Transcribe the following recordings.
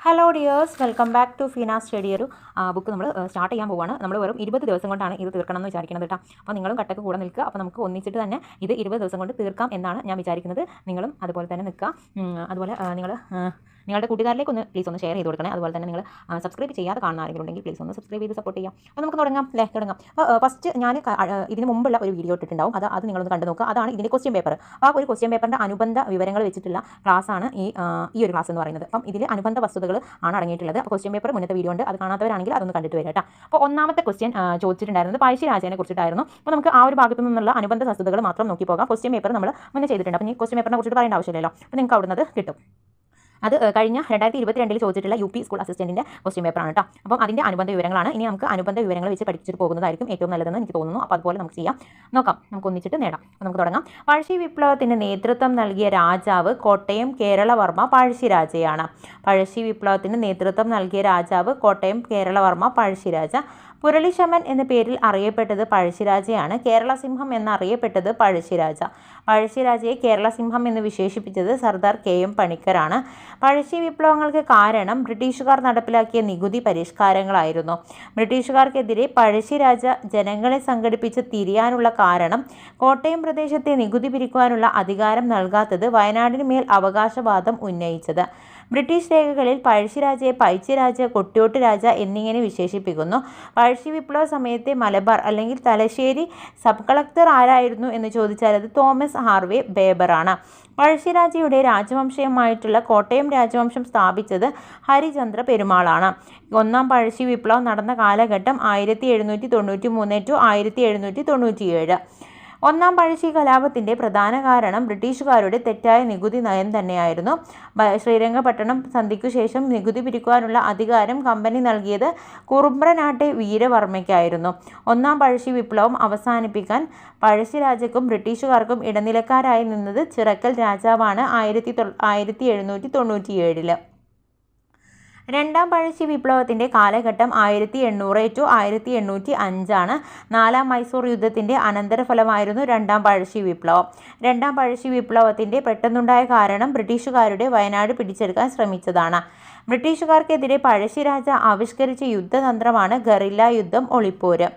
Hello dears, welcome back to Feena study. ഒരു book നമ്മൾ start ചെയ്യാൻ പോവുകയാണ്. നമ്മൾ വെറും 20 ദിവസം കൊണ്ടാണ് ഇത് തീർക്കണം എന്ന് വിചാരിക്കുന്നത് കേട്ടോ. അപ്പോൾ നിങ്ങളും കട്ടക്ക് കൂടെ നിൽക്കുക. അപ്പോൾ നമുക്ക് ഒന്നിച്ചിട്ട് തന്നെ ഇത് 20 ദിവസം കൊണ്ട് തീർക്കാം എന്നാണ് ഞാൻ വിചാരിക്കുന്നത്. നിങ്ങളും അതുപോലെ തന്നെ നിൽക്കുക. അതുപോലെ നിങ്ങളുടെ കൂട്ടുകാരിലേക്ക് പ്ലീസ് ഒന്ന് ഷെയർ ചെയ്ത് കൊടുക്കണേ. അതുപോലെ തന്നെ നിങ്ങൾ സബ്സ്ക്രൈബ് ചെയ്യാതെ കാണുന്ന ആരെങ്കിലും ഉണ്ടെങ്കിൽ പ്ലീസ് ഒന്ന് സബ്സ്ക്രൈബ് ചെയ്ത് സപ്പോർട്ട് ചെയ്യാം. അപ്പോൾ നമുക്ക് തുടങ്ങാം. അപ്പോൾ ഫസ്റ്റ് ഞാൻ ഇതിന് മുമ്പുള്ള ഒരു വീഡിയോ ഇട്ടിട്ടുണ്ടാവും. അത് നിങ്ങളൊന്ന് കണ്ടു നോക്കുക. അതാണ് ഇതിൻ്റെ ക്വസ്റ്റ്യൻ പേപ്പർ. ആ ഒരു ക്വസ്റ്റ്യൻ പേപ്പറിൻ്റെ അനുബന്ധ വിവരങ്ങൾ വെച്ചിട്ടുള്ള ക്ലാസ്സാണ് ഈ ഒരു ക്ലാസ് എന്ന് പറയുന്നത്. അപ്പം ഇതിൽ അനുബന്ധ വസ്തുതകൾ ആണ് അടങ്ങിയിട്ടുള്ളത്. അപ്പോൾ ക്വസ്റ്റ്യൻ പേപ്പർ മുന്നത്തെ വീഡിയോ ഉണ്ട്, അത് കാണാത്തവരാണെങ്കിൽ അതൊന്ന് കണ്ടിട്ട് വരാം കേട്ടോ. അപ്പോൾ ഒന്നാമത്തെ ക്വസ്റ്റ്യൻ ചോദിച്ചിട്ടുണ്ടായിരുന്നത് പഴശ്ശിരാജയെ കുറിച്ചിട്ടായിരുന്നു. അപ്പോൾ നമുക്ക് ആ ഒരു ഭാഗത്തു നിന്നുള്ള അനുബന്ധ വസ്തുതകൾ മാത്രം നോക്കി പോകാം. ക്വസ്റ്റ്യൻ പേപ്പർ നമ്മൾ മുന്നേ ചെയ്തിട്ടുണ്ട്. അപ്പോൾ ഈ ക്വസ്റ്റ്യൻ പേപ്പറിനെ കുറിച്ചിട്ട് പറയേണ്ട ആവശ്യമില്ലല്ലോ. അപ്പോൾ നിങ്ങൾക്ക് അവിടുന്ന് കിട്ടും. അത് കഴിഞ്ഞ 2022 ചോദിച്ചിട്ടുള്ള UP സ്കൂൾ അസിസ്റ്റൻറ്റിൻ്റെ ക്വസ്റ്റ്യൻ പേപ്പറാണ് കേട്ടോ. അപ്പം അതിൻ്റെ അനുബന്ധ വിവരങ്ങളാണ്. ഇനി നമുക്ക് അനുബന്ധ വിവരങ്ങൾ വെച്ച് പഠിച്ചിട്ട് പോകുന്നതായിരിക്കും ഏറ്റവും നല്ലതെന്ന് എനിക്ക് തോന്നുന്നു. അപ്പോൾ അതുപോലെ നമുക്ക് ചെയ്യാം, നോക്കാം, നമുക്ക് ഒന്നിച്ചിട്ട് നേടാം. അപ്പോൾ നമുക്ക് തുടങ്ങാം. പഴശ്ശി വിപ്ലവത്തിന് നേതൃത്വം നൽകിയ രാജാവ് കോട്ടയം കേരളവർമ്മ പഴശ്ശിരാജയാണ്. പഴശ്ശി വിപ്ലവത്തിന് നേതൃത്വം നൽകിയ രാജാവ് കോട്ടയം കേരളവർമ്മ പഴശ്ശിരാജ. പുരളിശമൻ എന്ന പേരിൽ അറിയപ്പെട്ടത് പഴശ്ശിരാജയാണ്. കേരളസിംഹം എന്നറിയപ്പെട്ടത് പഴശ്ശിരാജ. പഴശ്ശിരാജയെ കേരളസിംഹം എന്ന് വിശേഷിപ്പിച്ചത് സർദാർ KM പണിക്കരാണ്. പഴശ്ശി വിപ്ലവങ്ങൾക്ക് കാരണം ബ്രിട്ടീഷുകാർ നടപ്പിലാക്കിയ നികുതി പരിഷ്കാരങ്ങളായിരുന്നു. ബ്രിട്ടീഷുകാർക്കെതിരെ പഴശ്ശിരാജ ജനങ്ങളെ സംഘടിപ്പിച്ച് തിരിയാനുള്ള കാരണം കോട്ടയം പ്രദേശത്തെ നികുതി പിരിക്കുവാനുള്ള അധികാരം നൽകാത്തത്, വയനാടിന് മേൽ അവകാശവാദം ഉന്നയിച്ചത്. ബ്രിട്ടീഷ് രേഖകളിൽ പഴശ്ശിരാജയെ പൈച്ചിരാജ, കൊട്ടിയോട്ട് രാജ എന്നിങ്ങനെ വിശേഷിപ്പിക്കുന്നു. പഴശ്ശി വിപ്ലവ സമയത്തെ മലബാർ അല്ലെങ്കിൽ തലശ്ശേരി സബ് കളക്ടർ ആരായിരുന്നു എന്ന് ചോദിച്ചാൽ അത് തോമസ് ഹാർവേ ബേബറാണ്. പഴശ്ശിരാജയുടെ രാജവംശമായിട്ടുള്ള കോട്ടയം രാജവംശം സ്ഥാപിച്ചത് ഹരിചന്ദ്ര പെരുമാളാണ്. ഒന്നാം പഴശ്ശി വിപ്ലവം നടന്ന കാലഘട്ടം 1793 to 1797. ഒന്നാം പഴശ്ശി കലാപത്തിൻ്റെ പ്രധാന കാരണം ബ്രിട്ടീഷുകാരുടെ തെറ്റായ നികുതി നയം തന്നെയായിരുന്നു. ശ്രീരംഗപട്ടണം സന്ധിക്കു ശേഷം നികുതി പിരിക്കുവാനുള്ള അധികാരം കമ്പനി നൽകിയത് കുറുമ്പ്രനാട്ടെ വീരവർമ്മയ്ക്കായിരുന്നു. ഒന്നാം പഴശ്ശി വിപ്ലവം അവസാനിപ്പിക്കാൻ പഴശ്ശിരാജയ്ക്കും ബ്രിട്ടീഷുകാർക്കും ഇടനിലക്കാരായി നിന്നത് ചിറക്കൽ രാജാവാണ് 1797. രണ്ടാം പഴശ്ശി വിപ്ലവത്തിൻ്റെ കാലഘട്ടം 1800 to 1805. നാലാം മൈസൂർ യുദ്ധത്തിൻ്റെ അനന്തരഫലമായിരുന്നു രണ്ടാം പഴശ്ശി വിപ്ലവം. രണ്ടാം പഴശ്ശി വിപ്ലവത്തിൻ്റെ പെട്ടെന്നുണ്ടായ കാരണം ബ്രിട്ടീഷുകാരുടെ വയനാട് പിടിച്ചെടുക്കാൻ ശ്രമിച്ചതാണ്. ബ്രിട്ടീഷുകാർക്കെതിരെ പഴശ്ശിരാജ ആവിഷ്കരിച്ച യുദ്ധതന്ത്രമാണ് ഗറില്ല യുദ്ധം, ഒളിപ്പോര്.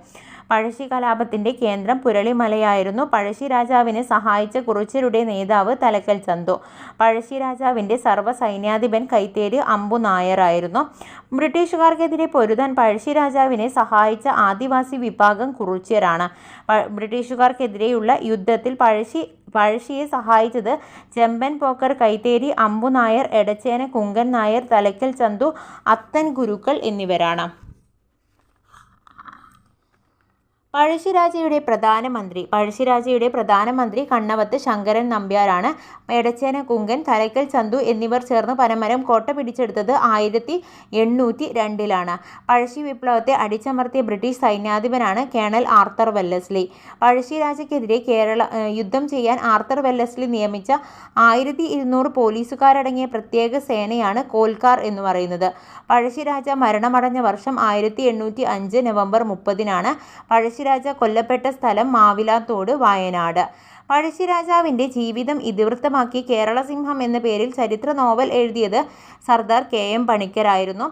പഴശ്ശി കലാപത്തിൻ്റെ കേന്ദ്രം പുരളിമലയായിരുന്നു. പഴശ്ശി രാജാവിനെ സഹായിച്ച കുറിച്യരുടെ നേതാവ് തലക്കൽ ചന്തു. പഴശ്ശി രാജാവിൻ്റെ സർവ്വസൈന്യാധിപൻ കൈത്തേരി അമ്പു നായരായിരുന്നു. ബ്രിട്ടീഷുകാർക്കെതിരെ പൊരുതാൻ പഴശ്ശി രാജാവിനെ സഹായിച്ച ആദിവാസി വിഭാഗം കുറിച്യരാണ്. ബ്രിട്ടീഷുകാർക്കെതിരെയുള്ള യുദ്ധത്തിൽ പഴശ്ശിയെ സഹായിച്ചത് ചെമ്പൻ പോക്കർ, കൈത്തേരി അമ്പു നായർ, എടച്ചേന കുങ്കൻ നായർ, തലക്കൽ ചന്തു, അത്തൻ ഗുരുക്കൾ എന്നിവരാണ്. പഴശ്ശിരാജയുടെ പ്രധാനമന്ത്രി കണ്ണവത്ത് ശങ്കരൻ നമ്പ്യാരാണ്. എടച്ചേന കുങ്കൻ, തലക്കൽ ചന്തു എന്നിവർ ചേർന്ന് പനമരം കോട്ട പിടിച്ചെടുത്തത് 1802. പഴശ്ശി വിപ്ലവത്തെ അടിച്ചമർത്തിയ ബ്രിട്ടീഷ് സൈന്യാധിപനാണ് കേണൽ ആർത്തർ വെല്ലസ്ലി. പഴശ്ശിരാജയ്ക്കെതിരെ യുദ്ധം ചെയ്യാൻ ആർത്തർ വെല്ലസ്ലി നിയമിച്ച 1200 പോലീസുകാരടങ്ങിയ പ്രത്യേക സേനയാണ് കോൽക്കാർ എന്ന് പറയുന്നത്. പഴശ്ശിരാജ മരണമടഞ്ഞ വർഷം 1805 നവംബർ 30. പഴശ്ശിരാജ കൊല്ലപ്പെട്ട സ്ഥലം മാവിലാത്തോട്, വയനാട്. പഴശ്ശിരാജാവിൻ്റെ ജീവിതം ഇതിവൃത്തമാക്കി കേരളസിംഹം എന്ന പേരിൽ ചരിത്ര നോവൽ എഴുതിയത് സർദാർ KM പണിക്കരായിരുന്നു.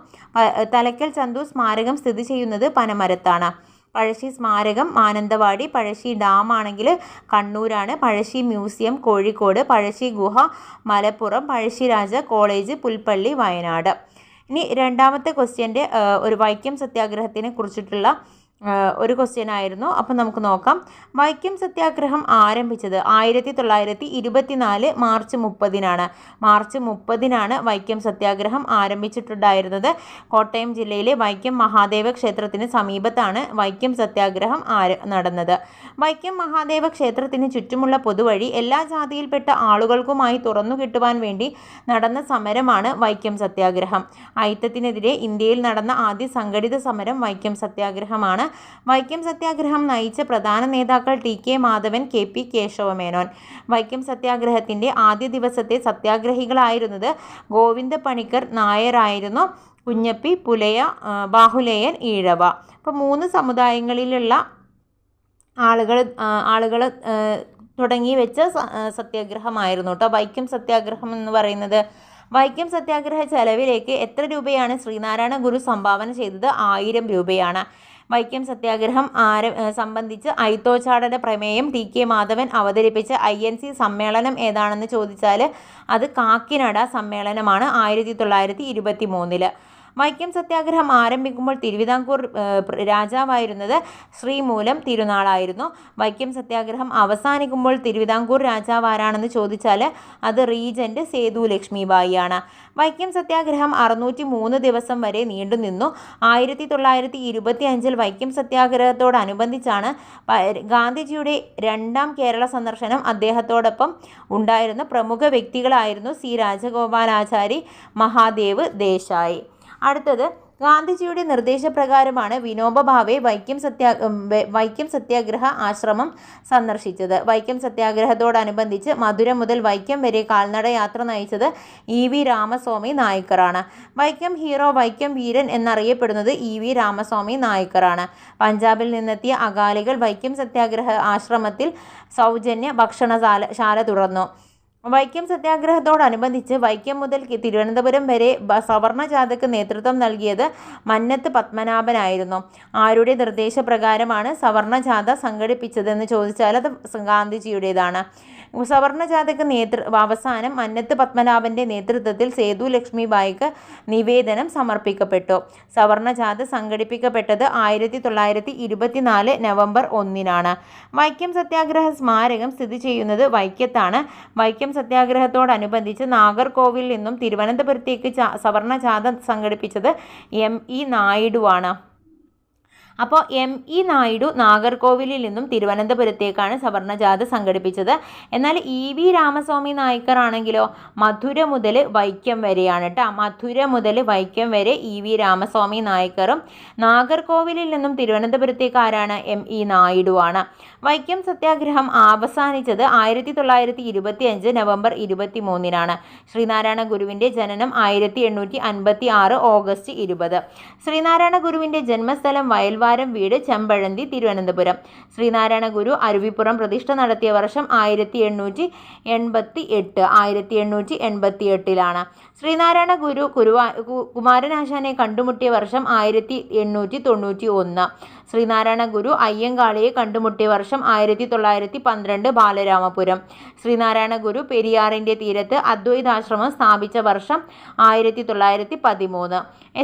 തലക്കൽ ചന്തു സ്മാരകം സ്ഥിതി ചെയ്യുന്നത് പനമരത്താണ്. പഴശ്ശി സ്മാരകം മാനന്തവാടി, പഴശ്ശി ഡാം ആണെങ്കിൽ കണ്ണൂരാണ്. പഴശ്ശി മ്യൂസിയം കോഴിക്കോട്, പഴശ്ശി ഗുഹ മലപ്പുറം, പഴശ്ശിരാജ കോളേജ് പുൽപ്പള്ളി, വയനാട്. ഇനി രണ്ടാമത്തെ ക്വസ്റ്റ്യൻ്റെ ഒരു വൈക്കം സത്യാഗ്രഹത്തിനെ കുറിച്ചിട്ടുള്ള ഒരു ക്വസ്റ്റ്യൻ ആയിരുന്നു. അപ്പം നമുക്ക് നോക്കാം. വൈക്കം സത്യാഗ്രഹം ആരംഭിച്ചത് 1924 മാർച്ച് 30. മാർച്ച് 30 വൈക്കം സത്യാഗ്രഹം ആരംഭിച്ചിട്ടുണ്ടായിരുന്നത്. കോട്ടയം ജില്ലയിലെ വൈക്കം മഹാദേവ ക്ഷേത്രത്തിന് സമീപത്താണ് വൈക്കം സത്യാഗ്രഹം നടന്നത്. വൈക്കം മഹാദേവ ക്ഷേത്രത്തിന് ചുറ്റുമുള്ള പൊതുവഴി എല്ലാ ജാതിയിൽപ്പെട്ട ആളുകൾക്കുമായി തുറന്നു കിട്ടുവാൻ വേണ്ടി നടന്ന സമരമാണ് വൈക്കം സത്യാഗ്രഹം. അയിത്തത്തിനെതിരെ ഇന്ത്യയിൽ നടന്ന ആദ്യ സംഘടിത സമരം വൈക്കം സത്യാഗ്രഹമാണ്. വൈക്കം സത്യാഗ്രഹം നയിച്ച പ്രധാന നേതാക്കൾ TK മാധവൻ, KP കേശവമേനോൻ. വൈക്കം സത്യാഗ്രഹത്തിൻ്റെ ആദ്യ ദിവസത്തെ സത്യാഗ്രഹികളായിരുന്നത് ഗോവിന്ദ പണിക്കർ നായരായിരുന്നു. കുഞ്ഞപ്പി, പുലയ, ബാഹുലേയൻ, ഈഴവ. അപ്പോൾ 3 സമുദായങ്ങളിലുള്ള ആളുകൾ തുടങ്ങി വെച്ച സത്യാഗ്രഹമായിരുന്നു കേട്ടോ വൈക്കം സത്യാഗ്രഹം എന്ന് പറയുന്നത്. വൈക്കം സത്യാഗ്രഹ ചെലവിലേക്ക് എത്ര രൂപയാണ് ശ്രീനാരായണ ഗുരു സംഭാവന ചെയ്തത്? 1000 രൂപയാണ്. വൈക്കം സത്യാഗ്രഹം സംബന്ധിച്ച് ഐത്തോച്ചാടന പ്രമേയം ടി.കെ. മാധവൻ അവതരിപ്പിച്ച INC സമ്മേളനം ഏതാണെന്ന് ചോദിച്ചാൽ അത് കാക്കിനട സമ്മേളനമാണ് 1923. വൈക്കം സത്യാഗ്രഹം ആരംഭിക്കുമ്പോൾ തിരുവിതാംകൂർ രാജാവായിരുന്നത് ശ്രീമൂലം തിരുനാളായിരുന്നു. വൈക്കം സത്യാഗ്രഹം അവസാനിക്കുമ്പോൾ തിരുവിതാംകൂർ രാജാവ് ആരാണെന്ന് ചോദിച്ചാൽ അത് റീജന്റ് സേതു ലക്ഷ്മിബായിയാണ്. വൈക്കം സത്യാഗ്രഹം 603 ദിവസം വരെ നീണ്ടുനിന്നു. 1925 വൈക്കം സത്യാഗ്രഹത്തോടനുബന്ധിച്ചാണ് ഗാന്ധിജിയുടെ 2ാം കേരള സന്ദർശനം. അദ്ദേഹത്തോടൊപ്പം ഉണ്ടായിരുന്ന പ്രമുഖ വ്യക്തികളായിരുന്നു C. രാജഗോപാലാചാരി, മഹാദേവ് ദേശായി. അടുത്തത് ഗാന്ധിജിയുടെ നിർദ്ദേശപ്രകാരമാണ് വിനോബ ഭാവെ വൈക്കം സത്യാഗ്രഹ ആശ്രമം സന്ദർശിച്ചത്. വൈക്കം സത്യാഗ്രഹത്തോടനുബന്ധിച്ച് മധുര മുതൽ വൈക്കം വരെ കാൽനട യാത്ര നയിച്ചത് E.V. രാമസ്വാമി നായ്ക്കറാണ്. വൈക്കം ഹീറോ, വൈക്കം വീരൻ എന്നറിയപ്പെടുന്നത് E.V. രാമസ്വാമി നായ്ക്കറാണ്. പഞ്ചാബിൽ നിന്നെത്തിയ അകാലികൾ വൈക്കം സത്യാഗ്രഹ ആശ്രമത്തിൽ സൗജന്യ ഭക്ഷണശാല തുറന്നു. വൈക്കം സത്യാഗ്രഹത്തോടനുബന്ധിച്ച് വൈക്കം മുതൽ തിരുവനന്തപുരം വരെ സവർണജാഥയ്ക്ക് നേതൃത്വം നൽകിയത് മന്നത്ത് പത്മനാഭനായിരുന്നു. ആരുടെ നിർദ്ദേശപ്രകാരമാണ് സവർണജാഥ സംഘടിപ്പിച്ചതെന്ന് ചോദിച്ചാൽ അത് ഗാന്ധിജിയുടേതാണ്. സവർണജാഥയ്ക്ക് അവസാനം മന്നത്ത് പത്മനാഭൻ്റെ നേതൃത്വത്തിൽ സേതു ലക്ഷ്മിബായിക്ക് നിവേദനം സമർപ്പിക്കപ്പെട്ടു. സവർണജാഥ സംഘടിപ്പിക്കപ്പെട്ടത് 1924 നവംബർ 1-നാണ്. വൈക്കം സത്യാഗ്രഹ സ്മാരകം സ്ഥിതി ചെയ്യുന്നത് വൈക്കത്താണ്. വൈക്കം സത്യാഗ്രഹത്തോടനുബന്ധിച്ച് നാഗർകോവിലിൽ നിന്നും തിരുവനന്തപുരത്തേക്ക് സവർണജാഥ സംഘടിപ്പിച്ചത് M.E. നായിഡുവാണ്. അപ്പോൾ M.E. നായിഡു നാഗർകോവിലിൽ നിന്നും തിരുവനന്തപുരത്തേക്കാണ് സവർണജാഥ സംഘടിപ്പിച്ചത്. എന്നാൽ E.V. രാമസ്വാമി നായ്ക്കർ ആണെങ്കിലോ മധുര മുതൽ വൈക്കം വരെയാണ് കേട്ടോ. മധുര മുതൽ വൈക്കം വരെ E.V. രാമസ്വാമി നായ്ക്കറും നാഗർകോവിലിൽ നിന്നും തിരുവനന്തപുരത്തേക്ക് ആരാണ്? M.E. നായിഡുവാണ്. വൈക്കം സത്യാഗ്രഹം അവസാനിച്ചത് 1925 നവംബർ 23-നാണ്. ശ്രീനാരായണ ഗുരുവിൻ്റെ ജനനം 1856 ഓഗസ്റ്റ് 20. ശ്രീനാരായണ ഗുരുവിൻ്റെ ജന്മസ്ഥലം വയൽവാരം വീട്, ചെമ്പഴന്തി, തിരുവനന്തപുരം. ശ്രീനാരായണ ഗുരു അരുവിപ്പുറം പ്രതിഷ്ഠ നടത്തിയ വർഷം 1888-ലാണ്. ശ്രീനാരായണ ഗുരു കുമാരനാശാനെ കണ്ടുമുട്ടിയ വർഷം 1891. ശ്രീനാരായണ ഗുരു അയ്യങ്കാളിയെ കണ്ടുമുട്ടിയ വർഷം 1912 ബാലരാമപുരം. ശ്രീനാരായണ ഗുരു പെരിയാറിൻ്റെ തീരത്ത് അദ്വൈതാശ്രമം സ്ഥാപിച്ച വർഷം 1913.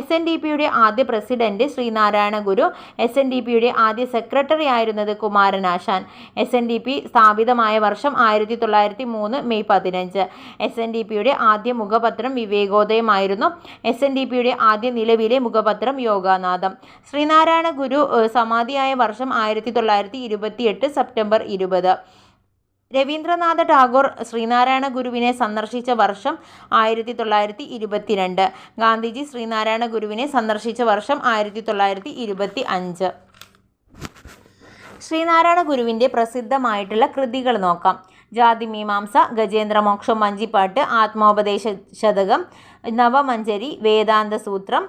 SNDPയുടെ ആദ്യ പ്രസിഡന്റ് ശ്രീനാരായണ ഗുരു. SNDPയുടെ ആദ്യ സെക്രട്ടറി ആയിരുന്നത് കുമാരനാശാൻ. SNDP സ്ഥാപിതമായ വർഷം 1903 മെയ് 15. SNDPയുടെ ആദ്യ മുഖപത്രം വിവേകോദയമായിരുന്നു. SNDPയുടെ ആദ്യ നിലവിലെ മുഖപത്രം യോഗാനാഥം. ശ്രീനാരായണ ഗുരു സമാധിയായ വർഷം 1928 സെപ്റ്റംബർ 20. രവീന്ദ്രനാഥ ടാഗോർ ശ്രീനാരായണ ഗുരുവിനെ സന്ദർശിച്ച വർഷം 1922. ഗാന്ധിജി ശ്രീനാരായണ ഗുരുവിനെ സന്ദർശിച്ച വർഷം 1925. ശ്രീനാരായണ ഗുരുവിൻ്റെ പ്രസിദ്ധമായിട്ടുള്ള കൃതികൾ നോക്കാം. ജാതിമീമാംസ, ഗജേന്ദ്രമോക്ഷം, വഞ്ചിപ്പാട്ട്, ആത്മോപദേശ ശതകം, നവമഞ്ജരി, വേദാന്ത സൂത്രം,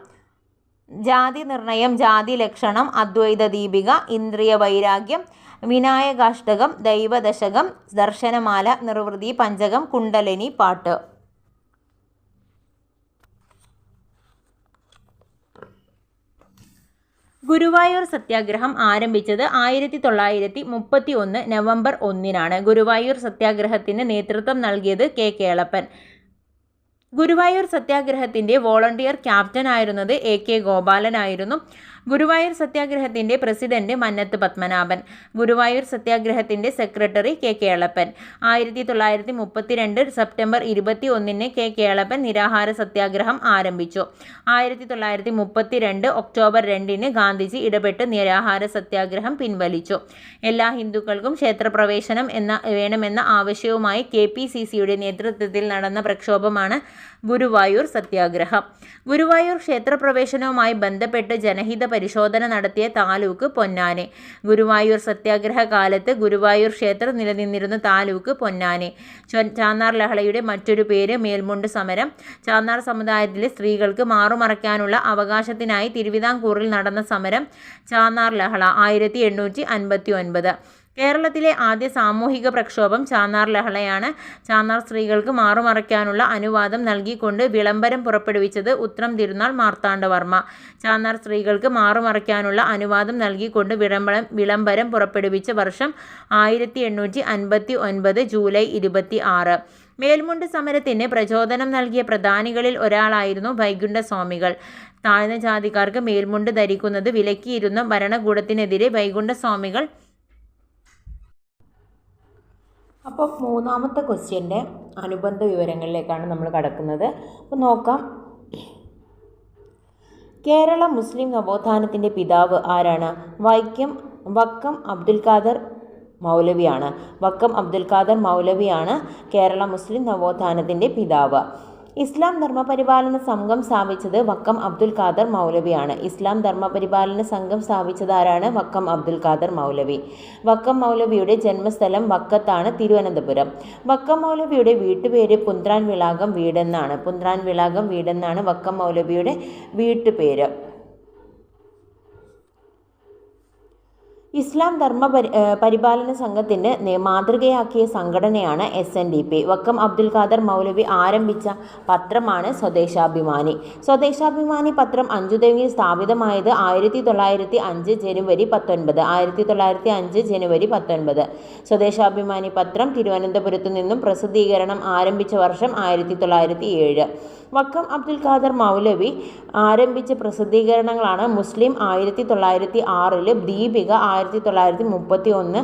ജാതി നിർണയം, ജാതി ലക്ഷണം, അദ്വൈത ദീപിക, ഇന്ദ്രിയ വൈരാഗ്യം, വിനായകാഷ്ടകം, ദൈവദശകം, ദർശനമാല, നിർവൃതി പഞ്ചകം, കുണ്ടലിനി പാട്ട്. ഗുരുവായൂർ സത്യാഗ്രഹം ആരംഭിച്ചത് 1931 നവംബർ 1-നാണ്. ഗുരുവായൂർ സത്യാഗ്രഹത്തിന് നേതൃത്വം നൽകിയത് K. കേളപ്പൻ. ഗുരുവായൂർ സത്യാഗ്രഹത്തിൻ്റെ വോളണ്ടിയർ ക്യാപ്റ്റൻ ആയിരുന്നത് A.K. ഗോപാലനായിരുന്നു. ഗുരുവായൂർ സത്യാഗ്രഹത്തിൻ്റെ പ്രസിഡന്റ് മന്നത്ത് പത്മനാഭൻ. ഗുരുവായൂർ സത്യാഗ്രഹത്തിൻ്റെ സെക്രട്ടറി K. കേളപ്പൻ. 1932 സെപ്റ്റംബർ 21-ന് K. കേളപ്പൻ നിരാഹാര സത്യാഗ്രഹം ആരംഭിച്ചു. 1932 ഒക്ടോബർ 2-ന് ഗാന്ധിജി ഇടപെട്ട് നിരാഹാര സത്യാഗ്രഹം പിൻവലിച്ചു. എല്ലാ ഹിന്ദുക്കൾക്കും ക്ഷേത്രപ്രവേശനം വേണമെന്ന ആവശ്യവുമായി KPCCയുടെ നേതൃത്വത്തിൽ നടന്ന പ്രക്ഷോഭമാണ് ഗുരുവായൂർ സത്യാഗ്രഹം. ഗുരുവായൂർ ക്ഷേത്രപ്രവേശനവുമായി ബന്ധപ്പെട്ട് ജനഹിത പരിശോധന നടത്തിയ താലൂക്ക് പൊന്നാനി. ഗുരുവായൂർ സത്യാഗ്രഹ കാലത്ത് ഗുരുവായൂർ ക്ഷേത്രം നിലനിന്നിരുന്ന താലൂക്ക് പൊന്നാനി. ചാന്നാർ ലഹളയുടെ മറ്റൊരു പേര് മേൽമുണ്ട് സമരം. ചാന്നാർ സമുദായത്തിലെ സ്ത്രീകൾക്ക് മാറുമറയ്ക്കാനുള്ള അവകാശത്തിനായി തിരുവിതാംകൂറിൽ നടന്ന സമരം ചാന്നാർ ലഹള 1859. കേരളത്തിലെ ആദ്യ സാമൂഹിക പ്രക്ഷോഭം ചാന്നാർ ലഹളയാണ്. ചാന്നാർ സ്ത്രീകൾക്ക് മാറുമറയ്ക്കാനുള്ള അനുവാദം നൽകിക്കൊണ്ട് വിളംബരം പുറപ്പെടുവിച്ചത് ഉത്രം തിരുനാൾ മാർത്താണ്ഡവർമ്മ. ചാന്നാർ സ്ത്രീകൾക്ക് മാറുമറയ്ക്കാനുള്ള അനുവാദം നൽകിക്കൊണ്ട് വിളംബരം പുറപ്പെടുവിച്ച വർഷം 1859 ജൂലൈ 26. മേൽമുണ്ട് സമരത്തിന് പ്രചോദനം നൽകിയ പ്രധാനികളിൽ ഒരാളായിരുന്നു വൈകുണ്ഠസ്വാമികൾ. താഴ്ന്ന ജാതിക്കാർക്ക് മേൽമുണ്ട് ധരിക്കുന്നത് വിലക്കിയിരുന്ന ഭരണകൂടത്തിനെതിരെ വൈകുണ്ഠസ്വാമികൾ. അപ്പോൾ മൂന്നാമത്തെ ക്വസ്റ്റ്യൻ്റെ അനുബന്ധ വിവരങ്ങളിലേക്കാണ് നമ്മൾ കടക്കുന്നത്. അപ്പോൾ നോക്കാം. കേരള മുസ്ലിം നവോത്ഥാനത്തിൻ്റെ പിതാവ് ആരാണ്? വക്കം അബ്ദുൽ ഖാദർ മൗലവിയാണ്. വക്കം അബ്ദുൽ ഖാദർ മൗലവിയാണ് കേരള മുസ്ലിം നവോത്ഥാനത്തിൻ്റെ പിതാവ്. ഇസ്ലാം ധർമ്മപരിപാലന സംഘം സ്ഥാപിച്ചത് വക്കം അബ്ദുൽ ഖാദർ മൗലവിയാണ്. ഇസ്ലാം ധർമ്മപരിപാലന സംഘം സ്ഥാപിച്ചത് ആരാണ്? വക്കം അബ്ദുൽ ഖാദർ മൗലവി. വക്കം മൗലവിയുടെ ജന്മസ്ഥലം വക്കത്താണ്, തിരുവനന്തപുരം. വക്കം മൗലവിയുടെ വീട്ടുപേര് പുന്ത്രാൻ വിളാകം വീടെന്നാണ്. പുന്ത്രാൻ വിളാകം വീടെന്നാണ് വക്കം മൗലവിയുടെ വീട്ടുപേര്. ഇസ്ലാം ധർമ്മ പരിപാലന സംഘത്തിന് മാതൃകയാക്കിയ സംഘടനയാണ് SNDP. വക്കം അബ്ദുൽ ഖാദർ മൗലവി ആരംഭിച്ച പത്രമാണ് സ്വദേശാഭിമാനി. സ്വദേശാഭിമാനി പത്രം അഞ്ചുതെങ്ങിൽ സ്ഥാപിതമായത് 1905 ജനുവരി 19. 1905 ജനുവരി 19. സ്വദേശാഭിമാനി പത്രം തിരുവനന്തപുരത്തു നിന്നും പ്രസിദ്ധീകരണം ആരംഭിച്ച വർഷം 1907. വക്കം അബ്ദുൽ ഖാദർ മൗലവി ആരംഭിച്ച പ്രസിദ്ധീകരണങ്ങളാണ് മുസ്ലിം 1906, ദീപിക 1931,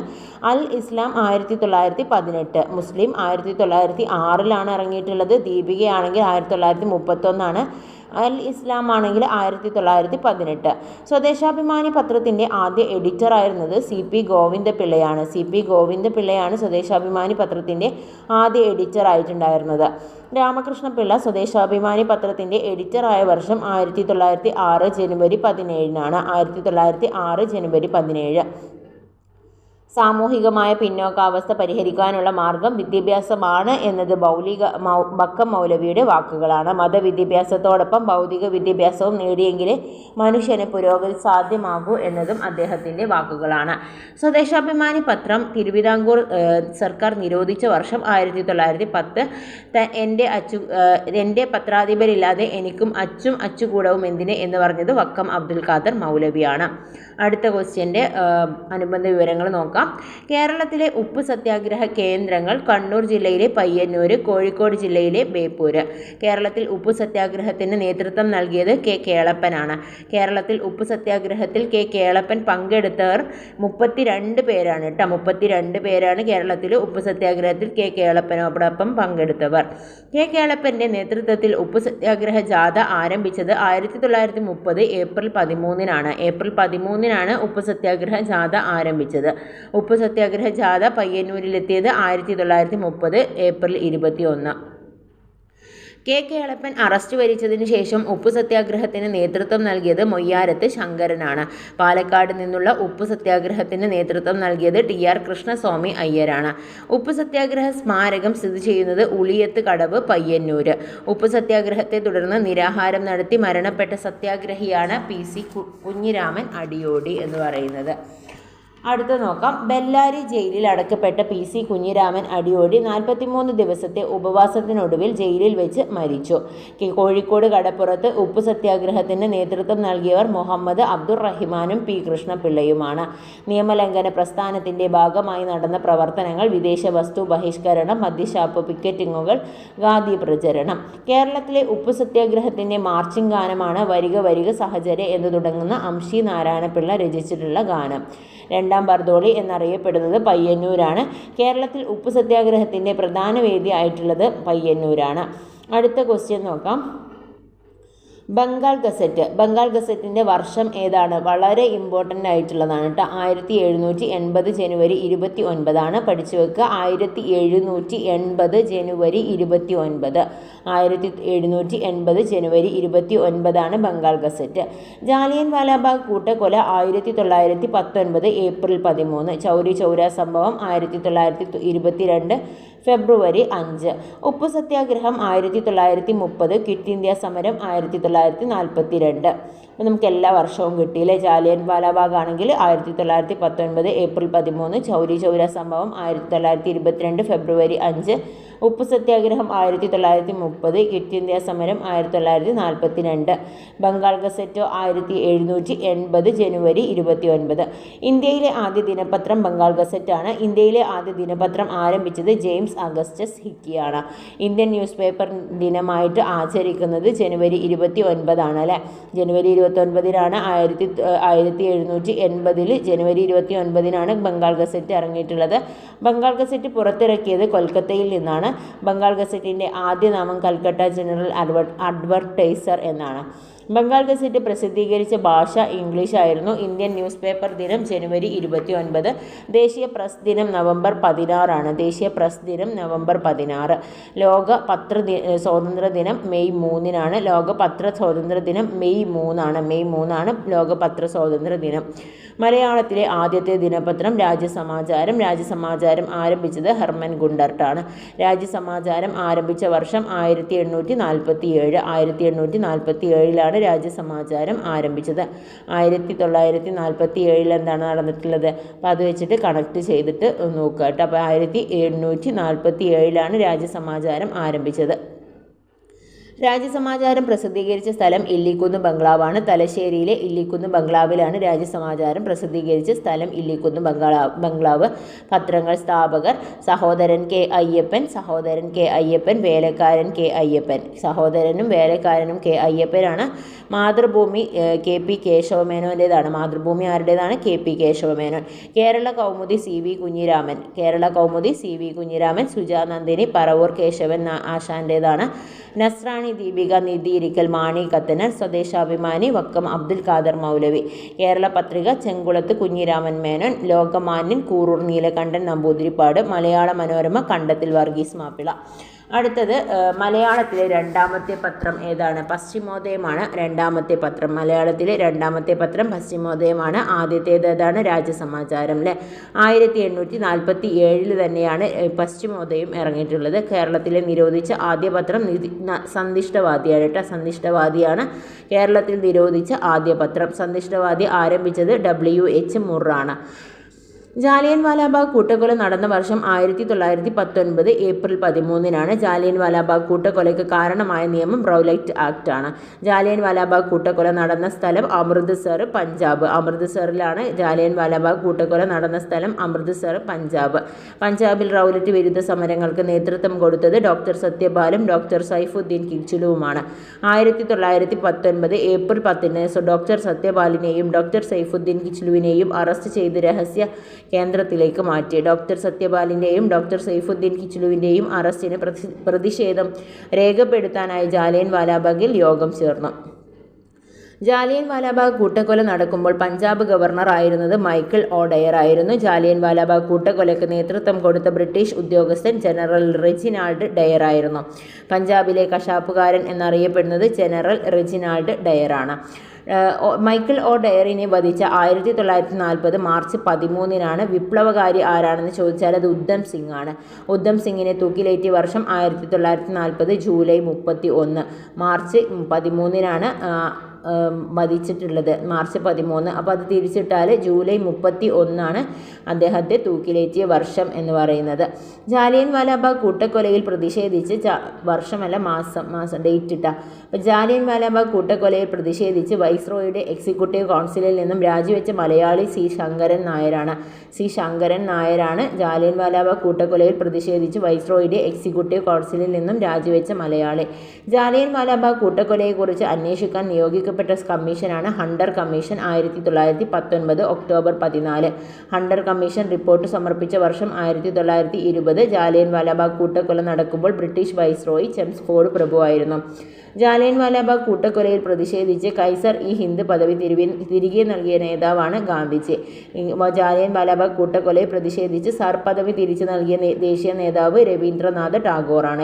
അൽ ഇസ്ലാം 1918. മുസ്ലിം 1906 ഇറങ്ങിയിട്ടുള്ളത്. ദീപികയാണെങ്കിൽ 1931, അൽ ഇസ്ലാം ആണെങ്കിൽ 1918. സ്വദേശാഭിമാനി പത്രത്തിൻ്റെ ആദ്യ എഡിറ്ററായിരുന്നത് CP ഗോവിന്ദപിള്ളയാണ്. CP ഗോവിന്ദപിള്ളയാണ് സ്വദേശാഭിമാനി പത്രത്തിൻ്റെ ആദ്യ എഡിറ്ററായിട്ടുണ്ടായിരുന്നത്. രാമകൃഷ്ണപിള്ള സ്വദേശാഭിമാനി പത്രത്തിൻ്റെ എഡിറ്ററായ വർഷം 1906 ജനുവരി 17. 1906 ജനുവരി 17. സാമൂഹികമായ പിന്നോക്കാവസ്ഥ പരിഹരിക്കാനുള്ള മാർഗം വിദ്യാഭ്യാസമാണ് എന്നത് വക്കം മൗലവിയുടെ വാക്കുകളാണ്. മതവിദ്യാഭ്യാസത്തോടൊപ്പം ഭൗതിക വിദ്യാഭ്യാസവും നേടിയെങ്കിലേ മനുഷ്യന് പുരോഗതി സാധ്യമാകൂ എന്നതും അദ്ദേഹത്തിൻ്റെ വാക്കുകളാണ്. സ്വദേശാഭിമാനി പത്രം തിരുവിതാംകൂർ സർക്കാർ നിരോധിച്ച വർഷം 1910. എൻ്റെ പത്രാധിപരില്ലാതെ എനിക്കും അച്ചുകൂടവും എന്തിന് എന്ന് പറഞ്ഞത് വക്കം അബ്ദുൽ ഖാദർ മൗലവിയാണ്. അടുത്ത ക്വസ്റ്റ്യൻ്റെ അനുബന്ധ വിവരങ്ങൾ നോക്കാം. കേരളത്തിലെ ഉപ്പ് സത്യാഗ്രഹ കേന്ദ്രങ്ങൾ കണ്ണൂർ ജില്ലയിലെ പയ്യന്നൂർ, കോഴിക്കോട് ജില്ലയിലെ ബേപ്പൂര്. കേരളത്തിൽ ഉപ്പ് സത്യാഗ്രഹത്തിന് നേതൃത്വം നൽകിയത് K. കേളപ്പനാണ്. കേരളത്തിൽ ഉപ്പ് സത്യാഗ്രഹത്തിൽ K. കേളപ്പൻ പങ്കെടുത്തവർ 32 പേരാണ് കേട്ടോ. 32 പേരാണ് കേരളത്തിൽ ഉപ്പ് സത്യാഗ്രഹത്തിൽ K. കേളപ്പനോടൊപ്പം പങ്കെടുത്തവർ. K. കേളപ്പൻ്റെ നേതൃത്വത്തിൽ ഉപ്പ് സത്യാഗ്രഹ ജാഥ ആരംഭിച്ചത് 1930 ഏപ്രിൽ 13. ഏപ്രിൽ 13 ഉപ്പ് സത്യാഗ്രഹ ജാഥ ആരംഭിച്ചത്. ഉപ്പ് സത്യാഗ്രഹ ജാഥ പയ്യന്നൂരിലെത്തിയത് 1930 ഏപ്രിൽ 21. K. കേളപ്പൻ അറസ്റ്റ് വരിച്ചതിന് ശേഷം ഉപ്പ് സത്യാഗ്രഹത്തിന് നേതൃത്വം നൽകിയത് മൊയ്യാരത്ത് ശങ്കരനാണ്. പാലക്കാട് നിന്നുള്ള ഉപ്പ് സത്യാഗ്രഹത്തിന് നേതൃത്വം നൽകിയത് TR കൃഷ്ണസ്വാമി അയ്യരാണ്. ഉപ്പ് സത്യാഗ്രഹ സ്മാരകം സ്ഥിതി ചെയ്യുന്നത് ഉളിയത്ത് കടവ്, പയ്യന്നൂർ. ഉപ്പ് സത്യാഗ്രഹത്തെ തുടർന്ന് നിരാഹാരം നടത്തി മരണപ്പെട്ട സത്യാഗ്രഹിയാണ് PC കുഞ്ഞിരാമൻ അടിയോടി എന്ന് പറയുന്നത്. അടുത്ത നോക്കാം. ബെല്ലാരി ജയിലിൽ അടക്കപ്പെട്ട PC കുഞ്ഞിരാമൻ അടിയോടി 43 ദിവസത്തെ ഉപവാസത്തിനൊടുവിൽ ജയിലിൽ വെച്ച് മരിച്ചു. കോഴിക്കോട് കടപ്പുറത്ത് ഉപ്പ് സത്യാഗ്രഹത്തിന് നേതൃത്വം നൽകിയവർ മുഹമ്മദ് അബ്ദുറഹിമാനും P. കൃഷ്ണപിള്ളയുമാണ്. നിയമലംഘന പ്രസ്ഥാനത്തിൻ്റെ ഭാഗമായി നടന്ന പ്രവർത്തനങ്ങൾ വിദേശ വസ്തു ബഹിഷ്കരണം, മദ്യഷാപ്പ് പിക്കറ്റിങ്ങുകൾ, ഖാദി പ്രചരണം. കേരളത്തിലെ ഉപ്പ് സത്യാഗ്രഹത്തിൻ്റെ മാർച്ചിങ് ഗാനമാണ് വരിക വരിക സഹചര്യ എന്ന് തുടങ്ങുന്ന അംശി നാരായണപിള്ള രചിച്ചിട്ടുള്ള ഗാനം. രണ്ടാം ബർദോളി എന്നറിയപ്പെടുന്നത് പയ്യന്നൂരാണ്. കേരളത്തിൽ ഉപ്പ് സത്യാഗ്രഹത്തിൻ്റെ പ്രധാന വേദി ആയിട്ടുള്ളത് പയ്യന്നൂരാണ്. അടുത്ത ക്വസ്റ്റ്യൻ നോക്കാം. ബംഗാൾ ഗസറ്റിൻ്റെ വർഷം ഏതാണ്? വളരെ ഇമ്പോർട്ടൻ്റ് ആയിട്ടുള്ളതാണ് കേട്ടോ. 1780 ജനുവരി 29. പഠിച്ചു വെക്കുക. 1780 ജനുവരി 29. 1780 ജനുവരി 29 ബംഗാൾ ഗസറ്റ്. ജാലിയൻ വാലാബാഗ് കൂട്ടക്കൊല 1919 ഏപ്രിൽ 13. ചൗരി ചൗര സംഭവം 1922 ഫെബ്രുവരി 5. ഉപ്പു സത്യാഗ്രഹം 1930, ക്വിറ്റ് ഇന്ത്യ സമരം 1942. അപ്പോൾ നമുക്ക് എല്ലാ വർഷവും കിട്ടിയില്ലേ. ജാലിയൻ വാലാബാഗ് ആണെങ്കിൽ 1919 ഏപ്രിൽ 13, ചൗരി ചൗര സംഭവം 1922 ഫെബ്രുവരി 5, ഉപ്പു സത്യാഗ്രഹം 1930, ക്വിറ്റ് ഇന്ത്യ സമരം 1942, ബംഗാൾ ഗസറ്റോ 1780 ജനുവരി 29. ഇന്ത്യയിലെ ആദ്യ ദിനപത്രം ബംഗാൾ ഗസറ്റാണ്. ഇന്ത്യയിലെ ആദ്യ ദിനപത്രം ആരംഭിച്ചത് ജെയിംസ് അഗസ്റ്റസ് ഹിക്കിയാണ്. ഇന്ത്യൻ ന്യൂസ് പേപ്പർ ദിനമായിട്ട് ആചരിക്കുന്നത് ജനുവരി 29 അല്ലേ. ജനുവരി 29 1780 ജനുവരി 29 ബംഗാൾ ഗസറ്റ് ഇറങ്ങിയിട്ടുള്ളത്. ബംഗാൾ ഗസറ്റ് പുറത്തിറക്കിയത് കൊൽക്കത്തയിൽ നിന്നാണ്. ബംഗാൾ ഗസറ്റിൻ്റെ ആദ്യ നാമം കൽക്കട്ട ജനറൽ അഡ്വർടൈസർ എന്നാണ്. ബംഗാൾ ഗസറ്റ് പ്രസിദ്ധീകരിച്ച ഭാഷ ഇംഗ്ലീഷ് ആയിരുന്നു. ഇന്ത്യൻ ന്യൂസ് പേപ്പർ ദിനം ജനുവരി 29. ദേശീയ പ്രസ് ദിനം നവംബർ 16. ദേശീയ പ്രസ് ദിനം നവംബർ 16. ലോക പത്ര സ്വാതന്ത്ര്യ ദിനം മെയ് 3. ലോക പത്ര സ്വാതന്ത്ര്യ ദിനം മെയ് 3 ലോക പത്ര സ്വാതന്ത്ര്യ ദിനം. മലയാളത്തിലെ ആദ്യത്തെ ദിനപത്രം രാജ്യസമാചാരം. രാജ്യസമാചാരം ആരംഭിച്ചത് ഹെർമൻ ഗുണ്ടർട്ടാണ്. രാജ്യസമാചാരം ആരംഭിച്ച വർഷം 1847. 1847 രാജ്യസമാചാരം ആരംഭിച്ചത്. 1947 എന്താണ് നടന്നിട്ടുള്ളത്, അപ്പോൾ അത് വെച്ചിട്ട് കണക്ട് ചെയ്തിട്ട് നോക്കുക കേട്ടോ. അപ്പോൾ 1847 രാജ്യസമാചാരം ആരംഭിച്ചത്. രാജ്യസമാചാരം പ്രസിദ്ധീകരിച്ച സ്ഥലം ഇല്ലിക്കുന്ന് ബംഗ്ലാവാണ്. തലശ്ശേരിയിലെ ഇല്ലിക്കുന്ന് ബംഗ്ലാവിലാണ് രാജ്യസമാചാരം പ്രസിദ്ധീകരിച്ച സ്ഥലം. ഇല്ലിക്കുന്ന് ബംഗ്ലാവ്. പത്രങ്ങൾ സ്ഥാപകർ സഹോദരൻ K Ayyappan. Sahodaran K Ayyappan, Velakkaran K Ayyappan. സഹോദരനും വേലക്കാരനും കെ അയ്യപ്പനാണ്. മാതൃഭൂമി കെ പി കേശവമേനോൻ്റേതാണ്. മാതൃഭൂമി ആരുടേതാണ്? K P Kesavamenon. Kerala Kaumudi C V Kunhiraman. Kerala Kaumudi C V Kunhiraman. Sujanandini Paravur Kesavan ആശാൻ്റേതാണ്. നസ്രാണി ദീപിക നിധിയിരിക്കൽ മാണി കത്തനർ. സ്വദേശാഭിമാനി വക്കം അബ്ദുൽ ഖാദർ മൗലവി. കേരള പത്രിക ചെങ്കുളത്ത് കുഞ്ഞിരാമൻ മേനോൻ. ലോകമാന്യൻ കൂറൂർ നീലകണ്ഠൻ നമ്പൂതിരിപ്പാട്. മലയാള മനോരമ കണ്ടത്തിൽ വർഗീസ് മാപ്പിള. അടുത്തത് മലയാളത്തിലെ രണ്ടാമത്തെ പത്രം ഏതാണ്? പശ്ചിമോദയമാണ് രണ്ടാമത്തെ പത്രം. മലയാളത്തിലെ രണ്ടാമത്തെ പത്രം പശ്ചിമോദയമാണ്. ആദ്യത്തേത് ഏതാണ്? രാജ്യസമാചാരം അല്ലേ. 1847 തന്നെയാണ് പശ്ചിമോദയം ഇറങ്ങിയിട്ടുള്ളത്. കേരളത്തിലെ നിരോധിച്ച ആദ്യ പത്രം സന്ദിഷ്ടവാദിയാണ് കേട്ടോ. സന്ദിഷ്ടവാദിയാണ് കേരളത്തിൽ നിരോധിച്ച ആദ്യ പത്രം. സന്ദിഷ്ടവാദി ആരംഭിച്ചത് WH മുറാണ്. ജാലിയൻ വാലാബാഗ് കൂട്ടക്കൊല നടന്ന വർഷം 1919 ഏപ്രിൽ 13. ജാലിയൻ വാലാബാഗ് കൂട്ടക്കൊലയ്ക്ക് കാരണമായ നിയമം റൗലറ്റ് ആക്ട് ആണ്. ജാലിയൻ വാലാബാഗ് കൂട്ടക്കൊല നടന്ന സ്ഥലം അമൃത്സർ, പഞ്ചാബ്. അമൃത്സറിലാണ് ജാലിയൻ വാലാബാഗ് കൂട്ടക്കൊല നടന്ന സ്ഥലം. അമൃത്സർ, പഞ്ചാബ്. പഞ്ചാബിൽ റൗലറ്റ് വിരുദ്ധ സമരങ്ങൾക്ക് നേതൃത്വം കൊടുത്തത് ഡോക്ടർ സത്യപാലും ഡോക്ടർ സൈഫുദ്ദീൻ കിച്ചുലുവുമാണ്. 1919 ഏപ്രിൽ 10 ഡോക്ടർ സത്യപാലിനെയും ഡോക്ടർ സൈഫുദ്ദീൻ കിച്ചുലുവിനെയും അറസ്റ്റ് ചെയ്ത് രഹസ്യ കേന്ദ്രത്തിലേക്ക് മാറ്റി. ഡോക്ടർ സത്യപാലിൻ്റെയും ഡോക്ടർ സൈഫുദ്ദീൻ കിച്ചുലുവിൻ്റെയും അറസ്റ്റിന് പ്രതിഷേധം രേഖപ്പെടുത്താനായി ജാലിയൻ വാലാബാഗിൽ യോഗം ചേർന്നു. ജാലിയൻ വാലാബാഗ് കൂട്ടക്കൊല നടക്കുമ്പോൾ പഞ്ചാബ് ഗവർണർ ആയിരുന്നത് മൈക്കിൾ ഓഡയർ ആയിരുന്നു. ജാലിയൻ വാലാബാഗ് കൂട്ടക്കൊലയ്ക്ക് നേതൃത്വം കൊടുത്ത ബ്രിട്ടീഷ് ഉദ്യോഗസ്ഥൻ ജനറൽ റെജിനാൾഡ് ഡയർ ആയിരുന്നു. പഞ്ചാബിലെ കശാപ്പുകാരൻ എന്നറിയപ്പെടുന്നത് ജനറൽ റെജിനാൾഡ് ഡയറാണ്. മൈക്കിൾ ഒ ഡയറിനെ വധിച്ച 1940 മാർച്ച് 13 വിപ്ലവകാരി ആരാണെന്ന് ചോദിച്ചാൽ അത് ഉദ്ധം സിംഗ് ആണ്. ഉദ്ധം സിംഗിനെ തൂക്കിലേറ്റിയ വർഷം 1940 ജൂലൈ 31. മാർച്ച് 13 വധിച്ചിട്ടുള്ളത്. മാർച്ച് 13. അപ്പോൾ അത് തിരിച്ചിട്ടാൽ ജൂലൈ 31 അദ്ദേഹത്തെ തൂക്കിലേറ്റിയ വർഷം എന്ന് പറയുന്നത്. ജാലിയൻ വാലാബാഗ് കൂട്ടക്കൊലയിൽ പ്രതിഷേധിച്ച് വർഷമല്ല മാസം ഡേറ്റ് ഇട്ട. അപ്പോൾ ജാലിയൻ വാലാബാഗ് കൂട്ടക്കൊലയിൽ പ്രതിഷേധിച്ച് വൈസ്രോയുടെ എക്സിക്യൂട്ടീവ് കൗൺസിലിൽ നിന്നും രാജിവെച്ച മലയാളി സി ശങ്കരൻ നായരാണ്. ജാലിയൻ വാലാബാഗ് കൂട്ടക്കൊലയിൽ പ്രതിഷേധിച്ച് വൈസ്രോയുടെ എക്സിക്യൂട്ടീവ് കൗൺസിലിൽ നിന്നും രാജിവെച്ച മലയാളി. ജാലിയൻ വാലാബാഗ് കൂട്ടക്കൊലയെക്കുറിച്ച് അന്വേഷിക്കാൻ നിയോഗിക്കപ്പെട്ട കമ്മീഷനാണ് Hunter commission. 1919 October 14. Hunter commission report സമർപ്പിച്ച വർഷം 1920. ജാലിയൻ വാലാബാഗ് കൂട്ടക്കൊല നടക്കുമ്പോൾ ബ്രിട്ടീഷ് വൈസ്രോയി ചെംസ്ഫോർഡ് പ്രഭുവായിരുന്നു. ജാലിയൻ വാലാബാഗ് കൂട്ടക്കൊലയിൽ പ്രതിഷേധിച്ച് കൈസർ ഇ ഹിന്ദ് പദവി തിരികെ നൽകിയ നേതാവാണ് ഗാന്ധിജി. ജാലിയൻ വാലാബാഗ് കൂട്ടക്കൊലയിൽ പ്രതിഷേധിച്ച് സർ പദവി തിരിച്ചു നൽകിയ ദേശീയ നേതാവ് രവീന്ദ്രനാഥ ടാഗോറാണ്.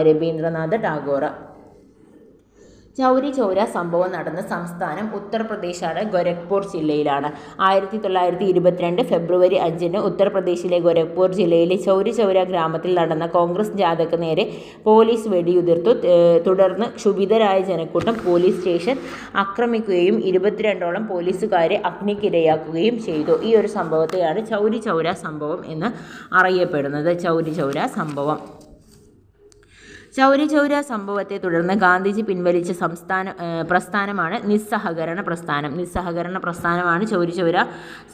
ചൗരി ചൗര സംഭവം നടന്ന സംസ്ഥാനം ഉത്തർപ്രദേശാണ്, ഗോരഖ്പൂർ ജില്ലയിലാണ്. 1922 ഫെബ്രുവരി 5 ഉത്തർപ്രദേശിലെ ഗോരഖ്പൂർ ജില്ലയിലെ ചൗരി ചൗര ഗ്രാമത്തിൽ നടന്ന കോൺഗ്രസ് ജാഥയ്ക്ക് നേരെ പോലീസ് വെടിയുതിർത്തു. തുടർന്ന് ക്ഷുഭിതരായ ജനക്കൂട്ടം പോലീസ് സ്റ്റേഷൻ ആക്രമിക്കുകയും 22ഓളം പോലീസുകാരെ അഗ്നിക്കിരയാക്കുകയും ചെയ്തു. ഈ ഒരു സംഭവത്തെയാണ് ചൗരി ചൗര സംഭവം എന്ന് അറിയപ്പെടുന്നത്. ചൗരി ചൗര സംഭവം. ചൗരി ചൗര സംഭവത്തെ തുടർന്ന് ഗാന്ധിജി പിൻവലിച്ച പ്രസ്ഥാനമാണ് നിസ്സഹകരണ പ്രസ്ഥാനം. നിസ്സഹകരണ പ്രസ്ഥാനമാണ് ചൗരി ചൗര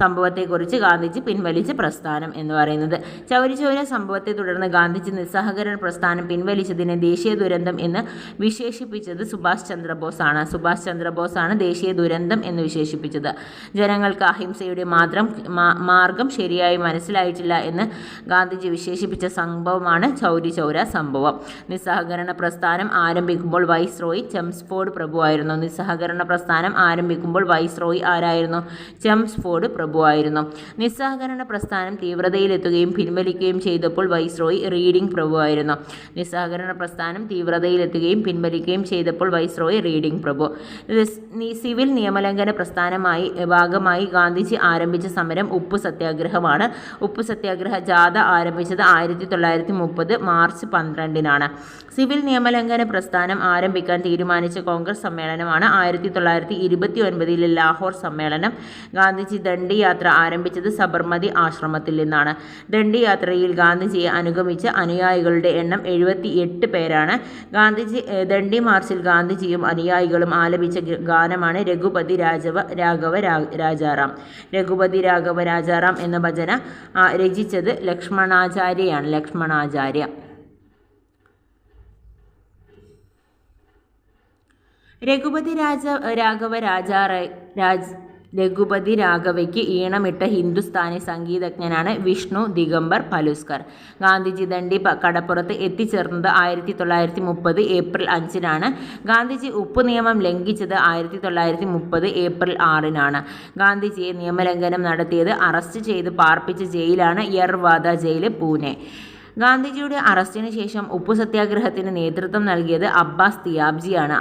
സംഭവത്തെക്കുറിച്ച് ഗാന്ധിജി പിൻവലിച്ച പ്രസ്ഥാനം എന്ന് പറയുന്നത്. ചൗരി ചൗര സംഭവത്തെ തുടർന്ന് ഗാന്ധിജി നിസ്സഹകരണ പ്രസ്ഥാനം പിൻവലിച്ചതിനെ ദേശീയ ദുരന്തം എന്ന് വിശേഷിപ്പിച്ചത് സുഭാഷ് ചന്ദ്രബോസാണ്. സുഭാഷ് ചന്ദ്രബോസാണ് ദേശീയ ദുരന്തം എന്ന് വിശേഷിപ്പിച്ചത്. ജനങ്ങൾക്ക് അഹിംസയുടെ മാർഗം ശരിയായി മനസ്സിലായിട്ടില്ല എന്ന് ഗാന്ധിജി വിശേഷിപ്പിച്ച സംഭവമാണ് ചൗരി ചൗര സംഭവം. നിസ്സഹകരണ പ്രസ്ഥാനം ആരംഭിക്കുമ്പോൾ വൈസ്രോയി ചെംസ്ഫോർഡ് പ്രഭുവായിരുന്നു. നിസ്സഹകരണ പ്രസ്ഥാനം ആരംഭിക്കുമ്പോൾ വൈസ്രോയി ആരായിരുന്നു? ചെംസ്ഫോർഡ് പ്രഭുവായിരുന്നു. നിസ്സഹകരണ പ്രസ്ഥാനം തീവ്രതയിലെത്തുകയും പിൻവലിക്കുകയും ചെയ്തപ്പോൾ വൈസ്രോയി റീഡിംഗ് പ്രഭുവായിരുന്നു. നിസ്സഹകരണ പ്രസ്ഥാനം തീവ്രതയിലെത്തുകയും പിൻവലിക്കുകയും ചെയ്തപ്പോൾ വൈസ്രോയി റീഡിംഗ് പ്രഭു. സിവിൽ നിയമലംഘന ഭാഗമായി ഗാന്ധിജി ആരംഭിച്ച സമരം ഉപ്പു സത്യാഗ്രഹമാണ്. ഉപ്പു സത്യാഗ്രഹ ജാഥ ആരംഭിച്ചത് 1930 മാർച്ച് 12-നാണ്. സിവിൽ നിയമലംഘന പ്രസ്ഥാനം ആരംഭിക്കാൻ തീരുമാനിച്ച കോൺഗ്രസ് സമ്മേളനമാണ് 1929 ലാഹോർ സമ്മേളനം. ഗാന്ധിജി ദണ്ഡി യാത്ര ആരംഭിച്ചത് സബർമതി ആശ്രമത്തിൽ നിന്നാണ്. ദണ്ഡി യാത്രയിൽ ഗാന്ധിജിയെ അനുഗമിച്ച അനുയായികളുടെ എണ്ണം 78 പേരാണ്. ദണ്ഡി മാർച്ചിൽ ഗാന്ധിജിയും അനുയായികളും ആലപിച്ച ഗാനമാണ് രഘുപതി രാഘവ രാജാറാം. രഘുപതി രാഘവ രാജാറാം എന്ന ഭജന രചിച്ചത് ലക്ഷ്മണാചാര്യയാണ്. ലക്ഷ്മണാചാര്യ. രഘുപതി രാഘവയ്ക്ക് ഈണമിട്ട ഹിന്ദുസ്ഥാനി സംഗീതജ്ഞനാണ് വിഷ്ണു ദിഗംബർ പലുസ്കർ. ഗാന്ധിജി ദണ്ഡി കടപ്പുറത്ത് എത്തിച്ചേർന്നത് 1930 ഏപ്രിൽ 5-നാണ്. ഗാന്ധിജി ഉപ്പ് നിയമം ലംഘിച്ചത് 1930 ഏപ്രിൽ 6-നാണ്. ഗാന്ധിജിയെ നിയമലംഘനം നടത്തിയത് അറസ്റ്റ് ചെയ്ത് പാർപ്പിച്ച ജയിലാണ് യർവാദ ജയിൽ, പൂനെ. ഗാന്ധിജിയുടെ അറസ്റ്റിന് ശേഷം ഉപ്പു സത്യാഗ്രഹത്തിന് നേതൃത്വം നൽകിയത് അബ്ബാസ് തിയാബ്ജിയാണ്.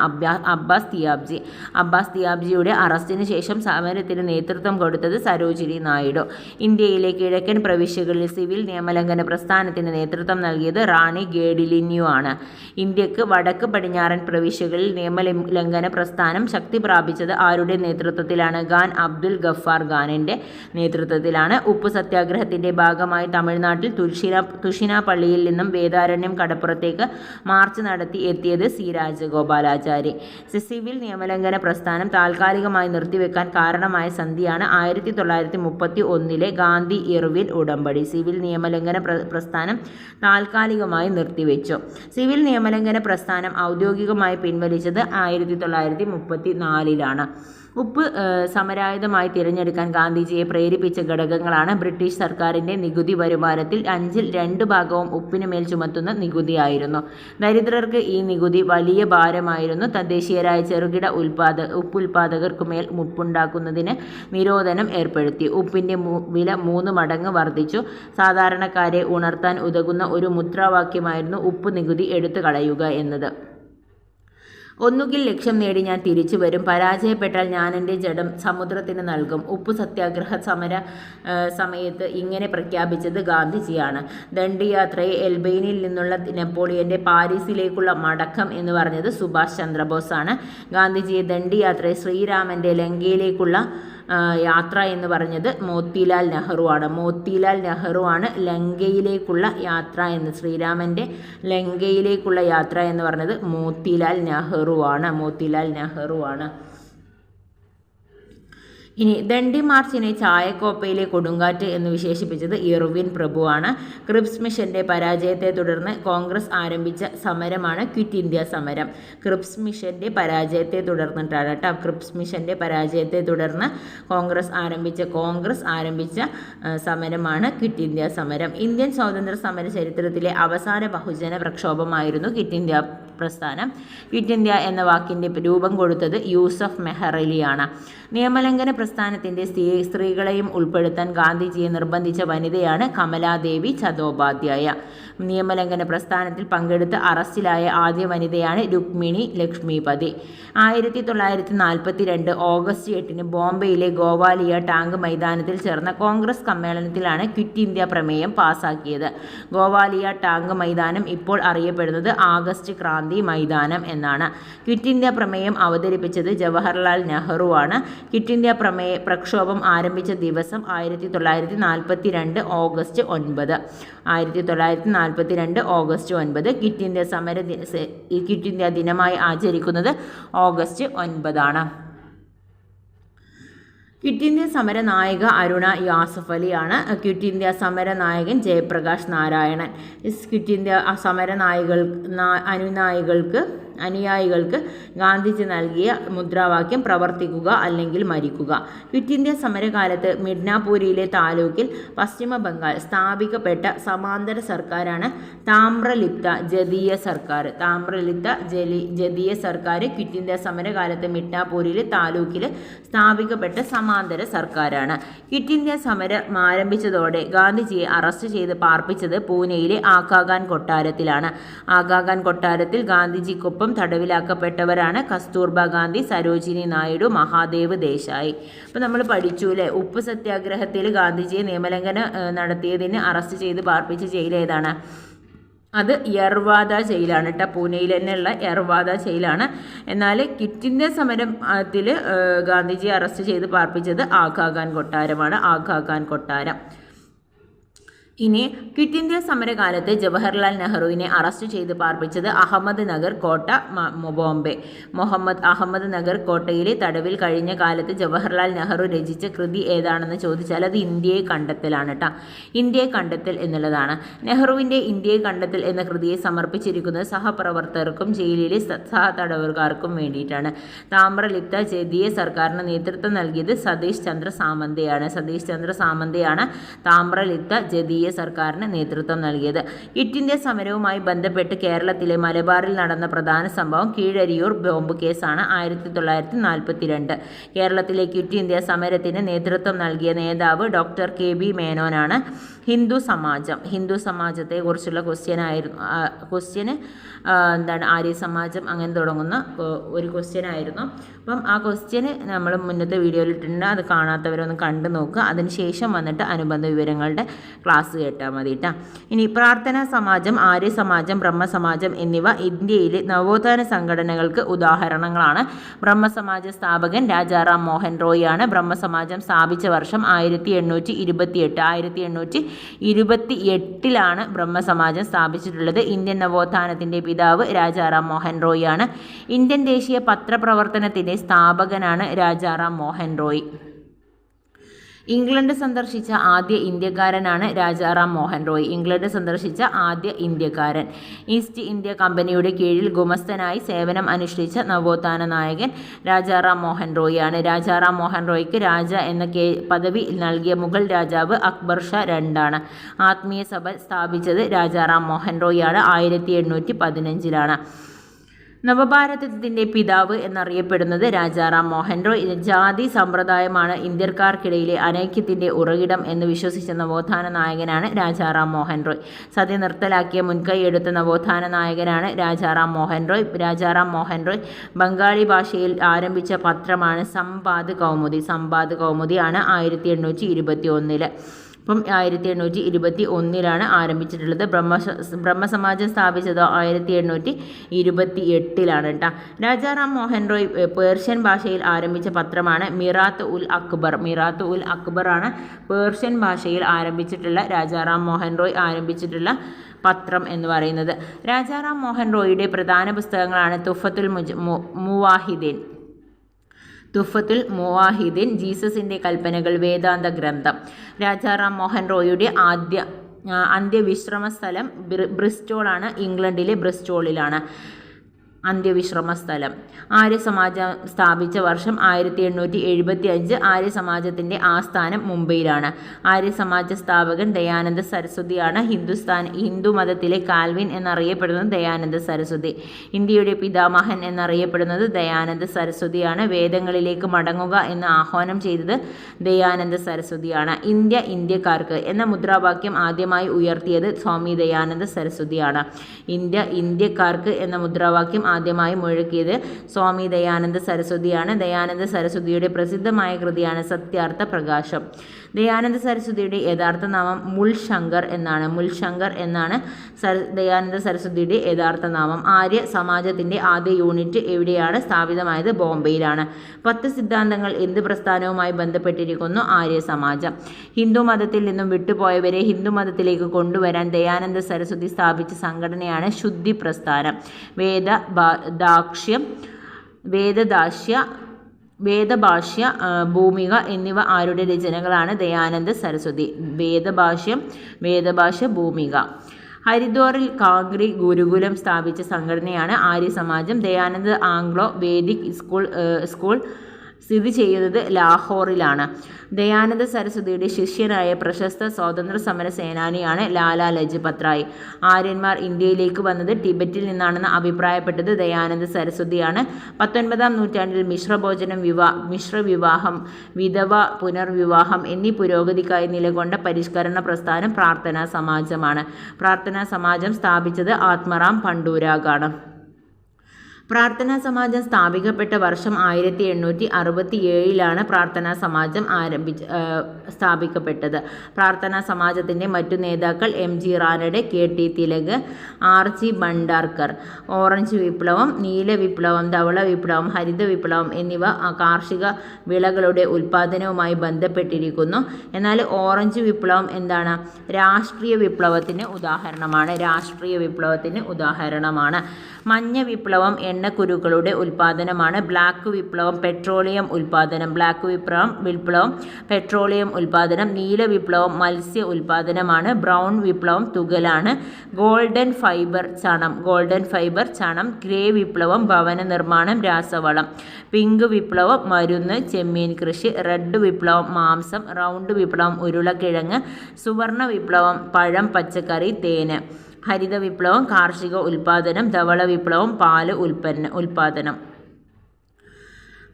അബ്ബാസ് തിയാബ്ജിയുടെ അറസ്റ്റിന് ശേഷം സമരത്തിന് നേതൃത്വം കൊടുത്തത് സരോജിനി നായിഡു. ഇന്ത്യയിലെ കിഴക്കൻ പ്രവിശ്യകളിൽ സിവിൽ നിയമലംഘന പ്രസ്ഥാനത്തിന് നേതൃത്വം നൽകിയത് റാണി ഗേഡിലിന്യു ആണ്. ഇന്ത്യക്ക് വടക്ക് പടിഞ്ഞാറൻ പ്രവിശ്യകളിൽ നിയമലംഘന പ്രസ്ഥാനം ശക്തി പ്രാപിച്ചത് ആരുടെ നേതൃത്വത്തിലാണ്? ഖാൻ അബ്ദുൽ ഗഫാർ ഖാനിൻ്റെ നേതൃത്വത്തിലാണ്. ഉപ്പു സത്യാഗ്രഹത്തിൻ്റെ ഭാഗമായി തമിഴ്നാട്ടിൽ തുഷിനാപ്പള്ളിയിൽ നിന്നും വേദാരണ്യം കടപ്പുറത്തേക്ക് മാർച്ച് നടത്തി എത്തിയത് സി രാജഗോപാലാചാരി. സിവിൽ നിയമലംഘന പ്രസ്ഥാനം താൽക്കാലികമായി നിർത്തിവെക്കാൻ കാരണമായ സന്ധിയാണ് 1931 ഗാന്ധി ഇർവിൻ ഉടമ്പടി. സിവിൽ നിയമലംഘന പ്രസ്ഥാനം താൽക്കാലികമായി നിർത്തിവെച്ചു. സിവിൽ നിയമലംഘന പ്രസ്ഥാനം ഔദ്യോഗികമായി പിൻവലിച്ചത് 1934-ലാണ്. ഉപ്പ് സമരായുധമായി തിരഞ്ഞെടുക്കാൻ ഗാന്ധിജിയെ പ്രേരിപ്പിച്ച ഘടകങ്ങളാണ് ബ്രിട്ടീഷ് സർക്കാരിൻ്റെ നികുതി വരുമാനത്തിൽ 5/2 ഭാഗവും ഉപ്പിനുമേൽ ചുമത്തുന്ന നികുതിയായിരുന്നു. ദരിദ്രർക്ക് ഈ നികുതി വലിയ ഭാരമായിരുന്നു. തദ്ദേശീയരായ ചെറുകിട ഉപ്പുൽപാദകർക്കുമേൽ ഉപ്പുണ്ടാക്കുന്നതിന് നിരോധനം ഏർപ്പെടുത്തി. ഉപ്പിൻ്റെ വില 3 മടങ്ങ് വർദ്ധിച്ചു. സാധാരണക്കാരെ ഉണർത്താൻ ഉതകുന്ന ഒരു മുദ്രാവാക്യമായിരുന്നു ഉപ്പ് നികുതി എടുത്തു കളയുക എന്നത്. ഒന്നുകിൽ ലക്ഷ്യം നേടി ഞാൻ തിരിച്ചു വരും, പരാജയപ്പെട്ടാൽ ഞാൻ എൻ്റെ ജഡം സമുദ്രത്തിന് നൽകും. ഉപ്പു സത്യാഗ്രഹ സമയത്ത് ഇങ്ങനെ പ്രഖ്യാപിച്ചത് ഗാന്ധിജിയാണ്. ദണ്ഡി യാത്രയെ എൽബൈനിൽ നിന്നുള്ള നെപ്പോളിയൻ്റെ പാരീസിലേക്കുള്ള മടക്കം എന്ന് പറഞ്ഞത് സുഭാഷ് ചന്ദ്രബോസാണ്. ഗാന്ധിജിയെ ദണ്ഡി യാത്രയെ ശ്രീരാമൻ്റെ ലങ്കയിലേക്കുള്ള യാത്ര എന്ന് പറഞ്ഞത് മോത്തിലാൽ നെഹ്റു ആണ്. ലങ്കയിലേക്കുള്ള യാത്ര എന്ന്, ശ്രീരാമൻ്റെ ലങ്കയിലേക്കുള്ള യാത്ര എന്ന് പറഞ്ഞത് മോത്തിലാൽ നെഹ്റു ആണ്. ഇനി ദണ്ഡി മാർച്ചിനെ ചായക്കോപ്പയിലെ കൊടുങ്കാറ്റ് എന്ന് വിശേഷിപ്പിച്ചത് ഇർവിൻ പ്രഭുവാണ്. ക്രിപ്സ് മിഷന്റെ പരാജയത്തെ തുടർന്ന് കോൺഗ്രസ് ആരംഭിച്ച സമരമാണ് ക്വിറ്റ് ഇന്ത്യ സമരം. ക്രിപ്സ് മിഷന്റെ പരാജയത്തെ തുടർന്നിട്ടാണ് കേട്ടോ. ക്രിപ്സ് മിഷന്റെ പരാജയത്തെ തുടർന്ന് കോൺഗ്രസ് ആരംഭിച്ച സമരമാണ് ക്വിറ്റ് ഇന്ത്യ സമരം. ഇന്ത്യൻ സ്വാതന്ത്ര്യ സമര ചരിത്രത്തിലെ അവസാന ബഹുജന പ്രക്ഷോഭമായിരുന്നു ക്വിറ്റ് ഇന്ത്യ പ്രസ്ഥാനം. ക്വിറ്റ് ഇന്ത്യ എന്ന വാക്കിൻ്റെ രൂപം കൊടുത്തത് യൂസഫ് മെഹ്റലിയാണ്. നിയമലംഘന പ്രസ്ഥാനത്തിൻ്റെ സ്ത്രീകളെയും ഉൾപ്പെടുത്താൻ ഗാന്ധിജിയെ നിർബന്ധിച്ച വനിതയാണ് കമലാദേവി ചതോപാധ്യായ. നിയമലംഘന പ്രസ്ഥാനത്തിൽ പങ്കെടുത്ത് അറസ്റ്റിലായ ആദ്യ വനിതയാണ് രുക്മിണി ലക്ഷ്മിപതി. 1942 ഓഗസ്റ്റ് 8 ബോംബെയിലെ ഗോവാലിയ ടാങ്ക് മൈതാനത്തിൽ ചേർന്ന കോൺഗ്രസ് സമ്മേളനത്തിലാണ് ക്വിറ്റ് ഇന്ത്യ പ്രമേയം പാസാക്കിയത്. ഗോവാലിയ ടാങ്ക് മൈതാനം ഇപ്പോൾ അറിയപ്പെടുന്നത് ആഗസ്റ്റ് ക്രാന്തി മൈതാനം എന്നാണ്. ക്വിറ്റ് ഇന്ത്യ പ്രമേയം അവതരിപ്പിച്ചത് ജവഹർലാൽ നെഹ്റു ആണ്. ക്വിറ്റ് ഇന്ത്യ പ്രക്ഷോഭം ആരംഭിച്ച ദിവസം 1942 ഓഗസ്റ്റ് 9. 1942 ഓഗസ്റ്റ് 9 ക്വിറ്റ് ഇന്ത്യ ദിനമായി ആചരിക്കുന്നത് ഓഗസ്റ്റ് 9 ആണ്. ക്വിറ്റ് ഇന്ത്യ സമര നായിക അരുണ യാസഫ് അലിയാണ്. ക്വിറ്റ് ഇന്ത്യ സമര നായകൻ ജയപ്രകാശ് നാരായണൻ. ക്വിറ്റ് ഇന്ത്യ സമര അനുയായികൾക്ക് ഗാന്ധിജി നൽകിയ മുദ്രാവാക്യം പ്രവർത്തിക്കുക അല്ലെങ്കിൽ മരിക്കുക. ക്വിറ്റ് ഇന്ത്യ സമരകാലത്ത് മിഡ്നാപൂരിലെ താലൂക്കിൽ പശ്ചിമ ബംഗാൾ സ്ഥാപിക്കപ്പെട്ട സമാന്തര സർക്കാരാണ് താമ്രലിപ്ത ജതീയ സർക്കാർ. ജതീയ സർക്കാർ ക്വിറ്റ് ഇന്ത്യ സമരകാലത്ത് മിഡ്നാപൂരിലെ താലൂക്കിൽ സ്ഥാപിക്കപ്പെട്ട സമാന്തര സർക്കാരാണ്. ക്വിറ്റ് ഇന്ത്യ സമരം ആരംഭിച്ചതോടെ ഗാന്ധിജിയെ അറസ്റ്റ് ചെയ്ത് പാർപ്പിച്ചത് പൂനെയിലെ ആഗാഖാൻ കൊട്ടാരത്തിലാണ്. ആഗാഖാൻ കൊട്ടാരത്തിൽ ഗാന്ധിജിക്കൊപ്പം തടവിലാക്കപ്പെട്ടവരാണ് കസ്തൂർബ ഗാന്ധി, സരോജിനി നായിഡു, മഹാദേവ് ദേശായി. അപ്പോൾ നമ്മൾ പഠിച്ചു അല്ലേ, ഉപ്പ് സത്യാഗ്രഹത്തിൽ ഗാന്ധിജിയെ നിയമലംഘനം നടത്തിയതിന് അറസ്റ്റ് ചെയ്ത് പാർപ്പിച്ച ജയിൽ ഏതാണ്? അത് യർവാദ ജയിലാണ് കേട്ടോ. പൂനെയിൽ തന്നെയുള്ള യർവാദ ജയിലാണ്. എന്നാൽ ക്വിറ്റ് ഇന്ത്യ സമരത്തിൽ ഗാന്ധിജിയെ അറസ്റ്റ് ചെയ്ത് പാർപ്പിച്ചത് ആഗാഖാൻ കൊട്ടാരമാണ്. ആഗാഖാൻ കൊട്ടാരം. ഇനി ക്വിറ്റ് ഇന്ത്യ സമരകാലത്ത് ജവഹർലാൽ നെഹ്റുവിനെ അറസ്റ്റ് ചെയ്ത് പാർപ്പിച്ചത് അഹമ്മദ് നഗർ കോട്ട, ബോംബെ. അഹമ്മദ് നഗർ കോട്ടയിലെ തടവിൽ കഴിഞ്ഞ കാലത്ത് ജവഹർലാൽ നെഹ്റു രചിച്ച കൃതി ഏതാണെന്ന് ചോദിച്ചാൽ അത് ഇന്ത്യയെ കണ്ടെത്തലാണ് കേട്ടോ. ഇന്ത്യയെ കണ്ടെത്തൽ എന്നുള്ളതാണ്. നെഹ്റുവിൻ്റെ ഇന്ത്യയെ കണ്ടെത്തൽ എന്ന കൃതിയെ സമർപ്പിച്ചിരിക്കുന്നത് സഹപ്രവർത്തകർക്കും ജയിലിലെ സഹതടവുകാർക്കും വേണ്ടിയിട്ടാണ്. താമ്രലിപ്ത ജതീയ സർക്കാരിന് നേതൃത്വം നൽകിയത് സതീഷ് ചന്ദ്ര സാമന്തയാണ് താമ്രലിപ്ത ജതീയ സർക്കാരിന് നേതൃത്വം നൽകിയത്. ക്വിറ്റ് ഇന്ത്യ സമരവുമായി ബന്ധപ്പെട്ട് കേരളത്തിലെ മലബാറിൽ നടന്ന പ്രധാന സംഭവം കീഴരിയൂർ ബോംബ് കേസാണ്. 1942 കേരളത്തിലെ ക്വിറ്റ് ഇന്ത്യ സമരത്തിന് നേതൃത്വം നൽകിയ നേതാവ് ഡോക്ടർ KB മേനോനാണ്. ഹിന്ദു സമാജത്തെക്കുറിച്ചുള്ള ക്വസ്റ്റ്യന് എന്താണ്, ആര്യ സമാജം അങ്ങനെ തുടങ്ങുന്ന ഒരു ക്വസ്റ്റ്യനായിരുന്നു. അപ്പം ആ ക്വസ്റ്റ്യന് നമ്മൾ മുന്നത്തെ വീഡിയോയിൽ ഇട്ടിട്ടുണ്ട്. അത് കാണാത്തവരൊന്ന് കണ്ടു നോക്കുക. അതിനുശേഷം വന്നിട്ട് അനുബന്ധ വിവരങ്ങളുടെ ക്ലാസ് കേട്ടാൽ മതി കേട്ടോ. ഇനി പ്രാർത്ഥനാ സമാജം, ആര്യ സമാജം, ബ്രഹ്മസമാജം എന്നിവ ഇന്ത്യയിലെ നവോത്ഥാന സംഘടനകൾക്ക് ഉദാഹരണങ്ങളാണ്. ബ്രഹ്മസമാജ സ്ഥാപകൻ രാജാറാം മോഹൻ റോയ് ആണ്. ബ്രഹ്മസമാജം സ്ഥാപിച്ച വർഷം 1828 ബ്രഹ്മസമാജം സ്ഥാപിച്ചിട്ടുള്ളത്. ഇന്ത്യൻ നവോത്ഥാനത്തിൻ്റെ പിതാവ് രാജാറാം മോഹൻ റോയ് ആണ്. ഇന്ത്യൻ ദേശീയ പത്രപ്രവർത്തനത്തിൻ്റെ സ്ഥാപകനാണ് രാജാറാം മോഹൻ റോയ്. ഇംഗ്ലണ്ട് സന്ദർശിച്ച ആദ്യ ഇന്ത്യക്കാരനാണ് രാജാറാം മോഹൻ റോയ്. ഈസ്റ്റ് ഇന്ത്യ കമ്പനിയുടെ കീഴിൽ ഗുമസ്തനായി സേവനം അനുഷ്ഠിച്ച നവോത്ഥാന നായകൻ രാജാറാം മോഹൻ റോയ് ആണ്. രാജാറാം മോഹൻ റോയ്ക്ക് രാജ എന്ന പദവി നൽകിയ മുഗൾ രാജാവ് അക്ബർ ഷാ II. ആത്മീയ സഭ സ്ഥാപിച്ചത് രാജാറാം മോഹൻ റോയ് ആണ്. 1815. നവഭാരതത്തിൻ്റെ പിതാവ് എന്നറിയപ്പെടുന്നത് രാജാറാം മോഹൻ റോയ്. ജാതി സമ്പ്രദായമാണ് ഇന്ത്യക്കാർക്കിടയിലെ അനൈക്യത്തിൻ്റെ ഉറവിടം എന്ന് വിശ്വസിച്ച നവോത്ഥാന നായകനാണ് രാജാറാം മോഹൻ റോയ്. സതി നിർത്തലാക്കിയ മുൻകൈയെടുത്ത നവോത്ഥാന നായകനാണ് രാജാറാം മോഹൻ റോയ്. രാജാറാം മോഹൻ റോയ് ബംഗാളി ഭാഷയിൽ ആരംഭിച്ച പത്രമാണ് സമ്പാദ് കൗമുദിയാണ് 1821. അപ്പം 1821 ആരംഭിച്ചിട്ടുള്ളത്. ബ്രഹ്മസമാജം സ്ഥാപിച്ചത് 1828 കേട്ടോ. രാജാറാം മോഹൻ റോയ് പേർഷ്യൻ ഭാഷയിൽ ആരംഭിച്ച പത്രമാണ് മിറാത്ത് ഉൽ അക്ബർ ആണ് പേർഷ്യൻ ഭാഷയിൽ ആരംഭിച്ചിട്ടുള്ള രാജാറാം മോഹൻ റോയ് ആരംഭിച്ചിട്ടുള്ള പത്രം എന്ന് പറയുന്നത്. രാജാറാം മോഹൻ റോയിയുടെ പ്രധാന പുസ്തകങ്ങളാണ് തുഫത്തുൽ മുവാഹിദീൻ, ജീസസിൻ്റെ കൽപ്പനകൾ, വേദാന്ത ഗ്രന്ഥം. രാജാറാം മോഹൻ റോയിയുടെ അന്ത്യവിശ്രമ സ്ഥലം ബ്രിസ്റ്റോളാണ്. ഇംഗ്ലണ്ടിലെ ബ്രിസ്റ്റോളിലാണ്. അന്ത്യവിശ്രമ സ്ഥലം. ആര്യസമാജം സ്ഥാപിച്ച വർഷം 1875. ആര്യസമാജത്തിൻ്റെ ആസ്ഥാനം മുംബൈയിലാണ്. ആര്യസമാജ സ്ഥാപകൻ ദയാനന്ദ സരസ്വതിയാണ്. ഹിന്ദു മതത്തിലെ കാൽവിൻ എന്നറിയപ്പെടുന്നത് ദയാനന്ദ സരസ്വതി. ഇന്ത്യയുടെ പിതാമഹൻ എന്നറിയപ്പെടുന്നത് ദയാനന്ദ സരസ്വതിയാണ്. വേദങ്ങളിലേക്ക് മടങ്ങുക എന്ന് ആഹ്വാനം ചെയ്തത് ദയാനന്ദ സരസ്വതിയാണ്. ഇന്ത്യ ഇന്ത്യക്കാർക്ക് എന്ന മുദ്രാവാക്യം ആദ്യമായി ഉയർത്തിയത് സ്വാമി ദയാനന്ദ സരസ്വതിയാണ്. ഇന്ത്യ ഇന്ത്യക്കാർക്ക് എന്ന മുദ്രാവാക്യം ആദ്യമായി മുഴക്കിയത് സ്വാമി ദയാനന്ദ സരസ്വതിയാണ്. ദയാനന്ദ സരസ്വതിയുടെ പ്രസിദ്ധമായ കൃതിയാണ് സത്യാർത്ഥ പ്രകാശം. ദയാനന്ദ സരസ്വതിയുടെ യഥാർത്ഥ നാമം മുൾശങ്കർ എന്നാണ് ദയാനന്ദ സരസ്വതിയുടെ യഥാർത്ഥ നാമം. ആര്യ സമാജത്തിൻ്റെ ആദ്യ യൂണിറ്റ് എവിടെയാണ് സ്ഥാപിതമായത്? ബോംബെയിലാണ്. 10 സിദ്ധാന്തങ്ങൾ എന്ത് പ്രസ്ഥാനവുമായി ബന്ധപ്പെട്ടിരിക്കുന്നു? ആര്യ സമാജം. ഹിന്ദു മതത്തിൽ നിന്നും വിട്ടുപോയവരെ ഹിന്ദു മതത്തിലേക്ക് കൊണ്ടുവരാൻ ദയാനന്ദ സരസ്വതി സ്ഥാപിച്ച സംഘടനയാണ് ശുദ്ധി പ്രസ്ഥാനം. വേദഭാഷ്യ ഭൂമിക എന്നിവ ആരുടെ രചനകളാണ്? ദയാനന്ദ സരസ്വതി. വേദഭാഷ്യ ഭൂമിക. ഹരിദ്വാറിൽ കാംഗ്രി ഗുരുകുലം സ്ഥാപിച്ച സംഘടനയാണ് ആര്യ സമാജം. ദയാനന്ദ ആംഗ്ലോ വേദിക് സ്കൂൾ സ്ഥിതി ചെയ്യുന്നത് ലാഹോറിലാണ്. ദയാനന്ദ സരസ്വതിയുടെ ശിഷ്യനായ പ്രശസ്ത സ്വാതന്ത്ര്യ സമര സേനാനിയാണ് ലാലാ ലജ്പത് റായ്. ആര്യന്മാർ ഇന്ത്യയിലേക്ക് വന്നത് ടിബറ്റിൽ നിന്നാണെന്ന് അഭിപ്രായപ്പെട്ടത് ദയാനന്ദ സരസ്വതിയാണ്. 19-ാം നൂറ്റാണ്ടിൽ മിശ്രവിവാഹം, വിധവ പുനർവിവാഹം എന്നീ പുരോഗതിക്കായി നിലകൊണ്ട പരിഷ്കരണ പ്രസ്ഥാനം പ്രാർത്ഥനാ സമാജമാണ്. പ്രാർത്ഥനാ സമാജം സ്ഥാപിച്ചത് ആത്മറാം പണ്ഡൂരാഗാണ്. പ്രാർത്ഥനാ സമാജം സ്ഥാപിക്കപ്പെട്ട വർഷം 1867 പ്രാർത്ഥനാ സമാജം സ്ഥാപിക്കപ്പെട്ടത്. പ്രാർത്ഥനാ സമാജത്തിൻ്റെ മറ്റു നേതാക്കൾ MG Ranade, KT Tilak, RG Bhandarkar. Orange വിപ്ലവം, നീല വിപ്ലവം, ധവള വിപ്ലവം, ഹരിത വിപ്ലവം എന്നിവ കാർഷിക വിളകളുടെ ഉൽപ്പാദനവുമായി ബന്ധപ്പെട്ടിരിക്കുന്നു. എന്നാൽ ഓറഞ്ച് വിപ്ലവം എന്താണ്? രാഷ്ട്രീയ വിപ്ലവത്തിന് ഉദാഹരണമാണ്. മഞ്ഞ വിപ്ലവം എണ്ണക്കുരുക്കളുടെ ഉൽപ്പാദനമാണ്. ബ്ലാക്ക് വിപ്ലവം പെട്രോളിയം ഉൽപ്പാദനം. നീല വിപ്ലവം മത്സ്യ ഉൽപ്പാദനമാണ്. ബ്രൗൺ വിപ്ലവം തുകലാണ്. ഗോൾഡൻ ഫൈബർ ചണം. ഗ്രേ വിപ്ലവം ഭവന നിർമ്മാണം, രാസവളം. പിങ്ക് വിപ്ലവം മരുന്ന്, ചെമ്മീൻ കൃഷി. റെഡ് വിപ്ലവം മാംസം. റൗണ്ട് വിപ്ലവം ഉരുളക്കിഴങ്ങ്. സുവർണ വിപ്ലവം പഴം, പച്ചക്കറി, തേന്. ഹരിത വിപ്ലവം കാർഷിക ഉൽപ്പാദനം. ധവള വിപ്ലവം പാല് ഉൽപ്പാദനം.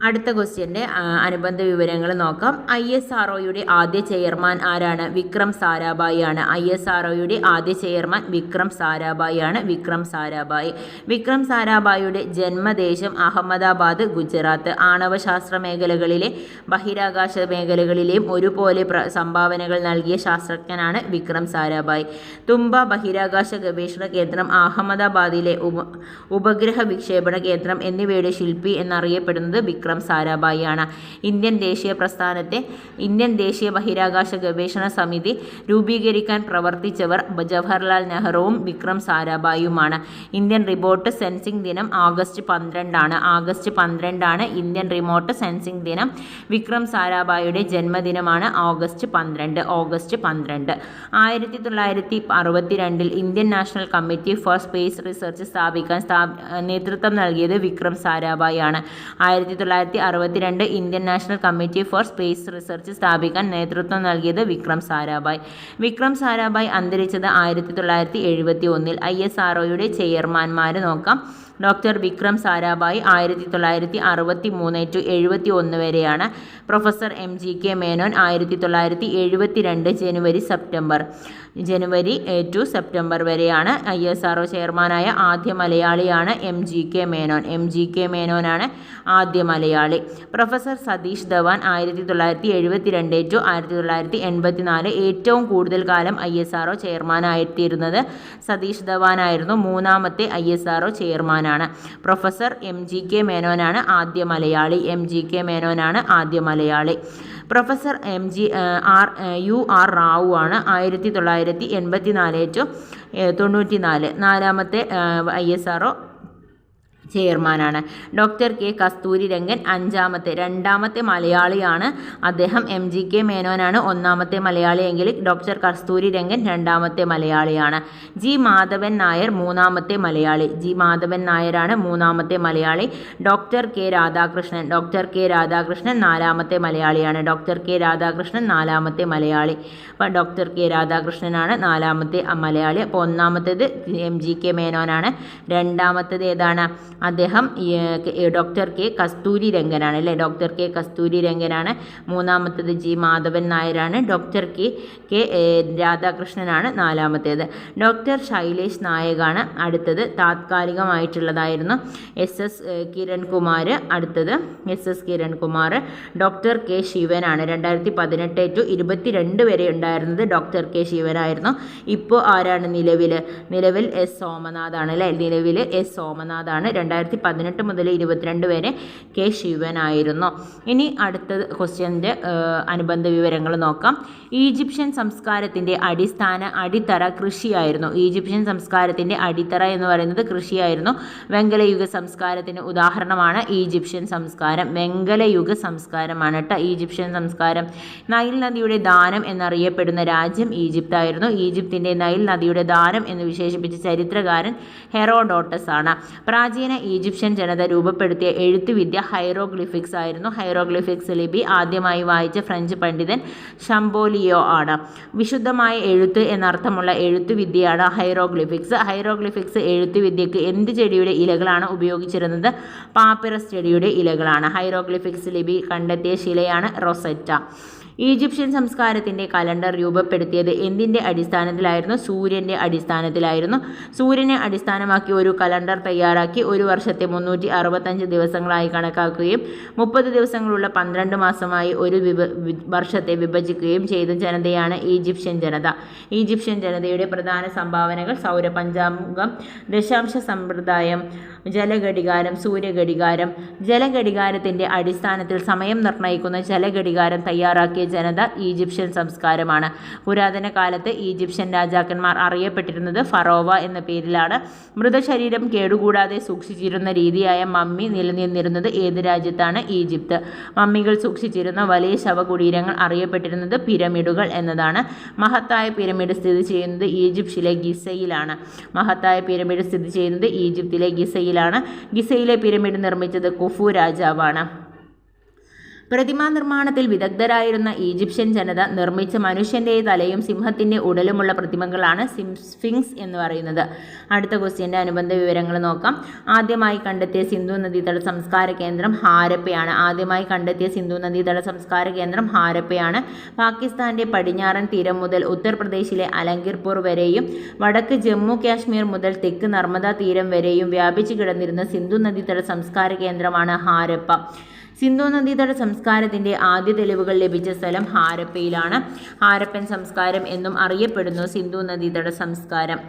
അടുത്ത ക്വസ്റ്റ്യൻ്റെ അനുബന്ധ വിവരങ്ങൾ നോക്കാം. ISROയുടെ ആദ്യ ചെയർമാൻ ആരാണ്? വിക്രം സാരാഭായി ആണ്. ISROയുടെ ആദ്യ ചെയർമാൻ വിക്രം സാരാഭായി. വിക്രം സാരാഭായിയുടെ ജന്മദേശം അഹമ്മദാബാദ്, ഗുജറാത്ത്. ആണവശാസ്ത്ര മേഖലകളിലെ ബഹിരാകാശ മേഖലകളിലെയും ഒരുപോലെ സംഭാവനകൾ നൽകിയ ശാസ്ത്രജ്ഞനാണ് വിക്രം സാരാഭായി. തുമ്പ ബഹിരാകാശ ഗവേഷണ കേന്ദ്രം, അഹമ്മദാബാദിലെ ഉപഗ്രഹ വിക്ഷേപണ കേന്ദ്രം എന്നിവയുടെ ശില്പി എന്നറിയപ്പെടുന്നത് വിക്രം സാരാഭായിയാണ്. ഇന്ത്യൻ ദേശീയ ബഹിരാകാശ ഗവേഷണ സമിതി രൂപീകരിക്കാൻ പ്രവർത്തിച്ചവർ ജവഹർലാൽ നെഹ്റുവും വിക്രം സാരാഭായിയുമാണ്. ഇന്ത്യൻ റിമോട്ട് സെൻസിംഗ് ദിനം ആഗസ്റ്റ് 12 ഇന്ത്യൻ റിമോട്ട് സെൻസിംഗ് ദിനം. വിക്രം സാരാഭായിയുടെ ജന്മദിനമാണ് August 12. 1962 Indian national committee for space research സ്ഥാപിക്കാൻ നേതൃത്വം നൽകിയത് വിക്രം സാരാഭായി ആണ്. 1962 Indian national committee for space research സ്ഥാപിക്കാൻ നേതൃത്വം നൽകിയത് വിക്രം സാരാഭായി. വിക്രം സാരാഭായി അന്തരിച്ചത് 1971. ISROയുടെ ചെയർമാൻമാർ നോക്കാം. ഡോക്ടർ വിക്രം സാരാഭായി 1963 to 71 വരെയാണ്. പ്രൊഫസർ MGK മേനോൻ 1972 ജനുവരി ടു സെപ്റ്റംബർ വരെയാണ്. ISRO ചെയർമാനായ ആദ്യ മലയാളിയാണ് MGK മേനോനാണ് ആദ്യ മലയാളി. പ്രൊഫസർ സതീഷ് ധവാൻ 1972 to 1984 ഏറ്റവും കൂടുതൽ കാലം ISRO ചെയർമാനായിത്തീരുന്നത് സതീഷ് ധവാനായിരുന്നു. മൂന്നാമത്തെ ISRO ചെയർമാനാണ്. പ്രൊഫസർ MGK മേനോനാണ് ആദ്യ മലയാളി. പ്രൊഫസർ UR റാവു ആണ് 1984 to 94 നാലാമത്തെ ISRO ചെയർമാനാണ്. ഡോക്ടർ കെ കസ്തൂരിരംഗൻ രണ്ടാമത്തെ മലയാളിയാണ്. അദ്ദേഹം MGK മേനോനാണ് ഒന്നാമത്തെ മലയാളിയെങ്കിൽ ഡോക്ടർ കസ്തൂരിരംഗൻ രണ്ടാമത്തെ മലയാളിയാണ്. ജി മാധവൻ നായർ മൂന്നാമത്തെ മലയാളി. ജി മാധവൻ നായരാണ് മൂന്നാമത്തെ മലയാളി. ഡോക്ടർ കെ രാധാകൃഷ്ണൻ നാലാമത്തെ മലയാളിയാണ്. ഡോക്ടർ കെ രാധാകൃഷ്ണൻ നാലാമത്തെ മലയാളി. അപ്പം ഡോക്ടർ കെ രാധാകൃഷ്ണനാണ് നാലാമത്തെ മലയാളി. അപ്പോൾ ഒന്നാമത്തേത് MGK മേനോനാണ്. രണ്ടാമത്തേത് ഏതാണ്? അദ്ദേഹം ഡോക്ടർ കെ കസ്തൂരിരംഗനാണ് അല്ലേ. ഡോക്ടർ കെ കസ്തൂരിരംഗനാണ്. മൂന്നാമത്തേത് ജി മാധവൻ നായരാണ്. ഡോക്ടർ കെ രാധാകൃഷ്ണനാണ് നാലാമത്തേത്. ഡോക്ടർ ശൈലേഷ് നായകാണ് അടുത്തത്. താത്കാലികമായിട്ടുള്ളതായിരുന്നു SS കിരൺകുമാർ. അടുത്തത് SS കിരൺകുമാർ. ഡോക്ടർ കെ ശിവനാണ്. 2018 to 22 വരെ ഉണ്ടായിരുന്നത് ഡോക്ടർ കെ ശിവനായിരുന്നു. ഇപ്പോൾ ആരാണ് നിലവിൽ S സോമനാഥാണ് അല്ലേ. നിലവിൽ S സോമനാഥാണ്. 2018 മുതൽ 22 വരെ കെ ശിവനായിരുന്നു. ഇനി അടുത്ത ക്വസ്റ്റ്യൻ്റെ അനുബന്ധ വിവരങ്ങൾ നോക്കാം. ഈജിപ്ഷ്യൻ സംസ്കാരത്തിൻ്റെ അടിത്തറ കൃഷിയായിരുന്നു. ഈജിപ്ഷ്യൻ സംസ്കാരത്തിൻ്റെ അടിത്തറ എന്ന് പറയുന്നത് കൃഷിയായിരുന്നു. വെങ്കലയുഗ സംസ്കാരത്തിന് ഉദാഹരണമാണ് ഈജിപ്ഷ്യൻ സംസ്കാരം. വെങ്കലയുഗ സംസ്കാരമാണ് കേട്ടോ ഈജിപ്ഷ്യൻ സംസ്കാരം. നൈൽ നദിയുടെ ദാനം എന്നറിയപ്പെടുന്ന രാജ്യം ഈജിപ്തായിരുന്നു. ഈജിപ്തിൻ്റെ നൈൽ നദിയുടെ ദാനം എന്ന് വിശേഷിപ്പിച്ച ചരിത്രകാരൻ ഹെറോഡോട്ടസ് ആണ്. പ്രാചീന ഈജിപ്ഷ്യൻ ജനത രൂപപ്പെടുത്തിയ എഴുത്തുവിദ്യ ഹൈറോഗ്ലിഫിക്സ് ആയിരുന്നു. ഹൈറോഗ്ലിഫിക്സ് ലിപി ആദ്യമായി വായിച്ച ഫ്രഞ്ച് പണ്ഡിതൻ ഷംബോലിയോ ആണ്. വിശുദ്ധമായ എഴുത്ത് എന്നർത്ഥമുള്ള എഴുത്തുവിദ്യയാണ് ഹൈറോഗ്ലിഫിക്സ്. ഹൈറോഗ്ലിഫിക്സ് എഴുത്തുവിദ്യക്ക് എന്ത് ചെടിയുടെ ഇലകളാണ് ഉപയോഗിച്ചിരുന്നത്? പാപ്പിറസ് ചെടിയുടെ ഇലകളാണ്. ഹൈറോഗ്ലിഫിക്സ് ലിപി കണ്ടെത്തിയ ശിലയാണ് റൊസെറ്റ. ഈജിപ്ഷ്യൻ സംസ്കാരത്തിൻ്റെ കലണ്ടർ രൂപപ്പെടുത്തിയത് എന്തിൻ്റെ അടിസ്ഥാനത്തിലായിരുന്നു? സൂര്യൻ്റെ അടിസ്ഥാനത്തിലായിരുന്നു. സൂര്യനെ അടിസ്ഥാനമാക്കി ഒരു കലണ്ടർ തയ്യാറാക്കി ഒരു വർഷത്തെ 365 ദിവസങ്ങളായി കണക്കാക്കുകയും 30 ദിവസങ്ങളുള്ള 12 മാസമായി ഒരു വർഷത്തെ വിഭജിക്കുകയും ചെയ്ത ജനതയാണ് ഈജിപ്ഷ്യൻ ജനത. ഈജിപ്ഷ്യൻ ജനതയുടെ പ്രധാന സംഭാവനകൾ സൗരപഞ്ചാംഗം, ദശാംശ സമ്പ്രദായം, ജലഘടികാരം, സൂര്യഘടികാരം. ജലഘടികാരത്തിൻ്റെ അടിസ്ഥാനത്തിൽ സമയം നിർണ്ണയിക്കുന്ന ജലഘടികാരം തയ്യാറാക്കിയ ജനത ഈജിപ്ഷ്യൻ സംസ്കാരമാണ്. പുരാതന കാലത്ത് ഈജിപ്ഷ്യൻ രാജാക്കന്മാർ അറിയപ്പെട്ടിരുന്നത് ഫറോവ എന്ന പേരിലാണ്. മൃതശരീരം കേടുകൂടാതെ സൂക്ഷിച്ചിരുന്ന രീതിയായ മമ്മി നിലനിന്നിരുന്നത് ഏത് രാജ്യത്താണ്? ഈജിപ്ത്. മമ്മികൾ സൂക്ഷിച്ചിരുന്ന വലിയ ശവകുടീരങ്ങൾ അറിയപ്പെട്ടിരുന്നത് പിരമിഡുകൾ എന്നതാണ്. മഹത്തായ പിരമിഡ് സ്ഥിതി ചെയ്യുന്നത് ഈജിപ്തിലെ ഗിസയിലാണ്. മഹത്തായ പിരമിഡ് സ്ഥിതി ചെയ്യുന്നത് ഈജിപ്തിലെ ഗിസയിലാണ്. ഗിസയിലെ പിരമിഡ് നിർമ്മിച്ചത് കുഫു രാജാവാണ്. പ്രതിമാ നിർമ്മാണത്തിൽ വിദഗ്ധരായിരുന്ന ഈജിപ്ഷ്യൻ ജനത നിർമ്മിച്ച മനുഷ്യൻ്റെ തലയും സിംഹത്തിൻ്റെ ഉടലുമുള്ള പ്രതിമകളാണ് സ്ഫിങ്സ് എന്ന് പറയുന്നത്. അടുത്ത ക്വസ്റ്റ്യൻ്റെ അനുബന്ധ വിവരങ്ങൾ നോക്കാം. ആദ്യമായി കണ്ടെത്തിയ സിന്ധു നദീതട സംസ്കാര കേന്ദ്രം ഹാരപ്പയാണ്. പാകിസ്ഥാൻ്റെ പടിഞ്ഞാറൻ തീരം മുതൽ ഉത്തർപ്രദേശിലെ അലങ്കിർപൂർ വരെയും വടക്ക് ജമ്മു കാശ്മീർ മുതൽ തെക്ക് നർമ്മദ തീരം വരെയും വ്യാപിച്ചു കിടന്നിരുന്ന സിന്ധു നദീതട സംസ്കാര കേന്ദ്രമാണ് ഹാരപ്പ. സിന്ധു നദീതട സംസ്കാരത്തിൻ്റെ ആദ്യ തെളിവുകൾ ലഭിച്ച സ്ഥലം ഹാരപ്പയിലാണ്. ഹാരപ്പൻ സംസ്കാരം എന്നും അറിയപ്പെടുന്നു സിന്ധു നദീതട സംസ്കാരം.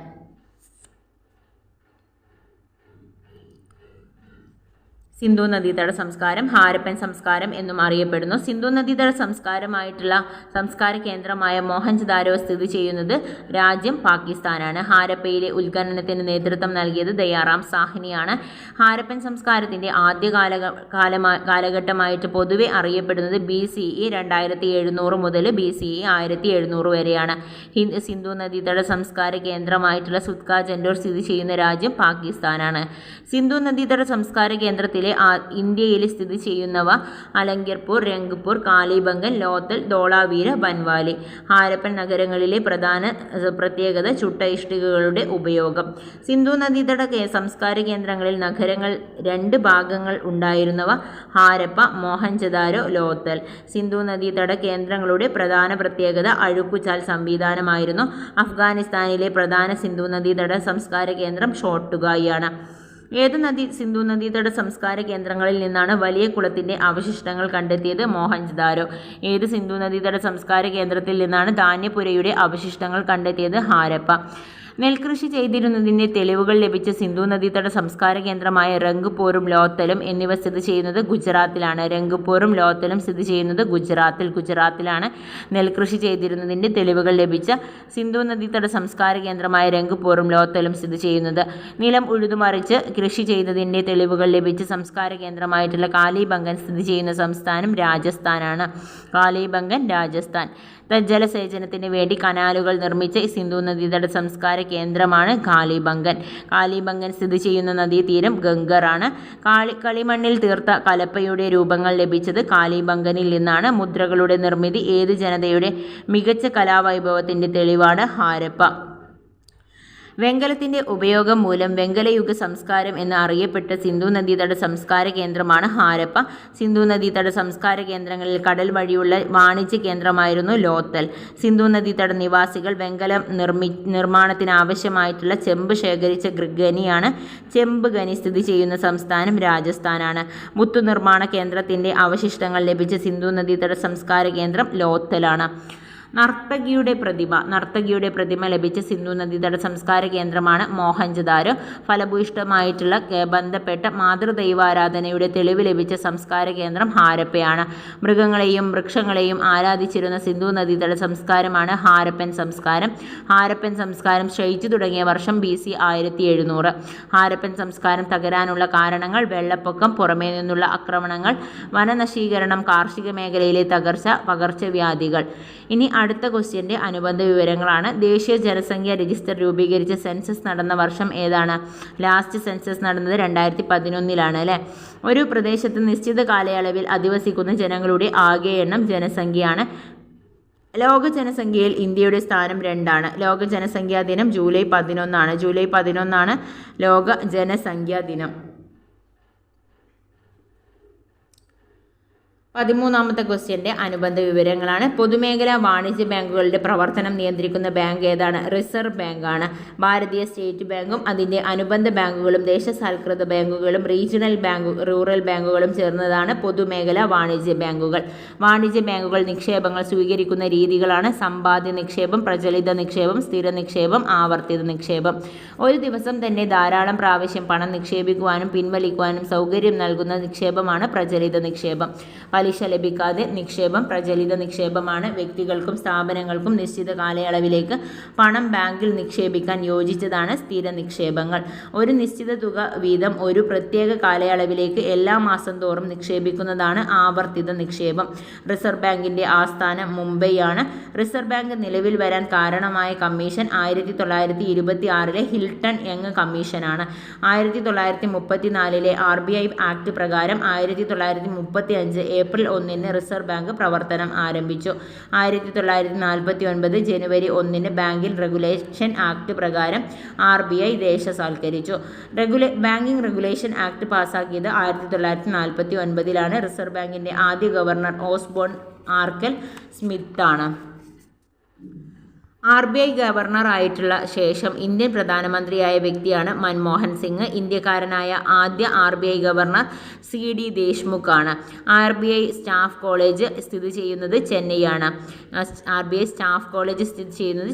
സിന്ധു നദീതട സംസ്കാരം ഹാരപ്പൻ സംസ്കാരം എന്നും അറിയപ്പെടുന്നു. സിന്ധു നദീതട സംസ്കാര കേന്ദ്രമായ മോഹൻജദാരോ സ്ഥിതി ചെയ്യുന്നത് രാജ്യം പാകിസ്ഥാനാണ്. ഹാരപ്പയിലെ ഉത്ഖനനത്തിന് നേതൃത്വം നൽകിയത് ദയാറാം സാഹ്നിയാണ്. ഹാരപ്പൻ സംസ്കാരത്തിൻ്റെ ആദ്യ കാലഘട്ടമായിട്ട് പൊതുവെ അറിയപ്പെടുന്നത് BCE 2700 മുതൽ BCE 1700 വരെയാണ്. സിന്ധു നദീതട സംസ്കാര കേന്ദ്രമായിട്ടുള്ള സുത്ക ജൻഡോർ സ്ഥിതി ചെയ്യുന്ന രാജ്യം പാകിസ്ഥാനാണ്. സിന്ധു നദീതട സംസ്കാര കേന്ദ്രത്തിൽ ഇന്ത്യയിൽ സ്ഥിതി ചെയ്യുന്നവ അലങ്കിർപൂർ, രംഗ്പൂർ, കാലിബംഗൻ, ലോത്തൽ, ധോളാവീര, ബൻവാലി. ഹാരപ്പൻ നഗരങ്ങളിലെ പ്രധാന പ്രത്യേകത ചുട്ട ഇഷ്ടികകളുടെ ഉപയോഗം. സിന്ധു നദീതട സംസ്കാര കേന്ദ്രങ്ങളിൽ നഗരങ്ങൾ 2 ഭാഗങ്ങൾ ഉണ്ടായിരുന്നവ ഹാരപ്പ, മോഹൻജദാരോ, ലോത്തൽ. സിന്ധു നദീതട കേന്ദ്രങ്ങളുടെ പ്രധാന പ്രത്യേകത അഴുക്കുചാൽ സംവിധാനമായിരുന്നു. അഫ്ഗാനിസ്ഥാനിലെ പ്രധാന സിന്ധു നദീതട സംസ്കാര കേന്ദ്രം ഷോട്ടുഗായിയാണ്. ഏത് സിന്ധു നദീതട സംസ്കാര കേന്ദ്രങ്ങളിൽ നിന്നാണ് വലിയ കുളത്തിൻ്റെ അവശിഷ്ടങ്ങൾ കണ്ടെത്തിയത്? മോഹൻജദാരോ. ഏത് സിന്ധു നദീതട സംസ്കാര കേന്ദ്രത്തിൽ നിന്നാണ് ധാന്യപുരയുടെ അവശിഷ്ടങ്ങൾ കണ്ടെത്തിയത്? ഹാരപ്പ. നെൽകൃഷി ചെയ്തിരുന്നതിൻ്റെ തെളിവുകൾ ലഭിച്ച സിന്ധു നദീതട സംസ്കാര കേന്ദ്രമായ രംഗ്പൂറും ലോത്തലും എന്നിവ സ്ഥിതി ചെയ്യുന്നത് ഗുജറാത്തിലാണ്. രംഗ്പൂറും ലോത്തലും സ്ഥിതി ചെയ്യുന്നത് ഗുജറാത്തിലാണ്. നെൽകൃഷി ചെയ്തിരുന്നതിൻ്റെ തെളിവുകൾ ലഭിച്ച സിന്ധു നദീതട സംസ്കാര കേന്ദ്രമായ രംഗ്പൂറും ലോത്തലും സ്ഥിതി ചെയ്യുന്നത്. നിലം ഉഴുതുമറിച്ച് കൃഷി ചെയ്തതിൻ്റെ തെളിവുകൾ ലഭിച്ച സംസ്കാര കേന്ദ്രമായിട്ടുള്ള കാലിബംഗൻ സ്ഥിതി ചെയ്യുന്ന സംസ്ഥാനം രാജസ്ഥാനാണ്. രാജസ്ഥാൻ. ജലസേചനത്തിന് വേണ്ടി കനാലുകൾ നിർമ്മിച്ച സിന്ധു നദീതട സംസ്കാര കേന്ദ്രമാണ് കാലിബംഗൻ സ്ഥിതി ചെയ്യുന്ന നദീതീരം ഗംഗറാണ്. കളിമണ്ണിൽ തീർത്ത കലപ്പയുടെ രൂപങ്ങൾ ലഭിച്ചത് കാലിബംഗനിൽ നിന്നാണ്. മുദ്രകളുടെ നിർമ്മിതി ഏത് ജനതയുടെ മികച്ച കലാവൈഭവത്തിൻ്റെ തെളിവാണ്? ഹാരപ്പ. വെങ്കലത്തിൻ്റെ ഉപയോഗം മൂലം വെങ്കലയുഗ സംസ്കാരം എന്ന് അറിയപ്പെട്ട സിന്ധു നദീതട സംസ്കാര കേന്ദ്രമാണ് ഹാരപ്പ. സിന്ധു നദീതട സംസ്കാര കേന്ദ്രങ്ങളിൽ കടൽ വഴിയുള്ള വാണിജ്യ കേന്ദ്രമായിരുന്നു ലോത്തൽ. സിന്ധു നദീതട നിവാസികൾ വെങ്കലം നിർമ്മാണത്തിനാവശ്യമായിട്ടുള്ള ചെമ്പ് ശേഖരിച്ച ഖനിയാണ്. ചെമ്പ് ഖനി സ്ഥിതി ചെയ്യുന്ന സംസ്ഥാനം രാജസ്ഥാനാണ്. മുത്തുനിർമ്മാണ കേന്ദ്രത്തിൻ്റെ അവശിഷ്ടങ്ങൾ ലഭിച്ച സിന്ധു നദീതട സംസ്കാര കേന്ദ്രം ലോത്തലാണ്. നർത്തകിയുടെ പ്രതിമ ലഭിച്ച സിന്ധു നദീതട സംസ്കാര കേന്ദ്രമാണ് മോഹൻജദാരോ. ഫലഭൂയിഷ്ഠമായിട്ടുള്ള ബന്ധപ്പെട്ട മാതൃദൈവാരാധനയുടെ തെളിവ് ലഭിച്ച സംസ്കാര കേന്ദ്രം ഹാരപ്പയാണ്. മൃഗങ്ങളെയും വൃക്ഷങ്ങളെയും ആരാധിച്ചിരുന്ന സിന്ധു നദീതട സംസ്കാരമാണ് ഹാരപ്പൻ സംസ്കാരം ക്ഷയിച്ചു തുടങ്ങിയ വർഷം BC 1700. ഹാരപ്പൻ സംസ്കാരം തകരാനുള്ള കാരണങ്ങൾ വെള്ളപ്പൊക്കം, പുറമേ നിന്നുള്ള ആക്രമണങ്ങൾ, വനനശീകരണം, കാർഷിക മേഖലയിലെ തകർച്ച, പകർച്ചവ്യാധികൾ. ഇനി അടുത്ത ക്വസ്റ്റ്യൻ്റെ അനുബന്ധ വിവരങ്ങളാണ്. ദേശീയ ജനസംഖ്യ രജിസ്റ്റർ രൂപീകരിച്ച സെൻസസ് നടന്ന വർഷം ഏതാണ്? ലാസ്റ്റ് സെൻസസ് നടന്നത് 2011 അല്ലേ. ഒരു പ്രദേശത്ത് നിശ്ചിത കാലയളവിൽ അധിവസിക്കുന്ന ജനങ്ങളുടെ ആകെ എണ്ണം ജനസംഖ്യയാണ്. ലോക ജനസംഖ്യയിൽ ഇന്ത്യയുടെ സ്ഥാനം 2. ലോക ജനസംഖ്യാ ദിനം ജൂലൈ 11 ലോക ജനസംഖ്യാ ദിനം. 13ാമത്തെ ക്വസ്റ്റ്യൻ്റെ അനുബന്ധ വിവരങ്ങളാണ്. പൊതുമേഖലാ വാണിജ്യ ബാങ്കുകളുടെ പ്രവർത്തനം നിയന്ത്രിക്കുന്ന ബാങ്ക് ഏതാണ്? റിസർവ് ബാങ്കാണ്. ഭാരതീയ സ്റ്റേറ്റ് ബാങ്കും അതിൻ്റെ അനുബന്ധ ബാങ്കുകളും ദേശസാൽകൃത ബാങ്കുകളും റൂറൽ ബാങ്കുകളും ചേർന്നതാണ് പൊതുമേഖലാ വാണിജ്യ ബാങ്കുകൾ. വാണിജ്യ ബാങ്കുകൾ നിക്ഷേപങ്ങൾ സ്വീകരിക്കുന്ന രീതികളാണ് സമ്പാദ്യ നിക്ഷേപം, പ്രചലിത നിക്ഷേപം, സ്ഥിര നിക്ഷേപം, ആവർത്തിത നിക്ഷേപം. ഒരു ദിവസം തന്നെ ധാരാളം പ്രാവശ്യം പണം നിക്ഷേപിക്കുവാനും പിൻവലിക്കുവാനും സൗകര്യം നൽകുന്ന നിക്ഷേപമാണ് പ്രചലിത നിക്ഷേപം. പലിശ ലഭിക്കാതെ നിക്ഷേപം പ്രചലിത നിക്ഷേപമാണ്. വ്യക്തികൾക്കും സ്ഥാപനങ്ങൾക്കും നിശ്ചിത കാലയളവിലേക്ക് പണം ബാങ്കിൽ നിക്ഷേപിക്കാൻ യോജിച്ചതാണ് സ്ഥിര നിക്ഷേപങ്ങൾ. ഒരു നിശ്ചിത തുക വീതം ഒരു പ്രത്യേക കാലയളവിലേക്ക് എല്ലാ മാസം തോറും നിക്ഷേപിക്കുന്നതാണ് ആവർത്തിത നിക്ഷേപം. റിസർവ് ബാങ്കിൻ്റെ ആസ്ഥാനം മുംബൈയാണ്. റിസർവ് ബാങ്ക് നിലവിൽ വരാൻ കാരണമായ കമ്മീഷൻ 1926 ഹിൽട്ടൺ യങ് കമ്മീഷനാണ്. 1934 RBI ആക്ട് പ്രകാരം 1935 ഏപ്രിൽ 1 റിസർവ് ബാങ്ക് പ്രവർത്തനം ആരംഭിച്ചു. 1949 ജനുവരി 1 ബാങ്കിംഗ് റെഗുലേഷൻ ആക്ട് പ്രകാരം RBI ദേശസാൽക്കരിച്ചു. ബാങ്കിംഗ് റെഗുലേഷൻ ആക്ട് പാസ്സാക്കിയത് 1949 റിസർവ് ബാങ്കിൻ്റെ ആദ്യ ഗവർണർ ഓസ്ബോൺ ആർക്കൽ സ്മിത്താണ്. RBI ഗവർണർ ആയിട്ടുള്ള ശേഷം ഇന്ത്യൻ പ്രധാനമന്ത്രിയായ വ്യക്തിയാണ് മൻമോഹൻ സിംഗ്. ഇന്ത്യക്കാരനായ ആദ്യ RBI ഗവർണർ CD ദേശ്മുഖ് ആണ്. RBI സ്റ്റാഫ് കോളേജ് സ്ഥിതി ചെയ്യുന്നത് ചെന്നൈയാണ്.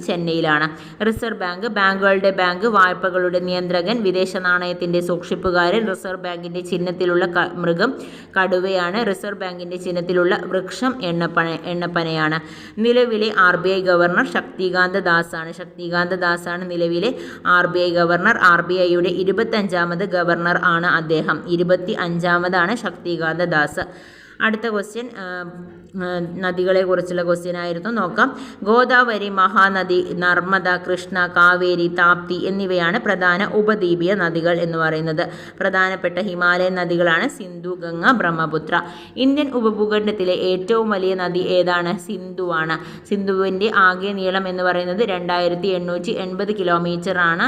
ചെന്നൈയിലാണ്. റിസർവ് ബാങ്ക് ബാങ്കുകളുടെ ബാങ്ക്, വായ്പകളുടെ നിയന്ത്രകൻ, വിദേശ നാണയത്തിൻ്റെ സൂക്ഷിപ്പുകാരൻ. റിസർവ് ബാങ്കിൻ്റെ ചിഹ്നത്തിലുള്ള മൃഗം കടുവയാണ്. റിസർവ് ബാങ്കിൻ്റെ ചിഹ്നത്തിലുള്ള വൃക്ഷം എണ്ണപ്പനയാണ്. നിലവിലെ RBI ഗവർണർ ശക്തികാന്ത ദാസാണ് നിലവിലെ RBI ഗവർണർ. RBIയുടെ 25ാമത് ഗവർണർ ആണ് അദ്ദേഹം. 25ാമതാണ് ശക്തികാന്ത ദാസ്. അടുത്ത ക്വസ്റ്റ്യൻ നദികളെ കുറിച്ചുള്ള ക്വസ്റ്റ്യൻ ആയിരുന്നു. നോക്കാം. ഗോദാവരി, മഹാനദി, നർമ്മദ, കൃഷ്ണ, കാവേരി, താപ്തി എന്നിവയാണ് പ്രധാന ഉപദ്വീപീയ നദികൾ എന്ന് പറയുന്നത്. പ്രധാനപ്പെട്ട ഹിമാലയൻ നദികളാണ് സിന്ധു, ഗംഗ, ബ്രഹ്മപുത്ര. ഇന്ത്യൻ ഉപഭൂഖണ്ഡത്തിലെ ഏറ്റവും വലിയ നദി ഏതാണ്? സിന്ധുവാണ്. സിന്ധുവിൻ്റെ ആകെ നീളം എന്ന് പറയുന്നത് 2880 കിലോമീറ്റർ ആണ്.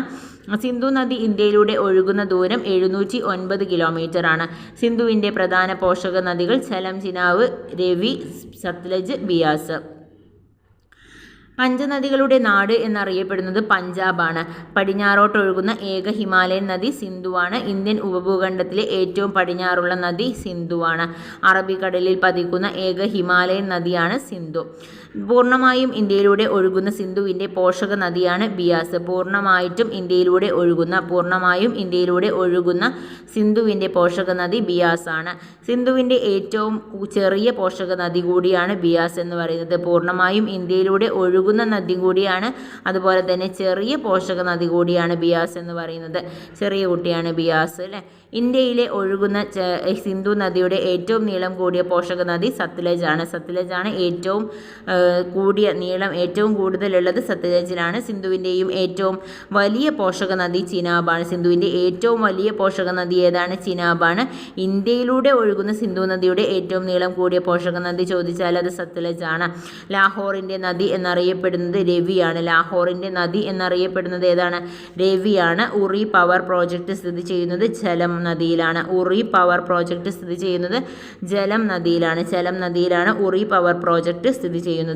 സിന്ധു നദി ഇന്ത്യയിലൂടെ ഒഴുകുന്ന ദൂരം 709 കിലോമീറ്റർ ആണ്. സിന്ധുവിൻ്റെ പ്രധാന പോഷക നദികൾ ചലം, ചിനാവ്, രവി, സത്ലജ്, ബിയാസ്. പഞ്ചനദികളുടെ നാട് എന്നറിയപ്പെടുന്നത് പഞ്ചാബാണ്. പടിഞ്ഞാറോട്ടൊഴുകുന്ന ഏക ഹിമാലയൻ നദി സിന്ധുവാണ്. ഇന്ത്യൻ ഉപഭൂഖണ്ഡത്തിലെ ഏറ്റവും പടിഞ്ഞാറുള്ള നദി സിന്ധുവാണ്. അറബിക്കടലിൽ പതിക്കുന്ന ഏക ഹിമാലയൻ നദിയാണ് സിന്ധു. പൂർണ്ണമായും ഇന്ത്യയിലൂടെ ഒഴുകുന്ന സിന്ധുവിൻ്റെ പോഷക നദിയാണ് ബിയാസ്. പൂർണ്ണമായും ഇന്ത്യയിലൂടെ ഒഴുകുന്ന സിന്ധുവിൻ്റെ പോഷക നദി ബിയാസ് ആണ്. സിന്ധുവിൻ്റെ ഏറ്റവും ചെറിയ പോഷക നദി കൂടിയാണ് ബിയാസ് എന്ന് പറയുന്നത്. പൂർണ്ണമായും ഇന്ത്യയിലൂടെ ഒഴുകുന്ന നദി കൂടിയാണ്, അതുപോലെ തന്നെ ചെറിയ പോഷക നദി കൂടിയാണ് ബിയാസ് എന്ന് പറയുന്നത്. ചെറിയ കുട്ടിയാണ് ബിയാസ് അല്ലേ. ഇന്ത്യയിലെ ഒഴുകുന്ന സിന്ധു നദിയുടെ ഏറ്റവും നീളം കൂടിയ പോഷക നദി സത്ലജ് ആണ്. ഏറ്റവും കൂടിയ നീളം ഏറ്റവും കൂടുതലുള്ളത് സത്ലജിലാണ്. സിന്ധുവിൻ്റെയും ഏറ്റവും വലിയ പോഷക നദി ചിനാബാണ്. സിന്ധുവിൻ്റെ ഏറ്റവും വലിയ പോഷക നദി ഏതാണ്? ചിനാബാണ്. ഇന്ത്യയിലൂടെ ഒഴുകുന്ന സിന്ധു നദിയുടെ ഏറ്റവും നീളം കൂടിയ പോഷക നദി ചോദിച്ചാൽ അത് സത്ലജ് ആണ്. ലാഹോറിൻ്റെ നദി എന്നറിയപ്പെടുന്നത് രവിയാണ്. ലാഹോറിൻ്റെ നദി എന്നറിയപ്പെടുന്നത് ഏതാണ്? രവിയാണ്. ഉറി പവർ പ്രോജക്റ്റ് സ്ഥിതി ചെയ്യുന്നത് ജലം നദിയിലാണ്. ഉറി പവർ പ്രോജക്റ്റ് സ്ഥിതി ചെയ്യുന്നത് ജലം നദിയിലാണ് ഉറി പവർ പ്രോജക്റ്റ് സ്ഥിതി ചെയ്യുന്നത്.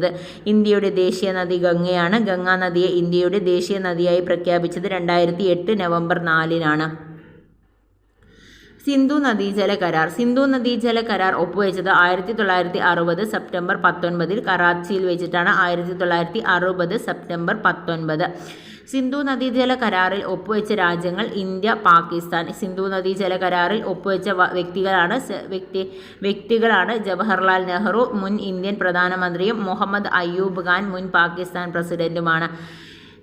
ഇന്ത്യയുടെ ദേശീയ നദി ഗംഗയാണ്. ഗംഗാ നദിയെ ഇന്ത്യയുടെ ദേശീയ നദിയായി പ്രഖ്യാപിച്ചത് 2008 നവംബർ 4-നാണ്. സിന്ധു നദീജല കരാർ ഒപ്പുവെച്ചത് 1960 സെപ്റ്റംബർ 19 കറാച്ചിയിൽ വെച്ചിട്ടാണ്. 1960 സെപ്റ്റംബർ 19. സിന്ധു നദീജല കരാറിൽ ഒപ്പുവെച്ച രാജ്യങ്ങൾ ഇന്ത്യ, പാകിസ്ഥാൻ. സിന്ധു നദീജല കരാറിൽ ഒപ്പുവെച്ച വ്യക്തികളാണ് ജവഹർലാൽ നെഹ്റു, മുൻ ഇന്ത്യൻ പ്രധാനമന്ത്രിയും മുഹമ്മദ് അയ്യൂബ് ഖാൻ, മുൻ പാകിസ്ഥാൻ പ്രസിഡന്റുമാണ്.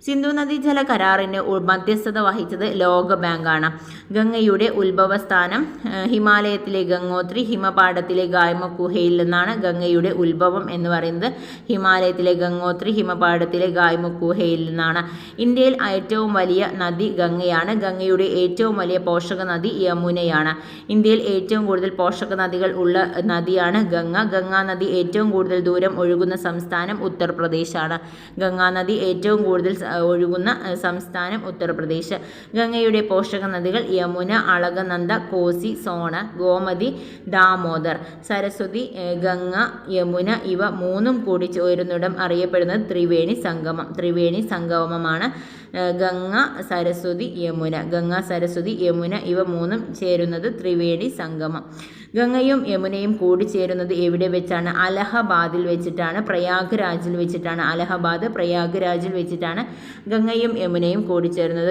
സിന്ധു നദീജല കരാറിന് മധ്യസ്ഥത വഹിച്ചത് ലോക ബാങ്കാണ്. ഗംഗയുടെ ഉത്ഭവസ്ഥാനം ഹിമാലയത്തിലെ ഗംഗോത്രി, ഹിമപാടത്തിലെ ഗായ്മുഖ് ഗുഹയിൽ നിന്നാണ് ഗംഗയുടെ ഉത്ഭവം എന്ന് പറയുന്നത്. ഹിമാലയത്തിലെ ഗംഗോത്രി, ഹിമപാടത്തിലെ ഗായ്മുഖ് ഗുഹയിൽ നിന്നാണ്. ഇന്ത്യയിൽ ഏറ്റവും വലിയ നദി ഗംഗയാണ്. ഗംഗയുടെ ഏറ്റവും വലിയ പോഷക നദി യമുനയാണ്. ഇന്ത്യയിൽ ഏറ്റവും കൂടുതൽ പോഷക നദികൾ ഉള്ള നദിയാണ് ഗംഗ. ഗംഗാ നദി ഏറ്റവും കൂടുതൽ ദൂരം ഒഴുകുന്ന സംസ്ഥാനം ഉത്തർപ്രദേശാണ്. ഗംഗാ നദി ഏറ്റവും കൂടുതൽ ഒഴുകുന്ന സംസ്ഥാനം ഉത്തർപ്രദേശ്. ഗംഗയുടെ പോഷക നദികൾ യമുന, അളകനന്ദ, കോസി, സോണ, ഗോമതി, ദാമോദർ. സരസ്വതി, ഗംഗ, യമുന ഇവ മൂന്നും കൂടി ചേരുന്നിടം അറിയപ്പെടുന്നത് ത്രിവേണി സംഗമമാണ്. ഗംഗ, സരസ്വതി, യമുന ഇവ മൂന്നും ചേരുന്നത് ത്രിവേണി സംഗമം. ഗംഗയും യമുനയും കൂടിച്ചേരുന്നത് എവിടെ വെച്ചാണ്? അലഹബാദിൽ വെച്ചിട്ടാണ്, പ്രയാഗ്രാജിൽ വെച്ചിട്ടാണ് ഗംഗയും യമുനയും കൂടിച്ചേരുന്നത്.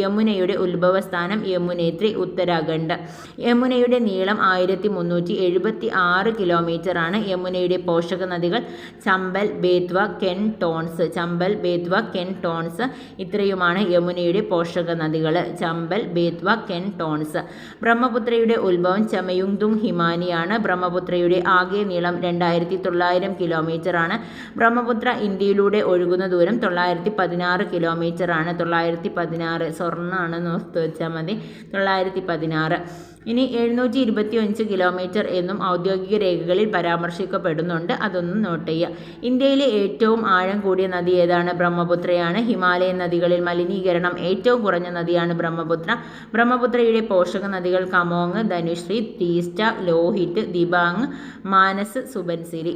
യമുനയുടെ ഉത്ഭവസ്ഥാനം യമുനേത്രി, ഉത്തരാഖണ്ഡ്. യമുനയുടെ നീളം 1376 കിലോമീറ്റർ ആണ്. യമുനയുടെ പോഷക നദികൾ ചമ്പൽ, ബേത്വ, കെൻ, ടോൺസ്. ഇത്രയുമാണ് യമുനയുടെ പോഷക നദികൾ. ചമ്പൽ, ബേത്വ, കെൻ, ടോൺസ്. ബ്രഹ്മപുത്രയുടെ ഉത്ഭവം ചമയുങ്തും ഹിമാനിയാണ്. ബ്രഹ്മപുത്രയുടെ ആകെ നീളം 2900 കിലോമീറ്റർ ആണ്. ബ്രഹ്മപുത്ര ഇന്ത്യയിലൂടെ ഒഴുകുന്ന ദൂരം 916 കിലോമീറ്റർ ആണ്. 916 സ്വർണ്ണമാണെന്ന് ഓർത്ത് വെച്ചാൽ മതി. 916. ഇനി 725 കിലോമീറ്റർ എന്നും ഔദ്യോഗിക രേഖകളിൽ പരാമർശിക്കപ്പെടുന്നുണ്ട്. അതൊന്നും നോട്ട് ചെയ്യുക. ഇന്ത്യയിലെ ഏറ്റവും ആഴം കൂടിയ നദി ഏതാണ്? ബ്രഹ്മപുത്രയാണ്. ഹിമാലയൻ നദികളിൽ മലിനീകരണം ഏറ്റവും കുറഞ്ഞ നദിയാണ് ബ്രഹ്മപുത്ര. ബ്രഹ്മപുത്രയുടെ പോഷക നദികൾ കമോങ്, ധനുശ്രീ, തീസ്റ്റ, ലോഹിത്, ദിബാങ്, മാനസ്, സുബൻസിരി.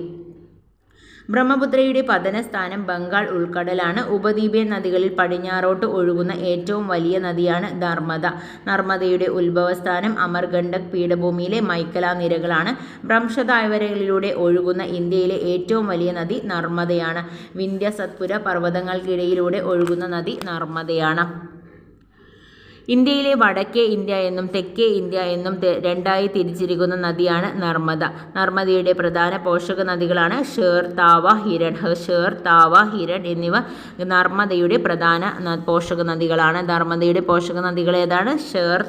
ബ്രഹ്മപുത്രയുടെ പതനസ്ഥാനം ബംഗാൾ ഉൾക്കടലാണ്. ഉപദ്വീപീയ നദികളിൽ പടിഞ്ഞാറോട്ട് ഒഴുകുന്ന ഏറ്റവും വലിയ നദിയാണ് നർമ്മദ. നർമ്മദയുടെ ഉത്ഭവസ്ഥാനം അമർകണ്ടക് പീഠഭൂമിയിലെ മൈക്കല നിരകളാണ്. ഭ്രംശതാഴ്വരകളിലൂടെ ഒഴുകുന്ന ഇന്ത്യയിലെ ഏറ്റവും വലിയ നദി നർമ്മദയാണ്. വിന്ധ്യ സത്പുര പർവ്വതങ്ങൾക്കിടയിലൂടെ ഒഴുകുന്ന നദി നർമ്മദയാണ്. ഇന്ത്യയിലെ വടക്കേ ഇന്ത്യ എന്നും തെക്കേ ഇന്ത്യ എന്നും രണ്ടായി തിരിച്ചിരിക്കുന്ന നദിയാണ് നർമ്മദ. നർമ്മദയുടെ പ്രധാന പോഷക നദികളാണ് ഷേർ, താവ, ഹിരൺ എന്നിവ നർമ്മദയുടെ പ്രധാന പോഷക നദികളാണ്. നർമ്മദയുടെ പോഷക നദികൾ ഏതാണ്? ഷേർ,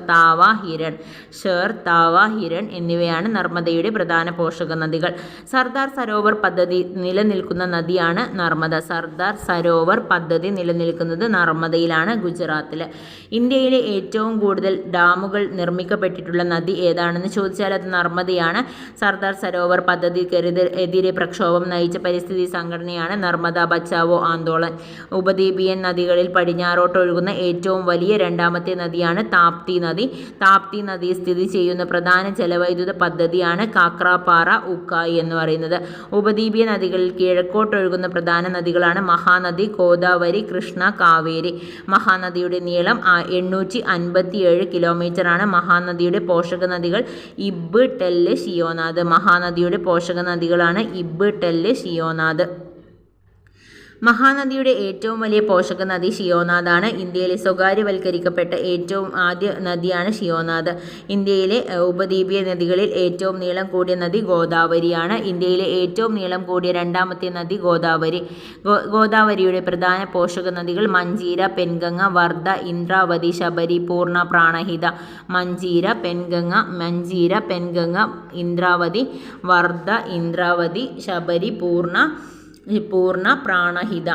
താവ, ഹിരൺ എന്നിവയാണ് നർമ്മദയുടെ പ്രധാന പോഷക നദികൾ. സർദാർ സരോവർ പദ്ധതി നിലനിൽക്കുന്ന നദിയാണ് നർമ്മദ. സർദാർ സരോവർ പദ്ധതി നിലനിൽക്കുന്നത് നർമ്മദയിലാണ്, ഗുജറാത്തിൽ. ഇന്ത്യയിലെ ഏറ്റവും കൂടുതൽ ഡാമുകൾ നിർമ്മിക്കപ്പെട്ടിട്ടുള്ള നദി ഏതാണെന്ന് ചോദിച്ചാൽ അത് നർമ്മദയാണ്. സർദാർ സരോവർ പദ്ധതിക്കെതിരെ പ്രക്ഷോഭം നയിച്ച പരിസ്ഥിതി സംഘടനയാണ് നർമ്മദ ബച്ചാവോ ആന്തോളൻ. ഉപദ്വീപീയൻ നദികളിൽ പടിഞ്ഞാറോട്ടൊഴുകുന്ന ഏറ്റവും വലിയ രണ്ടാമത്തെ നദിയാണ് താപ്തി നദി. താപ്തി നദി സ്ഥിതി ചെയ്യുന്ന പ്രധാന ജലവൈദ്യുത പദ്ധതിയാണ് കാക്രാപാറ ഉക്കായി എന്ന് പറയുന്നത്. ഉപദ്വീപീയ നദികളിൽ കിഴക്കോട്ടൊഴുകുന്ന പ്രധാന നദികളാണ് മഹാനദി, ഗോദാവരി, കൃഷ്ണ, കാവേരി. മഹാനദിയുടെ നീളം 857 കിലോമീറ്ററാണ്. മഹാനദിയുടെ പോഷക നദികൾ ഇബ്, ടെല്ല്, ഷിയോനാഥ്. മഹാനദിയുടെ പോഷക നദികളാണ് ഇബ്, ടെല്ല്, ഷിയോനാഥ്. മഹാനദിയുടെ ഏറ്റവും വലിയ പോഷക നദി ഷിയോനാഥാണ്. ഇന്ത്യയിലെ സ്വകാര്യവൽക്കരിക്കപ്പെട്ട ആദ്യ നദിയാണ് ഷിയോനാഥ്. ഇന്ത്യയിലെ ഉപദ്വീപീയ നദികളിൽ ഏറ്റവും നീളം കൂടിയ നദി ഗോദാവരിയാണ്. ഇന്ത്യയിലെ ഏറ്റവും നീളം കൂടിയ രണ്ടാമത്തെ നദി ഗോദാവരി. ഗോദാവരിയുടെ പ്രധാന പോഷക നദികൾ മഞ്ചീര, പെൻഗംഗ, വർധ, ഇന്ദ്രാവതി, ശബരി, പൂർണ്ണ, പ്രാണഹിത. മഞ്ചീര, പെൻഗംഗ, ഇന്ദ്രാവതി, വർധ, ഇന്ദ്രാവതി, ശബരി, പൂർണ്ണ, പ്രാണഹിത.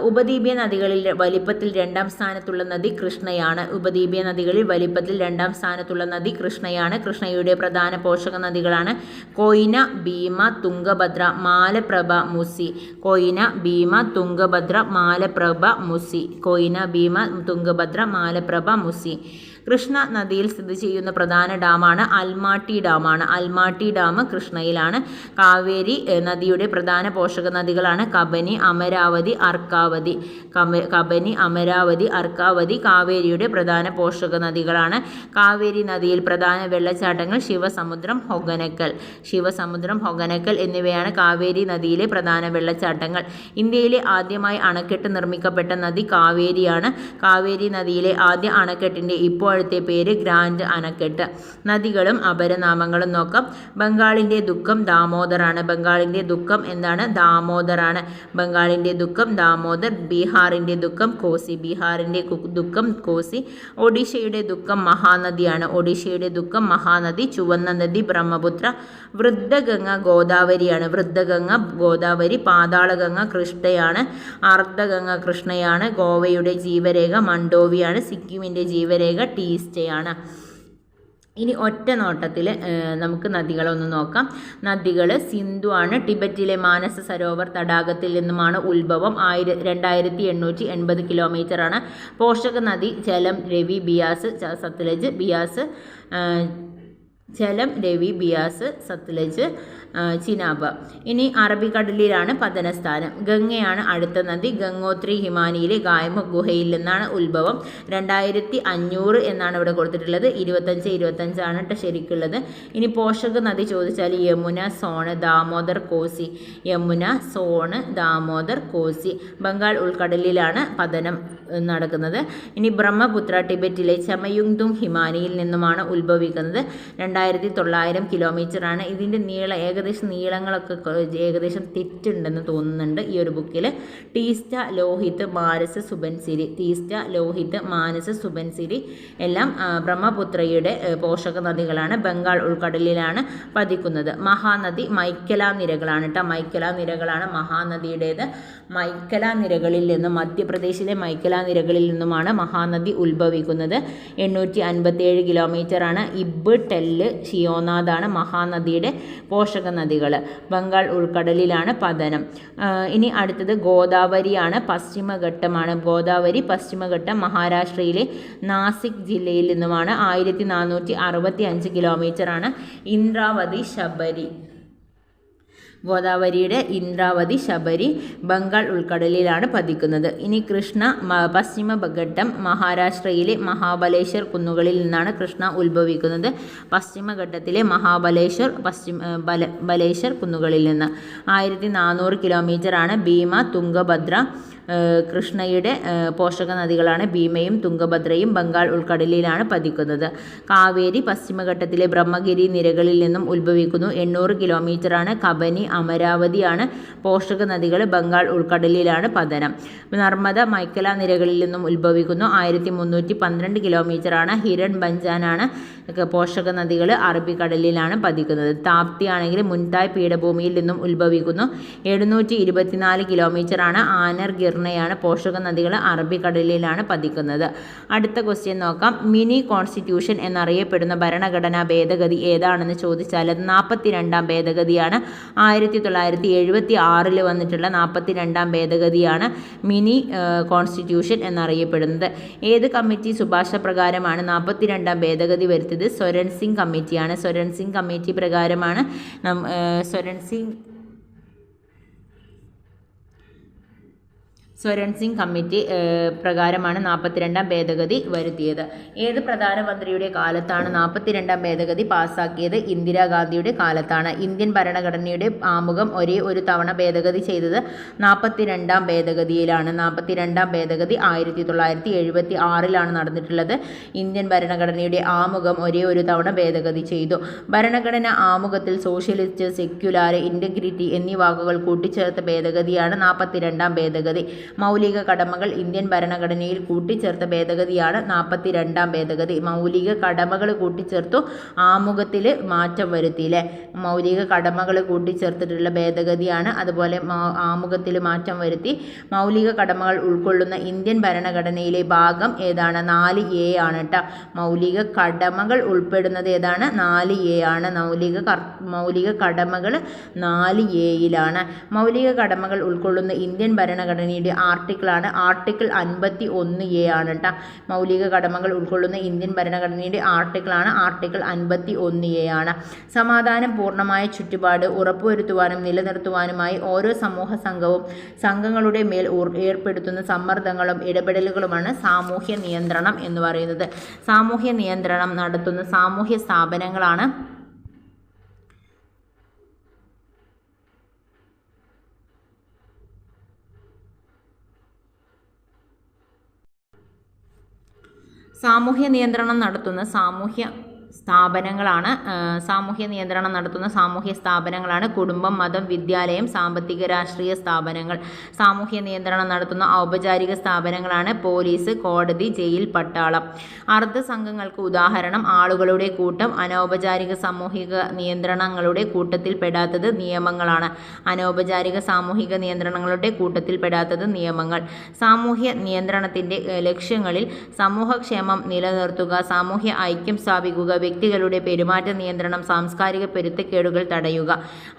ഉപദ്വീപീയ നദികളിൽ വലിപ്പത്തിൽ രണ്ടാം സ്ഥാനത്തുള്ള നദി കൃഷ്ണയാണ്. ഉപദ്വീപീയ നദികളിൽ വലിപ്പത്തിൽ രണ്ടാം സ്ഥാനത്തുള്ള നദി കൃഷ്ണയാണ്. കൃഷ്ണയുടെ പ്രധാന പോഷക നദികളാണ് കൊയ്ന, ഭീമ, തുംഗഭദ്ര, മാലപ്രഭ, മുസി. കൊയ്ന, ഭീമ, തുംഗഭദ്ര, മാലപ്രഭ, മുസി. കൊയ്ന, ഭീമ, തുംഗഭദ്ര, മാലപ്രഭ, മുസി. കൃഷ്ണ നദിയിൽ സ്ഥിതി ചെയ്യുന്ന പ്രധാന ഡാമാണ് അൽമാട്ടി ഡാമാണ്. അൽമാട്ടി ഡാം കൃഷ്ണയിലാണ്. കാവേരി നദിയുടെ പ്രധാന പോഷക നദികളാണ് കബനി, അമരാവതി, അർക്കാവതി. കബനി, അമരാവതി, അർക്കാവതി കാവേരിയുടെ പ്രധാന പോഷക നദികളാണ്. കാവേരി നദിയിൽ പ്രധാന വെള്ളച്ചാട്ടങ്ങൾ ശിവസമുദ്രം, ഹൊഗനക്കൽ എന്നിവയാണ് കാവേരി നദിയിലെ പ്രധാന വെള്ളച്ചാട്ടങ്ങൾ. ഇന്ത്യയിലെ ആദ്യമായി അണക്കെട്ട് നിർമ്മിക്കപ്പെട്ട നദി കാവേരിയാണ്. കാവേരി നദിയിലെ ആദ്യ അണക്കെട്ടിൻ്റെ ഇപ്പോഴത്തെ പേര് ഗ്രാൻഡ് അണക്കെട്ട്. നദികളും അപരനാമങ്ങളും നോക്കാം. ബംഗാളിൻ്റെ ദുഃഖം ദാമോദറാണ്. ബംഗാളിൻ്റെ ദുഃഖം എന്താണ്? ദാമോദറാണ്. ബംഗാളിൻ്റെ ദുഃഖം ദാമോദർ. ബീഹാറിൻ്റെ ദുഃഖം കോസി. ബീഹാറിൻ്റെ ദുഃഖം കോസി. ഒഡീഷയുടെ ദുഃഖം മഹാനദിയാണ്. ഒഡീഷയുടെ ദുഃഖം മഹാനദി. ചുവന്ന നദി ബ്രഹ്മപുത്ര. വൃദ്ധഗംഗ ഗോദാവരിയാണ്. വൃദ്ധഗംഗ ഗോദാവരി. പാതാളഗംഗ കൃഷ്ണയാണ്. അർദ്ധഗംഗ കൃഷ്ണയാണ്. ഗോവയുടെ ജീവരേഖ മണ്ഡോവിയാണ്. സിക്കിമിൻ്റെ ജീവരേഖ ടീസ്റ്റയാണ്. ഇനി ഒറ്റ നോട്ടത്തിൽ നമുക്ക് നദികളൊന്ന് നോക്കാം. നദികൾ സിന്ധു ആണ്. ടിബറ്റിലെ മാനസ സരോവർ തടാകത്തിൽ നിന്നുമാണ് ഉത്ഭവം. 2880 കിലോമീറ്ററാണ്. പോഷക നദി ജലം, രവി, ബിയാസ്, സത്ലജ്, സത്ലജ്, ചിനാബ്. ഇനി അറബിക്കടലിലാണ് പതനസ്ഥാനം. ഗംഗയാണ് അടുത്ത നദി. ഗംഗോത്രി ഹിമാനിയിലെ ഗായ്മുഖ് ഗുഹയിൽ നിന്നാണ് ഉത്ഭവം. 2500 എന്നാണ് ഇവിടെ കൊടുത്തിട്ടുള്ളത്. 25 ആണ് കേട്ടോ ശരിക്കുള്ളത്. ഇനി പോഷക നദി ചോദിച്ചാൽ യമുന, സോണ്, ദാമോദർ, കോസി. യമുന, സോണ്, ദാമോദർ, കോസി. ബംഗാൾ ഉൾക്കടലിലാണ് പതനം നടക്കുന്നത്. ഇനി ബ്രഹ്മപുത്ര ടിബറ്റിലെ ചമയുങ്തുങ് ഹിമാനിയിൽ നിന്നുമാണ് ഉത്ഭവിക്കുന്നത്. 2900 കിലോമീറ്ററാണ്. ഇതിൻ്റെ നീളങ്ങളൊക്കെ ഏകദേശം തെറ്റുണ്ടെന്ന് തോന്നുന്നുണ്ട് ഈ ഒരു ബുക്കിൽ. ടീസ്റ്റ, ലോഹിത്, മാനസ്, സുബൻസിരി എല്ലാം ബ്രഹ്മപുത്രയുടെ പോഷക നദികളാണ്. ബംഗാൾ ഉൾക്കടലിലാണ് പതിക്കുന്നത്. മഹാനദി മൈക്കല നിരകളാണ് കേട്ടോ. മൈക്കല നിരകളാണ് മഹാനദിയുടേത്. മൈക്കല നിരകളിൽ നിന്നും മധ്യപ്രദേശിലെ മൈക്കല നിരകളിൽ നിന്നുമാണ് മഹാനദി ഉത്ഭവിക്കുന്നത്. 857 കിലോമീറ്ററാണ്. ഇബ്, ടെല്ല്, ഷിയോനാഥാണ് മഹാനദിയുടെ പോഷക നദികൾ. ബംഗാൾ ഉൾക്കടലിലാണ് പതനം. ഇനി അടുത്തത് ഗോദാവരിയാണ്. പശ്ചിമഘട്ടമാണ്. ഗോദാവരി പശ്ചിമഘട്ടം മഹാരാഷ്ട്രയിലെ നാസിക് ജില്ലയിൽ നിന്നുമാണ്. 1465 കിലോമീറ്ററാണ്. ഇന്ദ്രാവതി, ശബരി. ഗോദാവരിയുടെ ഇന്ദ്രാവതി, ശബരി ബംഗാൾ ഉൾക്കടലിലാണ് പതിക്കുന്നത്. ഇനി കൃഷ്ണ പശ്ചിമഘട്ടം മഹാരാഷ്ട്രയിലെ മഹാബലേശ്വർ കുന്നുകളിൽ നിന്നാണ് കൃഷ്ണ ഉത്ഭവിക്കുന്നത്. പശ്ചിമഘട്ടത്തിലെ ബലേശ്വർ കുന്നുകളിൽ നിന്ന്. 1400 കിലോമീറ്ററാണ്. ഭീമ, തുംഗഭദ്ര കൃഷ്ണയുടെ പോഷക നദികളാണ്. ഭീമയും തുംഗഭദ്രയും ബംഗാൾ ഉൾക്കടലിലാണ് പതിക്കുന്നത്. കാവേരി പശ്ചിമഘട്ടത്തിലെ ബ്രഹ്മഗിരി നിരകളിൽ നിന്നും ഉത്ഭവിക്കുന്നു. 800 കിലോമീറ്ററാണ്. കബനി, അമരാവതിയാണ് പോഷക നദികൾ. ബംഗാൾ ഉൾക്കടലിലാണ് പതനം. നർമ്മദ മൈക്കല നിരകളിൽ നിന്നും ഉത്ഭവിക്കുന്നു. 1312 കിലോമീറ്ററാണ്. ഹിരൺ ബഞ്ചാനാണ് പോഷക നദികൾ. അറബിക്കടലിലാണ് പതിക്കുന്നത്. താപ്തി ആണെങ്കിൽ മുൻതായ് പീഠഭൂമിയിൽ നിന്നും ഉത്ഭവിക്കുന്നു. 724 കിലോമീറ്ററാണ്. ആനർ, ഗിർ ഹിർണയാണ്. പോഷക നദികൾ അറബിക്കടലിലാണ് പതിക്കുന്നത്. അടുത്ത ക്വസ്റ്റ്യൻ നോക്കാം. മിനി കോൺസ്റ്റിറ്റ്യൂഷൻ എന്നറിയപ്പെടുന്ന ഭരണഘടനാ ഭേദഗതി ഏതാണെന്ന് ചോദിച്ചാൽ അത് 42ാം ഭേദഗതിയാണ്. 1976 വന്നിട്ടുള്ള 42ാം ഭേദഗതിയാണ് മിനി കോൺസ്റ്റിറ്റ്യൂഷൻ എന്നറിയപ്പെടുന്നത്. ഏത് കമ്മിറ്റി ശുപാർശ പ്രകാരമാണ് 42ാം ഭേദഗതി വരുത്തിയത്? സ്വരൺ സിംഗ് കമ്മിറ്റിയാണ്. സ്വരൺ സിംഗ് കമ്മിറ്റി പ്രകാരമാണ് സ്വരൺ സിംഗ് കമ്മിറ്റി പ്രകാരമാണ് 42ാം ഭേദഗതി വരുത്തിയത്. ഏത് പ്രധാനമന്ത്രിയുടെ കാലത്താണ് 42ാം ഭേദഗതി പാസ്സാക്കിയത്? ഇന്ദിരാഗാന്ധിയുടെ കാലത്താണ്. ഇന്ത്യൻ ഭരണഘടനയുടെ ആമുഖം ഒരേ ഒരു തവണ ഭേദഗതി ചെയ്തത് 42ാം ഭേദഗതിയിലാണ്. 42ാം ഭേദഗതി 1976 നടന്നിട്ടുള്ളത്. ഇന്ത്യൻ ഭരണഘടനയുടെ ആമുഖം ഒരേ ഒരു തവണ ഭേദഗതി ചെയ്തു. ഭരണഘടന ആമുഖത്തിൽ സോഷ്യലിസ്റ്റ്, സെക്യുലാർ, ഇൻ്റഗ്രിറ്റി എന്നീ വാക്കുകൾ കൂട്ടിച്ചേർത്ത ഭേദഗതിയാണ് 42ാം ഭേദഗതി. മൗലിക കടമകൾ ഇന്ത്യൻ ഭരണഘടനയിൽ കൂട്ടിച്ചേർത്ത ഭേദഗതിയാണ് 42ാം ഭേദഗതി. മൗലിക കടമകൾ കൂട്ടിച്ചേർത്തു, ആമുഖത്തിൽ മാറ്റം വരുത്തിയില്ലേ? മൗലിക കടമകൾ കൂട്ടിച്ചേർത്തിട്ടുള്ള ഭേദഗതിയാണ്. അതുപോലെ ആമുഖത്തിൽ മാറ്റം വരുത്തി. മൗലിക കടമകൾ ഉൾക്കൊള്ളുന്ന ഇന്ത്യൻ ഭരണഘടനയിലെ ഭാഗം ഏതാണ്? 4A ആണ് കേട്ടോ. മൗലിക കടമകൾ ഉൾപ്പെടുന്നത് ഏതാണ്? 4A ആണ്. മൗലിക കടമകൾ 4Aയിലാണ്. മൗലിക കടമകൾ ഉൾക്കൊള്ളുന്ന ഇന്ത്യൻ ഭരണഘടനയുടെ ആർട്ടിക്കിളാണ് ആർട്ടിക്കിൾ 51A ആണ് കേട്ടോ. മൗലിക കടമകൾ ഉൾക്കൊള്ളുന്ന ഇന്ത്യൻ ഭരണഘടനയുടെ ആർട്ടിക്കിളാണ് ആർട്ടിക്കിൾ 51A ആണ്. സമാധാനം പൂർണ്ണമായ ചുറ്റുപാട് ഉറപ്പുവരുത്തുവാനും നിലനിർത്തുവാനുമായി ഓരോ സമൂഹ സംഘവും സംഘങ്ങളുടെ മേൽ ഏർപ്പെടുത്തുന്ന സമ്മർദ്ദങ്ങളും ഇടപെടലുകളുമാണ് സാമൂഹ്യ നിയന്ത്രണം എന്ന് പറയുന്നത്. സാമൂഹ്യ നിയന്ത്രണം നടത്തുന്ന സാമൂഹ്യ സ്ഥാപനങ്ങളാണ് സാമൂഹ്യ നിയന്ത്രണം നടത്തുന്ന സാമൂഹ്യ സ്ഥാപനങ്ങളാണ് കുടുംബം, മതം, വിദ്യാലയം, സാമ്പത്തിക രാഷ്ട്രീയ സ്ഥാപനങ്ങൾ. സാമൂഹ്യ നിയന്ത്രണം നടത്തുന്ന ഔപചാരിക സ്ഥാപനങ്ങളാണ് പോലീസ്, കോടതി, ജയിൽ, പട്ടാളം. അർദ്ധ സംഘങ്ങൾക്ക് ഉദാഹരണം ആളുകളുടെ കൂട്ടം. അനൗപചാരിക സാമൂഹിക നിയന്ത്രണങ്ങളുടെ കൂട്ടത്തിൽ പെടാത്തത് നിയമങ്ങളാണ്. അനൗപചാരിക സാമൂഹിക നിയന്ത്രണങ്ങളുടെ കൂട്ടത്തിൽ പെടാത്തത് നിയമങ്ങൾ. സാമൂഹ്യ നിയന്ത്രണത്തിൻ്റെ ലക്ഷ്യങ്ങളിൽ സമൂഹക്ഷേമം നിലനിർത്തുക, സാമൂഹ്യ ഐക്യം സ്ഥാപിക്കുക, വ്യക്തികളുടെ പെരുമാറ്റ നിയന്ത്രണം, സാംസ്കാരിക പൊരുത്തക്കേടുകൾ തടയുക.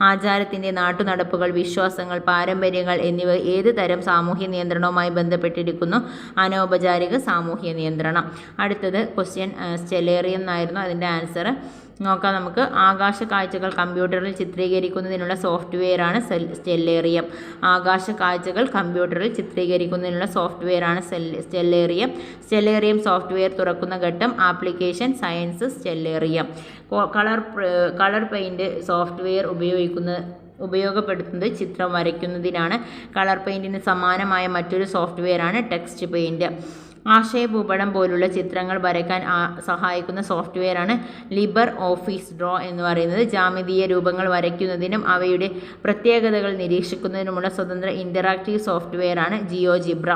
ആചാരത്തിൻ്റെ നാട്ടുനടപ്പുകൾ, വിശ്വാസങ്ങൾ, പാരമ്പര്യങ്ങൾ എന്നിവ ഏത് തരം സാമൂഹ്യ നിയന്ത്രണവുമായി ബന്ധപ്പെട്ടിരിക്കുന്നു? അനൗപചാരിക സാമൂഹ്യ നിയന്ത്രണം. അടുത്തത് ക്വസ്റ്റ്യൻ സ്റ്റെല്ലേറിയം എന്നായിരുന്നു. അതിൻ്റെ ആൻസർ നോക്കാം നമുക്ക്. ആകാശ കാഴ്ചകൾ കമ്പ്യൂട്ടറിൽ ചിത്രീകരിക്കുന്നതിനുള്ള സോഫ്റ്റ്വെയറാണ് സ്റ്റെല്ലേറിയം. ആകാശ കാഴ്ചകൾ കമ്പ്യൂട്ടറിൽ ചിത്രീകരിക്കുന്നതിനുള്ള സോഫ്റ്റ്വെയറാണ് സ്റ്റെല്ലേറിയം. സ്റ്റെല്ലേറിയം സോഫ്റ്റ്വെയർ തുറക്കുന്ന ഘട്ടം application science Stellarium. Colour paint software ഉപയോഗപ്പെടുത്തുന്നത് ചിത്രം വരയ്ക്കുന്നതിനാണ്. കളർ പെയിൻറ്റിന് സമാനമായ മറ്റൊരു സോഫ്റ്റ്വെയറാണ് ടെക്സ്റ്റ് പെയിൻറ്. ആശയഭൂപടം പോലുള്ള ചിത്രങ്ങൾ വരയ്ക്കാൻ സഹായിക്കുന്ന സോഫ്റ്റ്വെയറാണ് ലിബർ ഓഫീസ് ഡ്രോ എന്ന് പറയുന്നത്. ജാമിതീയ രൂപങ്ങൾ വരയ്ക്കുന്നതിനും അവയുടെ പ്രത്യേകതകൾ നിരീക്ഷിക്കുന്നതിനുമുള്ള സ്വതന്ത്ര ഇൻ്ററാക്റ്റീവ് സോഫ്റ്റ്വെയറാണ് ജിയോജിബ്ര.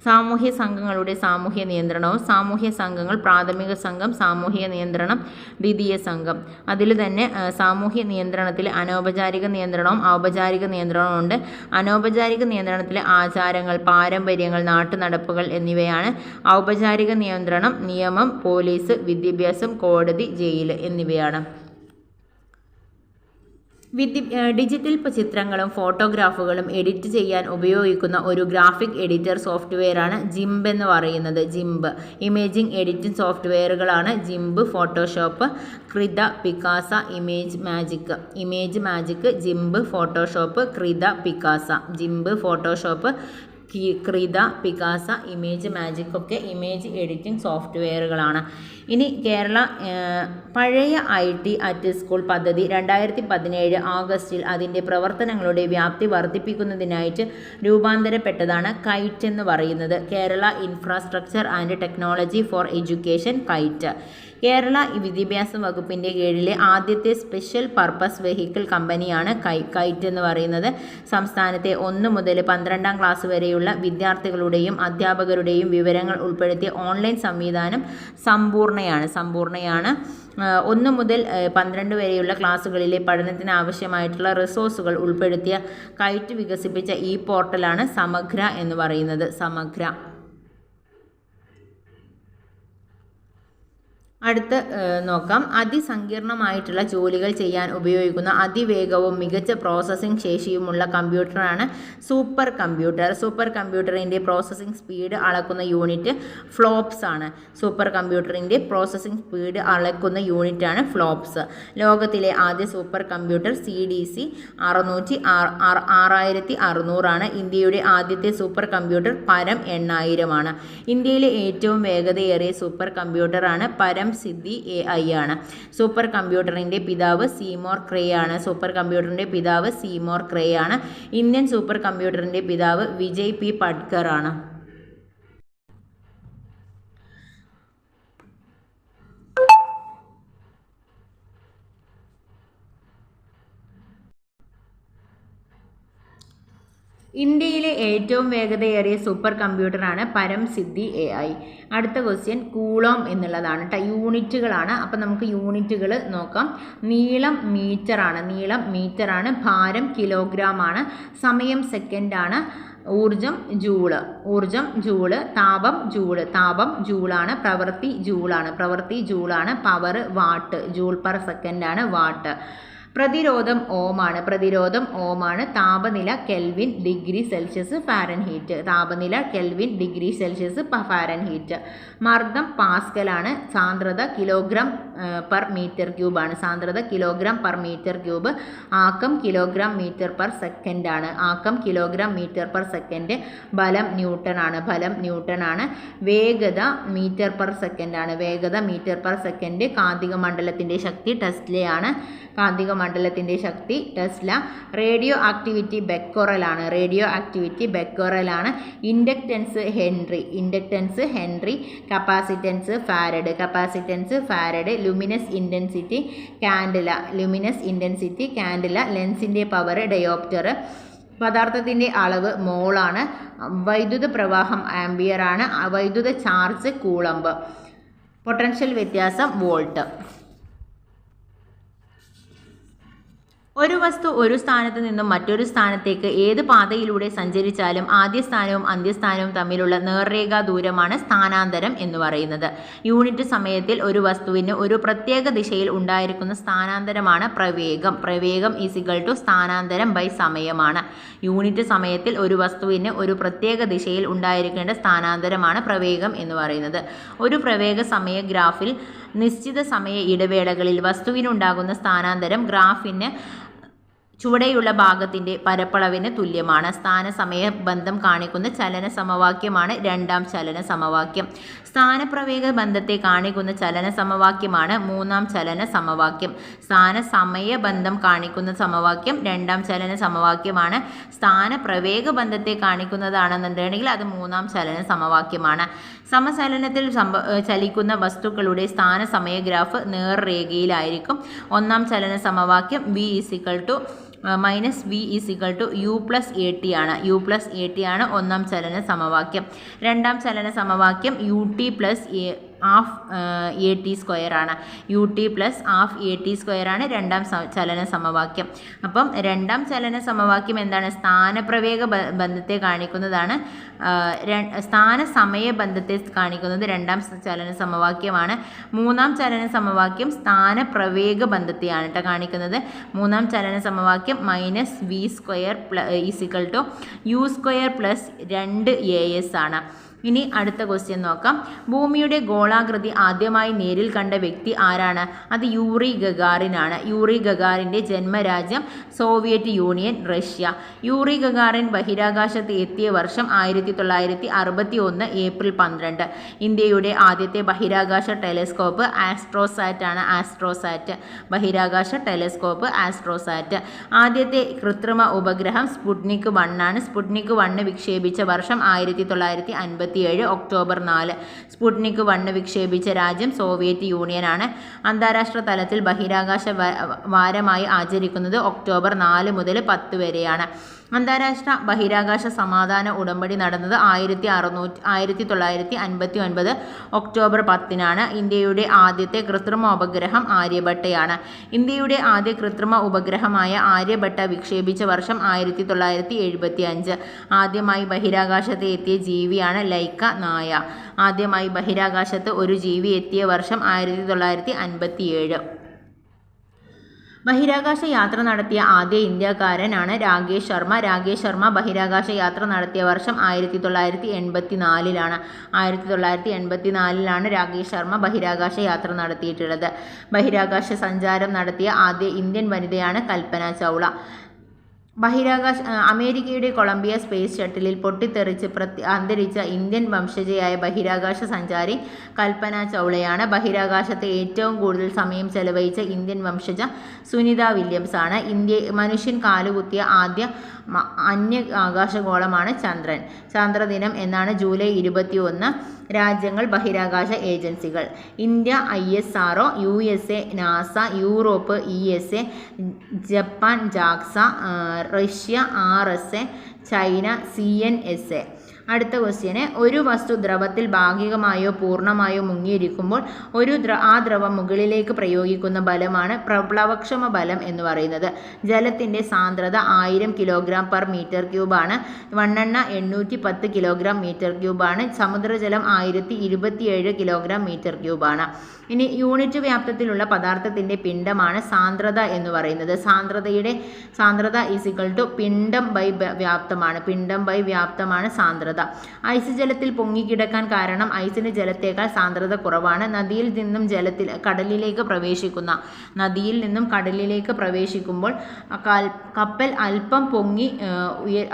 സാമൂഹ്യ സംഘങ്ങളുടെ സാമൂഹ്യ നിയന്ത്രണവും. സാമൂഹ്യ സംഘങ്ങൾ പ്രാഥമിക സംഘം, സാമൂഹിക നിയന്ത്രണം ദ്വിതീയ സംഘം. അതിൽ തന്നെ സാമൂഹ്യ നിയന്ത്രണത്തിൽ അനൗപചാരിക നിയന്ത്രണവും ഔപചാരിക നിയന്ത്രണവും ഉണ്ട്. അനൗപചാരിക നിയന്ത്രണത്തിലെ ആചാരങ്ങൾ, പാരമ്പര്യങ്ങൾ, നാട്ടുനടപ്പുകൾ എന്നിവയാണ്. ഔപചാരിക നിയന്ത്രണം നിയമം, പോലീസ്, വിദ്യാഭ്യാസം, കോടതി, ജയിൽ എന്നിവയാണ്. ഡിജിറ്റൽ ചിത്രങ്ങളും ഫോട്ടോഗ്രാഫുകളും എഡിറ്റ് ചെയ്യാൻ ഉപയോഗിക്കുന്ന ഒരു ഗ്രാഫിക് എഡിറ്റർ സോഫ്റ്റ്വെയറാണ് ജിംബ് എന്ന് പറയുന്നത്. ജിംബ്. ഇമേജിംഗ് എഡിറ്റിംഗ് സോഫ്റ്റ്വെയറുകളാണ് GIMP, Photoshop, Krita, Picasa, image magic, GIMP, Photoshop, Krita, Picasa. GIMP, Photoshop, Krita, Picasa, image magic ഒക്കെ ഇമേജ് എഡിറ്റിംഗ് സോഫ്റ്റ്വെയറുകളാണ്. ഇനി കേരള പഴയ IT അറ്റ് സ്കൂൾ പദ്ധതി 2017 ഓഗസ്റ്റിൽ അതിൻ്റെ പ്രവർത്തനങ്ങളുടെ വ്യാപ്തി വർദ്ധിപ്പിക്കുന്നതിനായിട്ട് രൂപാന്തരപ്പെട്ടതാണ് കൈറ്റ് എന്ന് പറയുന്നത്. Kerala infrastructure and technology for education, KITE. Kerala വിദ്യാഭ്യാസ വകുപ്പിൻ്റെ കീഴിലെ ആദ്യത്തെ സ്പെഷ്യൽ പർപ്പസ് വെഹിക്കിൾ കമ്പനിയാണ് കൈറ്റ് എന്ന് പറയുന്നത്. സംസ്ഥാനത്തെ 1 മുതൽ 12ാം ക്ലാസ് വരെയുള്ള വിദ്യാർത്ഥികളുടെയും അധ്യാപകരുടെയും വിവരങ്ങൾ ഉൾപ്പെടുത്തിയ ഓൺലൈൻ സംവിധാനം സമ്പൂർണ്ണയാണ്. 1 മുതൽ 12 വരെയുള്ള ക്ലാസ്സുകളിലെ പഠനത്തിന് ആവശ്യമായിട്ടുള്ള റിസോഴ്സുകൾ ഉൾപ്പെടുത്തിയ കൈറ്റ് വികസിപ്പിച്ച ഈ പോർട്ടലാണ് സമഗ്ര എന്ന് പറയുന്നത്. സമഗ്ര. അടുത്ത് നോക്കാം. അതിസങ്കീർണമായിട്ടുള്ള ജോലികൾ ചെയ്യാൻ ഉപയോഗിക്കുന്ന അതിവേഗവും മികച്ച പ്രോസസ്സിംഗ് ശേഷിയുമുള്ള കമ്പ്യൂട്ടറാണ് സൂപ്പർ കമ്പ്യൂട്ടർ. സൂപ്പർ കമ്പ്യൂട്ടറിൻ്റെ പ്രോസസ്സിംഗ് സ്പീഡ് അളക്കുന്ന യൂണിറ്റ് ഫ്ലോപ്സ് ആണ്. സൂപ്പർ കമ്പ്യൂട്ടറിൻ്റെ പ്രോസസ്സിംഗ് സ്പീഡ് അളക്കുന്ന യൂണിറ്റാണ് ഫ്ലോപ്സ്. ലോകത്തിലെ ആദ്യ സൂപ്പർ കമ്പ്യൂട്ടർ CDC 6600 ആണ്. ഇന്ത്യയുടെ ആദ്യത്തെ സൂപ്പർ കമ്പ്യൂട്ടർ പരം 8000 ആണ്. ഇന്ത്യയിലെ ഏറ്റവും വേഗതയേറിയ സൂപ്പർ കമ്പ്യൂട്ടറാണ് പരം സിദ്ധി AI ആണ്. സൂപ്പർ കമ്പ്യൂട്ടറിൻ്റെ പിതാവ് സീമോർ ക്രേ ആണ്. സൂപ്പർ കമ്പ്യൂട്ടറിൻ്റെ പിതാവ് സീമോർ ക്രേ ആണ്. ഇന്ത്യൻ സൂപ്പർ കമ്പ്യൂട്ടറിൻ്റെ പിതാവ് വിജയ് P പട്കർ ആണ്. ഇന്ത്യയിലെ ഏറ്റവും വേഗതയേറിയ സൂപ്പർ കമ്പ്യൂട്ടറാണ് പരം സിദ്ധി AI. അടുത്ത ക്വസ്റ്റ്യൻ കൂളോം എന്നുള്ളതാണ്. യൂണിറ്റുകളാണ്. അപ്പം നമുക്ക് യൂണിറ്റുകൾ നോക്കാം. നീളം മീറ്ററാണ്. ഭാരം കിലോഗ്രാം ആണ്. സമയം സെക്കൻഡാണ്. ഊർജം ജൂള്. താപം ജൂളാണ്. പ്രവൃത്തി ജൂളാണ്. Power watt. ജൂൾ പെർ സെക്കൻഡാണ് വാട്ട്. പ്രതിരോധം ഓമാണ്. താപനില കെൽവിൻ ഡിഗ്രി സെൽഷ്യസ് ഫാരൻഹീറ്റ്. മർദ്ദം പാസ്കലാണ്. സാന്ദ്രത കിലോഗ്രാം പെർ മീറ്റർ ക്യൂബ് ആണ്. ആക്കം കിലോഗ്രാം മീറ്റർ പെർ സെക്കൻഡ് ആണ്. ബലം ന്യൂട്ടൺ ആണ്. വേഗത മീറ്റർ പെർ സെക്കൻഡ് ആണ്. കാന്തിക മണ്ഡലത്തിൻ്റെ ശക്തി ടെസ്ല. റേഡിയോ ആക്ടിവിറ്റി ബെക്കോറലാണ്. Inductance henry. Capacitance farad. Luminous intensity candela. ലെൻസിൻ്റെ പവർ ഡയോപ്റ്റർ. പദാർത്ഥത്തിൻ്റെ അളവ് മോളാണ്. വൈദ്യുത പ്രവാഹം ആംബിയർ ആണ്. വൈദ്യുത ചാർജ് കൂളംബ്. പൊട്ടൻഷ്യൽ വ്യത്യാസം വോൾട്ട്. ഒരു വസ്തു ഒരു സ്ഥാനത്ത് നിന്നും മറ്റൊരു സ്ഥാനത്തേക്ക് ഏത് പാതയിലൂടെ സഞ്ചരിച്ചാലും ആദ്യ സ്ഥാനവും അന്ത്യസ്ഥാനവും തമ്മിലുള്ള നേർരേഖാ ദൂരമാണ് സ്ഥാനാന്തരം എന്ന് പറയുന്നത്. യൂണിറ്റ് സമയത്തിൽ ഒരു വസ്തുവിന് ഒരു പ്രത്യേക ദിശയിൽ ഉണ്ടായിരിക്കുന്ന സ്ഥാനാന്തരമാണ് പ്രവേഗം സ്ഥാനാന്തരം ബൈ സമയമാണ്. യൂണിറ്റ് സമയത്തിൽ ഒരു വസ്തുവിന് ഒരു പ്രത്യേക ദിശയിൽ ഉണ്ടായിരിക്കേണ്ട സ്ഥാനാന്തരമാണ് പ്രവേഗം എന്ന് പറയുന്നത്. ഒരു പ്രവേഗ സമയ ഗ്രാഫിൽ നിശ്ചിത സമയ ഇടവേളകളിൽ വസ്തുവിനുണ്ടാകുന്ന സ്ഥാനാന്തരം ഗ്രാഫിന് ചുവടെയുള്ള ഭാഗത്തിൻ്റെ പരപ്പളവിന് തുല്യമാണ്. സ്ഥാനസമയ ബന്ധം കാണിക്കുന്ന ചലന സമവാക്യമാണ് രണ്ടാം ചലന സമവാക്യം. സ്ഥാനപ്രവേഗ ബന്ധത്തെ കാണിക്കുന്ന ചലന സമവാക്യമാണ് മൂന്നാം ചലന സമവാക്യം. സ്ഥാനസമയ ബന്ധം കാണിക്കുന്ന സമവാക്യം രണ്ടാം ചലന സമവാക്യമാണ്. സ്ഥാനപ്രവേഗ ബന്ധത്തെ കാണിക്കുന്നതാണെന്നുണ്ടെങ്കിൽ അത് മൂന്നാം ചലന സമവാക്യമാണ്. സമചലനത്തിൽ ചലിക്കുന്ന വസ്തുക്കളുടെ സ്ഥാനസമയ ഗ്രാഫ് നേർരേഖയിലായിരിക്കും. ഒന്നാം ചലന സമവാക്യം v u + at ആണ്. ഒന്നാം ചലന സമവാക്യം. രണ്ടാം ചലന സമവാക്യം ut + ½ at² ആണ്. ut + ½ at² ആണ് രണ്ടാം ചലന സമവാക്യം. അപ്പം രണ്ടാം ചലന സമവാക്യം എന്താണ്? സ്ഥാനപ്രവേഗ ബന്ധത്തെ കാണിക്കുന്നതാണ്. സ്ഥാനസമയ ബന്ധത്തെ കാണിക്കുന്നത് രണ്ടാം ചലന സമവാക്യമാണ്. മൂന്നാം ചലന സമവാക്യം സ്ഥാനപ്രവേഗ ബന്ധത്തെയാണ് കാണിക്കുന്നത്. മൂന്നാം ചലന സമവാക്യം -v² = u² + 2as ആണ്. ഇനി അടുത്ത ക്വസ്റ്റ്യൻ നോക്കാം. ഭൂമിയുടെ ഗോളാകൃതി ആദ്യമായി നേരിൽ കണ്ട വ്യക്തി ആരാണ്? അത് യൂറി ഗഗാറിൻ ആണ്. യൂറി ഗഗാറിൻ്റെ ജന്മരാജ്യം Soviet Union, Russia. Yuri Gagarin ബഹിരാകാശത്ത് എത്തിയ വർഷം 1961 ഏപ്രിൽ 12. ഇന്ത്യയുടെ ആദ്യത്തെ ബഹിരാകാശ ടെലിസ്കോപ്പ് ആസ്ട്രോസാറ്റ് ആണ്. ബഹിരാകാശ ടെലിസ്കോപ്പ് ആസ്ട്രോസാറ്റ്. ആദ്യത്തെ കൃത്രിമ ഉപഗ്രഹം സ്പുട്നിക് 1 ആണ്. സ്പുട്നിക് 1 വിക്ഷേപിച്ച വർഷം 1951. 1957 ഒക്ടോബർ 4. സ്പുട്നിക് 1 വിക്ഷേപിച്ച രാജ്യം സോവിയറ്റ് യൂണിയനാണ്. അന്താരാഷ്ട്ര തലത്തിൽ ബഹിരാകാശ വാരമായി ആചരിക്കുന്നത് ഒക്ടോബർ 4 മുതൽ 10 വരെയാണ്. അന്താരാഷ്ട്ര ബഹിരാകാശ സമാധാന ഉടമ്പടി നടന്നത് 1959 ഒക്ടോബർ 10-നാണ്. ഇന്ത്യയുടെ ആദ്യത്തെ കൃത്രിമ ഉപഗ്രഹം ആര്യഭട്ടയാണ്. ഇന്ത്യയുടെ ആദ്യ കൃത്രിമ ഉപഗ്രഹമായ ആര്യഭട്ട വിക്ഷേപിച്ച വർഷം 1975. ആദ്യമായി ബഹിരാകാശത്ത് എത്തിയ ജീവിയാണ് ലൈക്ക നായ. ആദ്യമായി ബഹിരാകാശത്ത് ഒരു ജീവി എത്തിയ വർഷം 1957. ബഹിരാകാശ യാത്ര നടത്തിയ ആദ്യ ഇന്ത്യക്കാരനാണ് രാകേഷ് ശർമ്മ. രാകേഷ് ശർമ്മ ബഹിരാകാശ യാത്ര നടത്തിയ വർഷം 1984-ലാണ്. 1984-ലാണ് രാകേഷ് ശർമ്മ ബഹിരാകാശ യാത്ര നടത്തിയിട്ടുള്ളത്. ബഹിരാകാശ സഞ്ചാരം നടത്തിയ ആദ്യ ഇന്ത്യൻ വനിതയാണ് കൽപ്പന ചൗള. അമേരിക്കയുടെ കൊളംബിയ സ്പേസ് ഷട്ടിലിൽ പൊട്ടിത്തെറിച്ച് അന്തരിച്ച ഇന്ത്യൻ വംശജയായ ബഹിരാകാശ സഞ്ചാരി കൽപ്പന ചൗളയാണ്. ബഹിരാകാശത്ത് ഏറ്റവും കൂടുതൽ സമയം ചെലവഴിച്ച ഇന്ത്യൻ വംശജ സുനിത വില്യംസ് ആണ്. മനുഷ്യൻ കാലുകുത്തിയ ആദ്യ അന്യ ആകാശഗോളമാണ് ചന്ദ്രൻ. ചന്ദ്രദിനം എന്നാണ് ജൂലൈ 21. രാജ്യങ്ങൾ ബഹിരാകാശ ഏജൻസികൾ: India ISRO, USA NASA, Europe ESA, Japan JAXA, Russia RSA, China CNSA. അടുത്ത ക്വസ്റ്റ്യന്, ഒരു വസ്തു ദ്രവത്തിൽ ഭാഗികമായോ പൂർണ്ണമായോ മുങ്ങിയിരിക്കുമ്പോൾ ആ ദ്രവം മുകളിലേക്ക് പ്രയോഗിക്കുന്ന ബലമാണ് പ്രപ്ലവക്ഷമ ബലം എന്ന് പറയുന്നത്. ജലത്തിൻ്റെ സാന്ദ്രത 1000 kg/m3 ആണ്. മണ്ണെണ്ണ 810 kg/m3 ആണ്. സമുദ്രജലം 1027 kg/m3 ആണ്. ഇനി യൂണിറ്റ് വ്യാപ്തത്തിലുള്ള പദാർത്ഥത്തിൻ്റെ പിണ്ഡമാണ് സാന്ദ്രത എന്ന് പറയുന്നത്. സാന്ദ്രത = പിണ്ഡം ബൈ വ്യാപ്തമാണ്. പിണ്ഡം ബൈ വ്യാപ്തമാണ് സാന്ദ്രത. ഐസ് ജലത്തിൽ പൊങ്ങിക്കിടക്കാൻ കാരണം ഐസിന് ജലത്തേക്കാൾ സാന്ദ്രത കുറവാണ്. നദിയിൽ നിന്നും കടലിലേക്ക് പ്രവേശിക്കുമ്പോൾ കപ്പൽ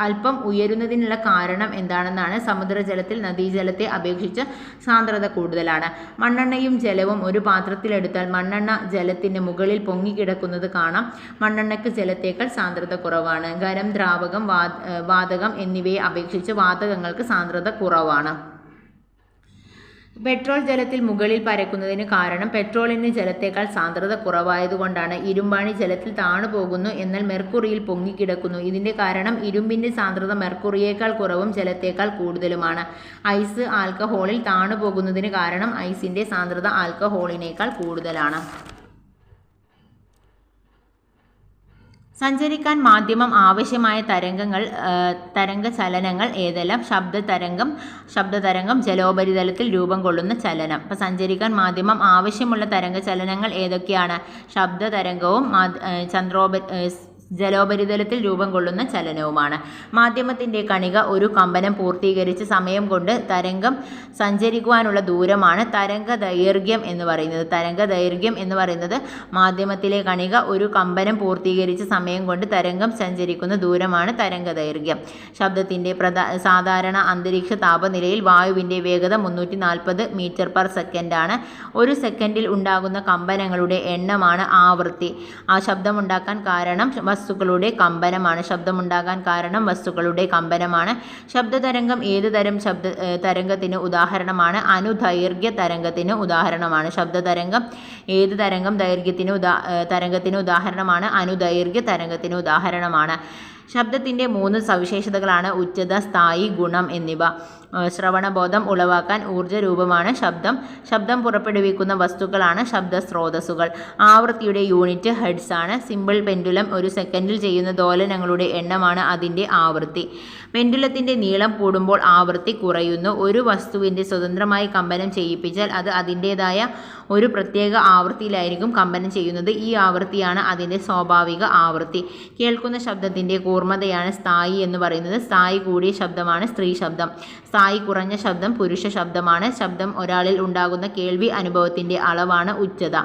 അല്പം ഉയരുന്നതിനുള്ള കാരണം എന്താണെന്നാണ്. സമുദ്രജലത്തിൽ നദീജലത്തെ അപേക്ഷിച്ച് സാന്ദ്രത കൂടുതലാണ്. മണ്ണെണ്ണയും ജലവും ഒരു പാത്രത്തിലെടുത്താൽ മണ്ണെണ്ണ ജലത്തിന് മുകളിൽ പൊങ്ങിക്കിടക്കുന്നത് കാണാം. മണ്ണെണ്ണയ്ക്ക് ജലത്തേക്കാൾ സാന്ദ്രത കുറവാണ്. ഖരം, ദ്രാവകം, വാതകം എന്നിവയെ അപേക്ഷിച്ച് വാതകങ്ങൾക്ക് സാന്ദ്രത കുറവാണ്. പെട്രോൾ ജലത്തിൽ മുകളിൽ പരക്കുന്നതിന് കാരണം പെട്രോളിന് ജലത്തേക്കാൾ സാന്ദ്രത കുറവായതുകൊണ്ടാണ്. ഇരുമ്പാണി ജലത്തിൽ താണു പോകുന്നു, എന്നാൽ മെർക്കുറിയിൽ പൊങ്ങിക്കിടക്കുന്നു. ഇതിൻ്റെ കാരണം ഇരുമ്പിൻ്റെ സാന്ദ്രത മെർക്കുറിയേക്കാൾ കുറവും ജലത്തേക്കാൾ കൂടുതലുമാണ്. ഐസ് ആൽക്കഹോളിൽ താണു പോകുന്നതിന് കാരണം ഐസിൻ്റെ സാന്ദ്രത ആൽക്കഹോളിനേക്കാൾ കൂടുതലാണ്. സഞ്ചരിക്കാൻ മാധ്യമം ആവശ്യമായ തരംഗചലനങ്ങൾ ഏതെല്ലാം? ശബ്ദതരംഗം, ജലോപരിതലത്തിൽ രൂപം കൊള്ളുന്ന ചലനം. അപ്പോൾ സഞ്ചരിക്കാൻ മാധ്യമം ആവശ്യമുള്ള തരംഗചലനങ്ങൾ ഏതൊക്കെയാണ്? ശബ്ദതരംഗവും ജലോപരിതലത്തിൽ രൂപം കൊള്ളുന്ന ചലനവുമാണ്. മാധ്യമത്തിൻ്റെ കണിക ഒരു കമ്പനം പൂർത്തീകരിച്ച് സമയം കൊണ്ട് തരംഗം സഞ്ചരിക്കുവാനുള്ള ദൂരമാണ് തരംഗദൈർഘ്യം എന്ന് പറയുന്നത്. മാധ്യമത്തിലെ കണിക ഒരു കമ്പനം പൂർത്തീകരിച്ച് സമയം കൊണ്ട് തരംഗം സഞ്ചരിക്കുന്ന ദൂരമാണ് തരംഗദൈർഘ്യം. ശബ്ദത്തിൻ്റെ സാധാരണ അന്തരീക്ഷ താപനിലയിൽ വായുവിൻ്റെ വേഗത 340 m/s ആണ്. ഒരു സെക്കൻഡിൽ ഉണ്ടാകുന്ന കമ്പനങ്ങളുടെ എണ്ണമാണ് ആവൃത്തി. ആ ശബ്ദമുണ്ടാക്കാൻ കാരണം വസ്തുക്കളുടെ കമ്പനമാണ്. ശബ്ദതരംഗം ഏത് തരം തരംഗത്തിന് ഉദാഹരണമാണ്? അനുദൈർഘ്യ തരംഗത്തിന് ഉദാഹരണമാണ്. ശബ്ദതരംഗം ഏത് തരംഗത്തിന് ഉദാഹരണമാണ്? അനുദൈർഘ്യ തരംഗത്തിന് ഉദാഹരണമാണ്. ശബ്ദത്തിൻ്റെ 3 സവിശേഷതകളാണ് ഉച്ചത, സ്ഥായി, ഗുണം എന്നിവ. ശ്രവണബോധം ഉളവാക്കാൻ ഊർജ്ജരൂപമാണ് ശബ്ദം പുറപ്പെടുവിക്കുന്ന വസ്തുക്കളാണ് ശബ്ദസ്രോതസ്സുകൾ. ആവൃത്തിയുടെ യൂണിറ്റ് ഹെർട്സ് ആണ്. സിമ്പിൾ പെൻഡുലം ഒരു സെക്കൻഡിൽ ചെയ്യുന്ന ദോലനങ്ങളുടെ എണ്ണമാണ് അതിൻ്റെ ആവൃത്തി. പെൻഡുലത്തിൻ്റെ നീളം കൂടുമ്പോൾ ആവൃത്തി കുറയുന്നു. ഒരു വസ്തുവിൻ്റെ സ്വതന്ത്രമായി കമ്പനം ചെയ്യിപ്പിച്ചാൽ അത് അതിൻ്റേതായ ഒരു പ്രത്യേക ആവൃത്തിയിലായിരിക്കും കമ്പനം ചെയ്യുന്നത്. ഈ ആവൃത്തിയാണ് അതിൻ്റെ സ്വാഭാവിക ആവൃത്തി. കേൾക്കുന്ന ശബ്ദത്തിൻ്റെ കൂർമ്മതയാണ് സ്ഥായി എന്ന് പറയുന്നത്. സ്ഥായി കൂടിയ ശബ്ദമാണ് സ്ത്രീ ശബ്ദം. സ്ഥായി കുറഞ്ഞ ശബ്ദം പുരുഷ ശബ്ദമാണ്. ശബ്ദം ഒരാളിൽ ഉണ്ടാകുന്ന കേൾവി അനുഭവത്തിൻ്റെ അളവാണ് ഉച്ചത.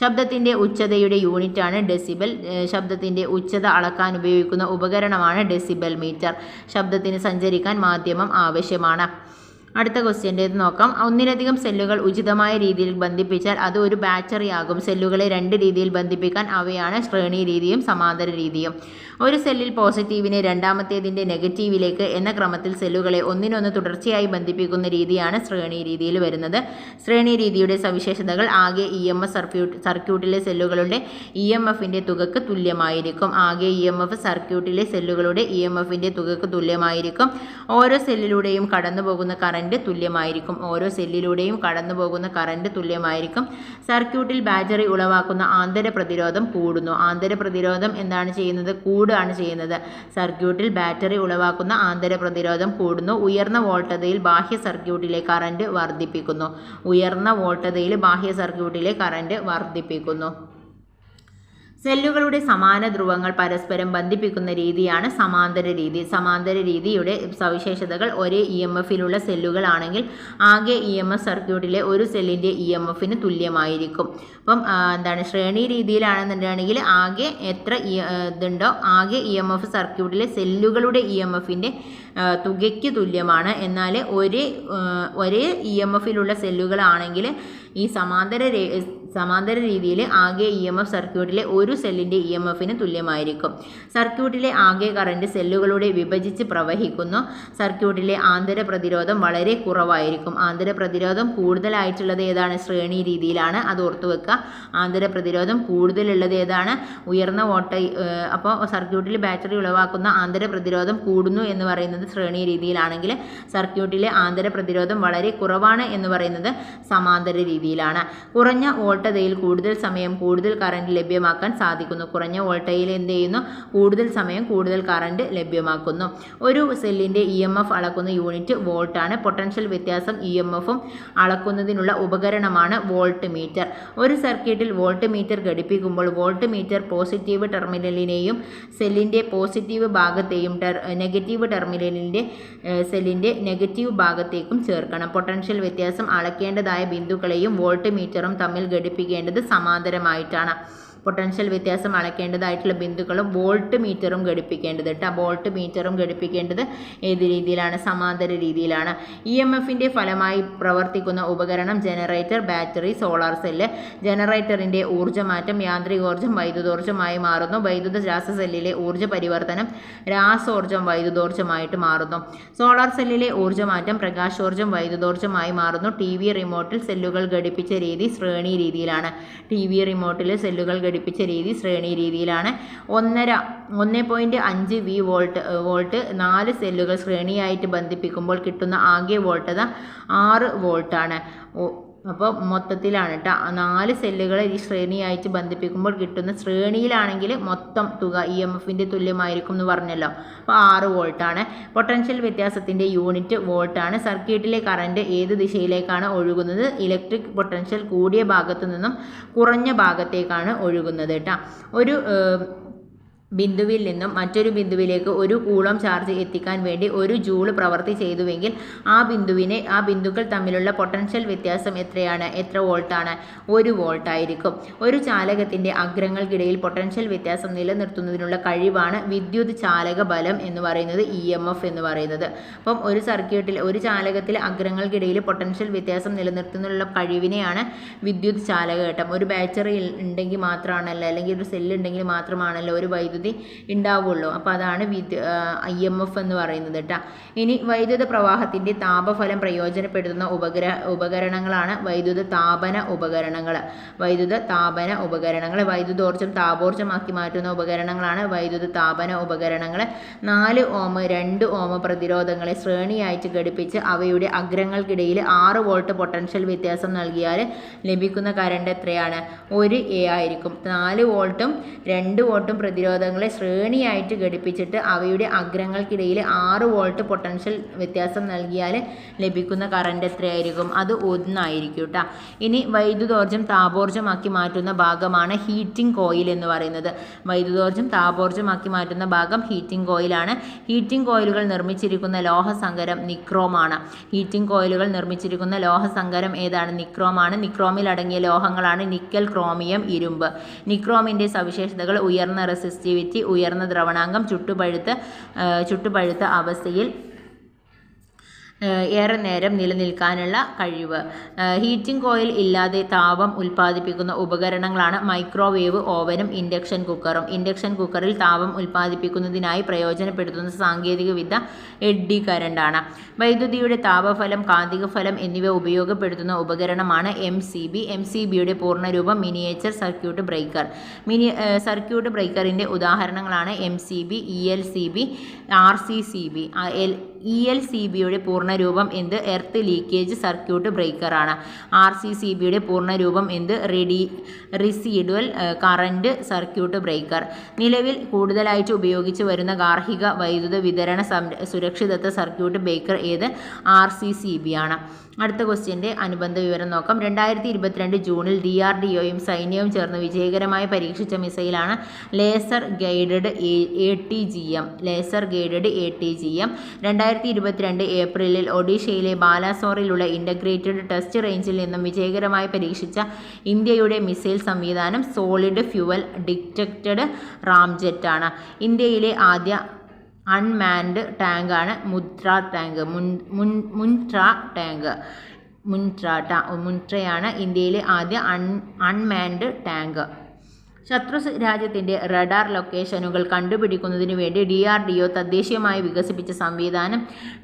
ശബ്ദത്തിൻ്റെ ഉച്ചതയുടെ യൂണിറ്റാണ് ഡെസിബൽ. ശബ്ദത്തിൻ്റെ ഉച്ചത അളക്കാൻ ഉപയോഗിക്കുന്ന ഉപകരണമാണ് ഡെസിബൽ മീറ്റർ. ശബ്ദത്തിന് സഞ്ചരിക്കാൻ മാധ്യമം ആവശ്യമാണ്. അടുത്ത ക്വസ്റ്റ്യൻ്റേത് നോക്കാം. ഒന്നിലധികം സെല്ലുകൾ ഉചിതമായ രീതിയിൽ ബന്ധിപ്പിച്ചാൽ അത് ഒരു ബാറ്ററി ആകും. സെല്ലുകളെ 2 രീതിയിൽ ബന്ധിപ്പിക്കാൻ അവയാണ് ശ്രേണി രീതിയും സമാന്തര രീതിയും. ഒരു സെല്ലിൽ പോസിറ്റീവിനെ രണ്ടാമത്തേതിൻ്റെ നെഗറ്റീവിലേക്ക് എന്ന ക്രമത്തിൽ സെല്ലുകളെ ഒന്നിനൊന്ന് തുടർച്ചയായി ബന്ധിപ്പിക്കുന്ന രീതിയാണ് ശ്രേണി രീതിയിൽ വരുന്നത്. ശ്രേണി രീതിയുടെ സവിശേഷതകൾ: ആകെ EMF സർക്യൂട്ടിലെ സെല്ലുകളുടെ EMFൻ്റെ തുകയ്ക്ക് തുല്യമായിരിക്കും. ആകെ EMF സർക്യൂട്ടിലെ സെല്ലുകളുടെ EMFൻ്റെ തുകയ്ക്ക് തുല്യമായിരിക്കും. ഓരോ സെല്ലിലൂടെയും കടന്നുപോകുന്ന കറന്റ് തുല്യമായിരിക്കും. സർക്യൂട്ടിൽ ബാറ്ററി ഉളവാക്കുന്ന ആന്തര പ്രതിരോധം കൂടുന്നു. ആന്തര പ്രതിരോധം എന്താണ് ചെയ്യുന്നത്? കൂടുകയാണ് ചെയ്യുന്നത്. സർക്യൂട്ടിൽ ബാറ്ററി ഉളവാക്കുന്ന ആന്തര പ്രതിരോധം കൂടുന്നു. ഉയർന്ന വോൾട്ടതയിൽ ബാഹ്യ സർക്യൂട്ടിലെ കറന്റ് വർദ്ധിപ്പിക്കുന്നു. സെല്ലുകളുടെ സമാന ധ്രുവങ്ങൾ പരസ്പരം ബന്ധിപ്പിക്കുന്ന രീതിയാണ് സമാന്തര രീതി. സമാന്തര രീതിയുടെ സവിശേഷതകൾ: ഒരേ EMFിലുള്ള സെല്ലുകളാണെങ്കിൽ ആകെ EMF സർക്യൂട്ടിലെ ഒരു സെല്ലിൻ്റെ EMFന് തുല്യമായിരിക്കും. അപ്പം ശ്രേണി രീതിയിലാണെന്നുണ്ടെങ്കിൽ ആകെ എത്ര ഇതുണ്ടോ ആകെ EMF സർക്യൂട്ടിലെ സെല്ലുകളുടെ EMFൻ്റെ തുകയ്ക്ക് തുല്യമാണ്. എന്നാൽ ഒരേ EMFിലുള്ള സെല്ലുകളാണെങ്കിൽ ഈ സമാന്തര രീതിയിൽ ആകെ EMF സർക്യൂട്ടിലെ ഒരു സെല്ലിൻ്റെ EMFന് തുല്യമായിരിക്കും. സർക്യൂട്ടിലെ ആകെ കറന്റ് സെല്ലുകളുടെ വിഭജിച്ച് പ്രവഹിക്കുന്നു. സർക്യൂട്ടിലെ ആന്തര പ്രതിരോധം വളരെ കുറവായിരിക്കും. ആന്തര പ്രതിരോധം കൂടുതലായിട്ടുള്ളത് ഏതാണ്? ശ്രേണി രീതിയിലാണ്. അത് ഓർത്തു വെക്കുക. ആന്തര പ്രതിരോധം കൂടുതലുള്ളത് ഏതാണ്? ഉയർന്ന അപ്പോൾ സർക്യൂട്ടിൽ ബാറ്ററി ഉളവാക്കുന്ന ആന്തര പ്രതിരോധം കൂടുന്നു എന്ന് പറയുന്നത് ശ്രേണി രീതിയിലാണെങ്കിൽ, സർക്യൂട്ടിലെ ആന്തര പ്രതിരോധം വളരെ കുറവാണ് എന്ന് പറയുന്നത് സമാന്തര രീതിയിലാണ്. കുറഞ്ഞ വോൾട്ടതയിൽ കൂടുതൽ സമയം കൂടുതൽ കറന്റ് ലഭ്യമാക്കാൻ സാധിക്കുന്നു. കുറഞ്ഞ വോൾട്ടയിൽ എന്ത് ചെയ്യുന്നു? കൂടുതൽ സമയം കൂടുതൽ കറന്റ് ലഭ്യമാക്കുന്നു. ഒരു സെല്ലിൻ്റെ EMF അളക്കുന്ന യൂണിറ്റ് വോൾട്ടാണ്. പൊട്ടൻഷ്യൽ വ്യത്യാസം EMFും അളക്കുന്നതിനുള്ള ഉപകരണമാണ് വോൾട്ട് മീറ്റർ. ഒരു സർക്യൂട്ടിൽ വോൾട്ട് മീറ്റർ ഘടിപ്പിക്കുമ്പോൾ വോൾട്ട് മീറ്റർ പോസിറ്റീവ് ടെർമിനലിനെയും സെല്ലിൻ്റെ പോസിറ്റീവ് ഭാഗത്തെയും നെഗറ്റീവ് ടെർമിനലിൻ്റെ സെല്ലിൻ്റെ നെഗറ്റീവ് ഭാഗത്തേക്കും ചേർക്കണം. പൊട്ടൻഷ്യൽ വ്യത്യാസം അളക്കേണ്ടതായ ബിന്ദുക്കളെയും വോൾട്ട് മീറ്ററും തമ്മിൽ ഘടിപ്പിക്കേണ്ടത് സമാന്തരമായിട്ടാണ്. പൊട്ടൻഷ്യൽ വ്യത്യാസം അളക്കേണ്ടതായിട്ടുള്ള ബിന്ദുക്കളും വോൾട്ട് മീറ്ററും ഘടിപ്പിക്കേണ്ടത് ഏത് രീതിയിലാണ്? സമാന്തര രീതിയിലാണ്. EMFൻ്റെ ഫലമായി പ്രവർത്തിക്കുന്ന ഉപകരണം ജനറേറ്റർ, ബാറ്ററി, സോളാർ സെല്ല്. ജനറേറ്ററിൻ്റെ ഊർജ്ജമാറ്റം യാന്ത്രികോർജ്ജം വൈദ്യുതോർജ്ജമായി മാറുന്നു. വൈദ്യുത രാസ സെല്ലിലെ ഊർജ്ജ പരിവർത്തനം രാസോർജ്ജം വൈദ്യുതോർജ്ജമായിട്ട് മാറുന്നു. സോളാർ സെല്ലിലെ ഊർജ്ജമാറ്റം പ്രകാശോർജ്ജം വൈദ്യുതോർജ്ജമായി മാറുന്നു. TV റിമോട്ടിൽ സെല്ലുകൾ ഘടിപ്പിച്ച രീതി ശ്രേണി രീതിയിലാണ്. ഘടിപ്പിച്ച രീതി ശ്രേണി രീതിയിലാണ്. 1.5 വോൾട്ട് 4 സെല്ലുകൾ ശ്രേണിയായിട്ട് ബന്ധിപ്പിക്കുമ്പോൾ കിട്ടുന്ന ആകെ വോൾട്ടത 6 വോൾട്ടാണ്. അപ്പോൾ മൊത്തത്തിലാണ് 4 സെല്ലുകളെ ഈ ശ്രേണിയായിട്ട് ബന്ധിപ്പിക്കുമ്പോൾ കിട്ടുന്ന, ശ്രേണിയിലാണെങ്കിൽ മൊത്തം തുക EMFൻ്റെ തുല്യമായിരിക്കും എന്ന് പറഞ്ഞല്ലോ. അപ്പോൾ 6 വോൾട്ടാണ്. Potential വ്യത്യാസത്തിൻ്റെ unit വോൾട്ടാണ്. സർക്യൂട്ടിലെ കറന്റ് ഏത് ദിശയിലേക്കാണ് ഒഴുകുന്നത്? ഇലക്ട്രിക് പൊട്ടൻഷ്യൽ കൂടിയ ഭാഗത്തു നിന്നും കുറഞ്ഞ ഭാഗത്തേക്കാണ് ഒഴുകുന്നത് ഒരു ബിന്ദുവിൽ നിന്നും മറ്റൊരു ബിന്ദുവിലേക്ക് 1 കൂളോം ചാർജ് എത്തിക്കാൻ വേണ്ടി 1 ജൂൾ പ്രവൃത്തി ചെയ്തുവെങ്കിൽ ആ ബിന്ദുക്കൾ തമ്മിലുള്ള പൊട്ടൻഷ്യൽ വ്യത്യാസം എത്ര വോൾട്ടാണ്? 1 വോൾട്ട് ആയിരിക്കും. ഒരു ചാലകത്തിൻ്റെ അഗ്രങ്ങൾക്കിടയിൽ പൊട്ടൻഷ്യൽ വ്യത്യാസം നിലനിർത്തുന്നതിനുള്ള കഴിവാണ് വിദ്യുത് ചാലക ബലം എന്ന് പറയുന്നത്, EMF എന്ന് പറയുന്നത്. അപ്പം ഒരു ചാലകത്തിലെ അഗ്രങ്ങൾക്കിടയിൽ പൊട്ടൻഷ്യൽ വ്യത്യാസം നിലനിർത്തുന്നതിനുള്ള കഴിവിനെയാണ് വിദ്യുത് ചാലകഘട്ടം. ഒരു ബാറ്ററി ഉണ്ടെങ്കിൽ മാത്രമാണല്ലോ, അല്ലെങ്കിൽ ഒരു സെല്ല് ഉണ്ടെങ്കിൽ മാത്രമാണല്ലോ ഒരു വൈദ്യുതി ഉണ്ടാവുള്ളൂ. അപ്പോൾ അതാണ് EMF എന്ന് പറയുന്നത് ഇനി വൈദ്യുത പ്രവാഹത്തിൻ്റെ താപഫലം പ്രയോജനപ്പെടുത്തുന്ന ഉപകരണങ്ങളാണ് വൈദ്യുത താപന ഉപകരണങ്ങൾ. വൈദ്യുതോർജ്ജം താപോർജ്ജമാക്കി മാറ്റുന്ന ഉപകരണങ്ങളാണ് വൈദ്യുത താപന ഉപകരണങ്ങൾ. 4 ഓം 2 ഓം പ്രതിരോധങ്ങളെ ശ്രേണിയായിട്ട് ഘടിപ്പിച്ച് അവയുടെ അഗ്രങ്ങൾക്കിടയിൽ 6 വോൾട്ട് പൊട്ടൻഷ്യൽ വ്യത്യാസം നൽകിയാൽ ലഭിക്കുന്ന കറണ്ട് എത്രയാണ്? 1 A ആയിരിക്കും. 4 വോൾട്ടും 2 വോൾട്ടും പ്രതിരോധങ്ങളെ ശ്രേണിയായിട്ട് ഘടിപ്പിച്ചിട്ട് അവയുടെ അഗ്രങ്ങൾക്കിടയിൽ 6 വോൾട്ട് പൊട്ടൻഷ്യൽ വ്യത്യാസം നൽകിയാൽ ലഭിക്കുന്ന കറണ്ട് എത്രയായിരിക്കും? അത് 1 ആയിരിക്കും ഇനി വൈദ്യുതോർജ്ജം താപോർജ്ജമാക്കി മാറ്റുന്ന ഭാഗമാണ് ഹീറ്റിംഗ് കോയിൽ എന്ന് പറയുന്നത്. വൈദ്യുതോർജ്ജം താപോർജ്ജമാക്കി മാറ്റുന്ന ഭാഗം ഹീറ്റിംഗ് കോയിലാണ്. ഹീറ്റിംഗ് കോയിലുകൾ നിർമ്മിച്ചിരിക്കുന്ന ലോഹസങ്കരം നിക്രോമാണ്. ഏതാണ്? നിക്രോമാണ്. നിക്രോമിൽ അടങ്ങിയ ലോഹങ്ങളാണ് നിക്കൽ, ക്രോമിയം, ഇരുമ്പ്. നിക്രോമിൻ്റെ സവിശേഷതകൾ: ഉയർന്ന റെസിസ്റ്റിവിറ്റി, ഉയർന്ന ദ്രവണാങ്കം, ചുട്ടുപഴുത്ത അവസ്ഥയിൽ ഏറെ നേരം നിലനിൽക്കാനുള്ള കഴിവ്. ഹീറ്റിംഗ് കോയിൽ ഇല്ലാതെ താപം ഉൽപ്പാദിപ്പിക്കുന്ന ഉപകരണങ്ങളാണ് മൈക്രോവേവ് ഓവനും ഇൻഡക്ഷൻ കുക്കറും. ഇൻഡക്ഷൻ കുക്കറിൽ താപം ഉൽപ്പാദിപ്പിക്കുന്നതിനായി പ്രയോജനപ്പെടുത്തുന്ന സാങ്കേതികവിദ്യ എഡ്ഡി കറണ്ടാണ്. വൈദ്യുതിയുടെ താപഫലം, കാന്തികഫലം എന്നിവ ഉപയോഗപ്പെടുത്തുന്ന ഉപകരണമാണ് MCB. MCBയുടെ പൂർണ്ണരൂപം മിനിയേച്ചർ സർക്യൂട്ട് ബ്രേക്കർ. സർക്യൂട്ട് ബ്രേക്കറിൻ്റെ ഉദാഹരണങ്ങളാണ് MCB, ELCB, RCCB. ELCBയുടെ പൂർണ്ണരൂപം എന്ത്? എർത്ത് ലീക്കേജ് സർക്യൂട്ട് ബ്രേക്കറാണ്. RCCBയുടെ പൂർണ്ണരൂപം എന്ത്? Residual current circuit breaker. നിലവിൽ കൂടുതലായിട്ട് ഉപയോഗിച്ച് വരുന്ന ഗാർഹിക വൈദ്യുത വിതരണ സുരക്ഷിതത്വ സർക്യൂട്ട് ബ്രേക്കർ ഏത്? RCCB ആണ്. അടുത്ത ക്വസ്റ്റ്യൻ്റെ അനുബന്ധ വിവരം നോക്കാം. 2022 ജൂണിൽ DRDOയും സൈന്യവും ചേർന്ന് വിജയകരമായി പരീക്ഷിച്ച മിസൈലാണ് ലേസർ ഗൈഡഡ് ATGM. 2022 ഏപ്രിലിൽ ഒഡീഷയിലെ ബാലാസോറിലുള്ള ഇൻ്റഗ്രേറ്റഡ് ടെസ്റ്റ് റേഞ്ചിൽ നിന്നും വിജയകരമായി പരീക്ഷിച്ച ഇന്ത്യയുടെ മിസൈൽ സംവിധാനം സോളിഡ് ഫ്യൂവൽ ഡിറ്റക്റ്റഡ് റാംജെറ്റ് ആണ്. ഇന്ത്യയിലെ ആദ്യ അൺമാൻഡ് ടാങ്കാണ് മുൻട്രയാണ് ഇന്ത്യയിലെ ആദ്യ അൺമാൻഡ് ടാങ്ക്. ശത്രു രാജ്യത്തിൻ്റെ റഡാർ ലൊക്കേഷനുകൾ കണ്ടുപിടിക്കുന്നതിനു വേണ്ടി DRDO തദ്ദേശീയമായി വികസിപ്പിച്ച സംവിധാനം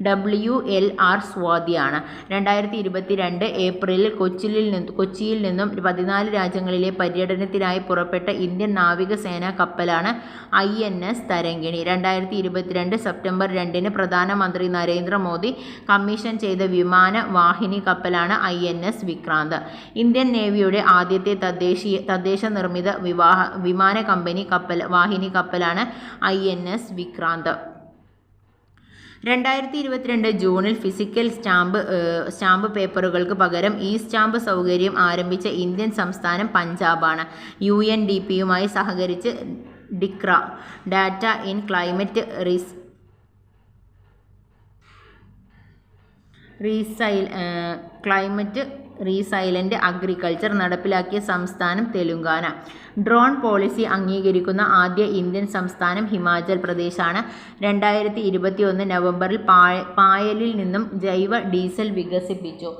WLR സ്വാതിയാണ്. 2022 ഏപ്രിലിൽ കൊച്ചിയിൽ നിന്നും 14 രാജ്യങ്ങളിലെ പര്യടനത്തിനായി പുറപ്പെട്ട ഇന്ത്യൻ നാവികസേനാ കപ്പലാണ് INS തരംഗിണി. 2022 സെപ്റ്റംബർ 2 പ്രധാനമന്ത്രി നരേന്ദ്രമോദി കമ്മീഷൻ ചെയ്ത വിമാന വാഹിനി കപ്പലാണ് INS വിക്രാന്ത്. ഇന്ത്യൻ നേവിയുടെ ആദ്യത്തെ തദ്ദേശ നിർമ്മിത വിമാന കമ്പനി വാഹിനി കപ്പലാണ് INS വിക്രാന്ത്. 2022 ജൂണിൽ ഫിസിക്കൽ സ്റ്റാമ്പ് പേപ്പറുകൾക്ക് പകരം സ്റ്റാമ്പ് സൗകര്യം ആരംഭിച്ച ഇന്ത്യൻ സംസ്ഥാനം പഞ്ചാബാണ്. UNDPയുമായി സഹകരിച്ച് ഡിക്ര ഡാറ്റ ഇൻ ക്ലൈമറ്റ് റീസൈലൻ്റ് അഗ്രികൾച്ചർ നടപ്പിലാക്കിയ സംസ്ഥാനം തെലുങ്കാന. ഡ്രോൺ പോളിസി അംഗീകരിക്കുന്ന ആദ്യ ഇന്ത്യൻ സംസ്ഥാനം ഹിമാചൽ പ്രദേശാണ്. 2021 നവംബറിൽ പായലിൽ നിന്നും ജൈവ ഡീസൽ വികസിപ്പിച്ചു.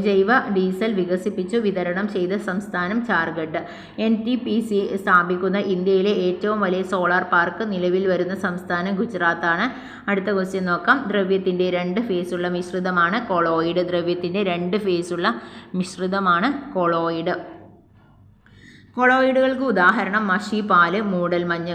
ജൈവ ഡീസൽ വികസിപ്പിച്ചു വിതരണം ചെയ്ത സംസ്ഥാനം ഝാർഖണ്ഡ്. NTPC സ്ഥാപിക്കുന്ന ഇന്ത്യയിലെ ഏറ്റവും വലിയ സോളാർ പാർക്ക് നിലവിൽ വരുന്ന സംസ്ഥാനം ഗുജറാത്താണ്. അടുത്ത ക്വസ്റ്റ്യൻ നോക്കാം. ദ്രവ്യത്തിൻ്റെ 2 ഫേസുള്ള മിശ്രിതമാണ് കൊളോയിഡ്. കൊളോയിഡ്. കൊളോയിഡുകൾക്ക് ഉദാഹരണം മഷി, പാല്, മൂടൽമഞ്ഞ്.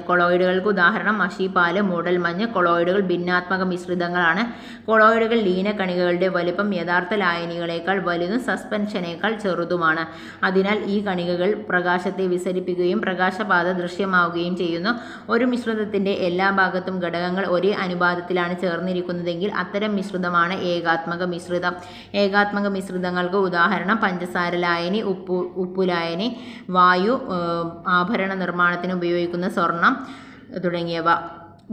കൊളോയിഡുകൾ ഭിന്നാത്മക മിശ്രിതങ്ങളാണ്. കൊളോയിഡുകൾ ലീനക്കണികകളുടെ വലിപ്പം യഥാർത്ഥ ലായനികളേക്കാൾ വലുതും സസ്പെൻഷനേക്കാൾ ചെറുതുമാണ്. അതിനാൽ ഈ കണികകൾ പ്രകാശത്തെ വിസരിപ്പിക്കുകയും പ്രകാശപാത ദൃശ്യമാവുകയും ചെയ്യുന്നു. ഒരു മിശ്രിതത്തിൻ്റെ എല്ലാ ഭാഗത്തും ഘടകങ്ങൾ ഒരേ അനുപാതത്തിലാണ് ചേർന്നിരിക്കുന്നതെങ്കിൽ അത്തരം മിശ്രിതമാണ് ഏകാത്മക മിശ്രിതം. ഏകാത്മക മിശ്രിതങ്ങൾക്ക് ഉദാഹരണം പഞ്ചസാര ലായനി, ഉപ്പു ലായനി, വായു, ആഭരണ നിർമ്മാണത്തിന് ഉപയോഗിക്കുന്ന സ്വർണം തുടങ്ങിയവ.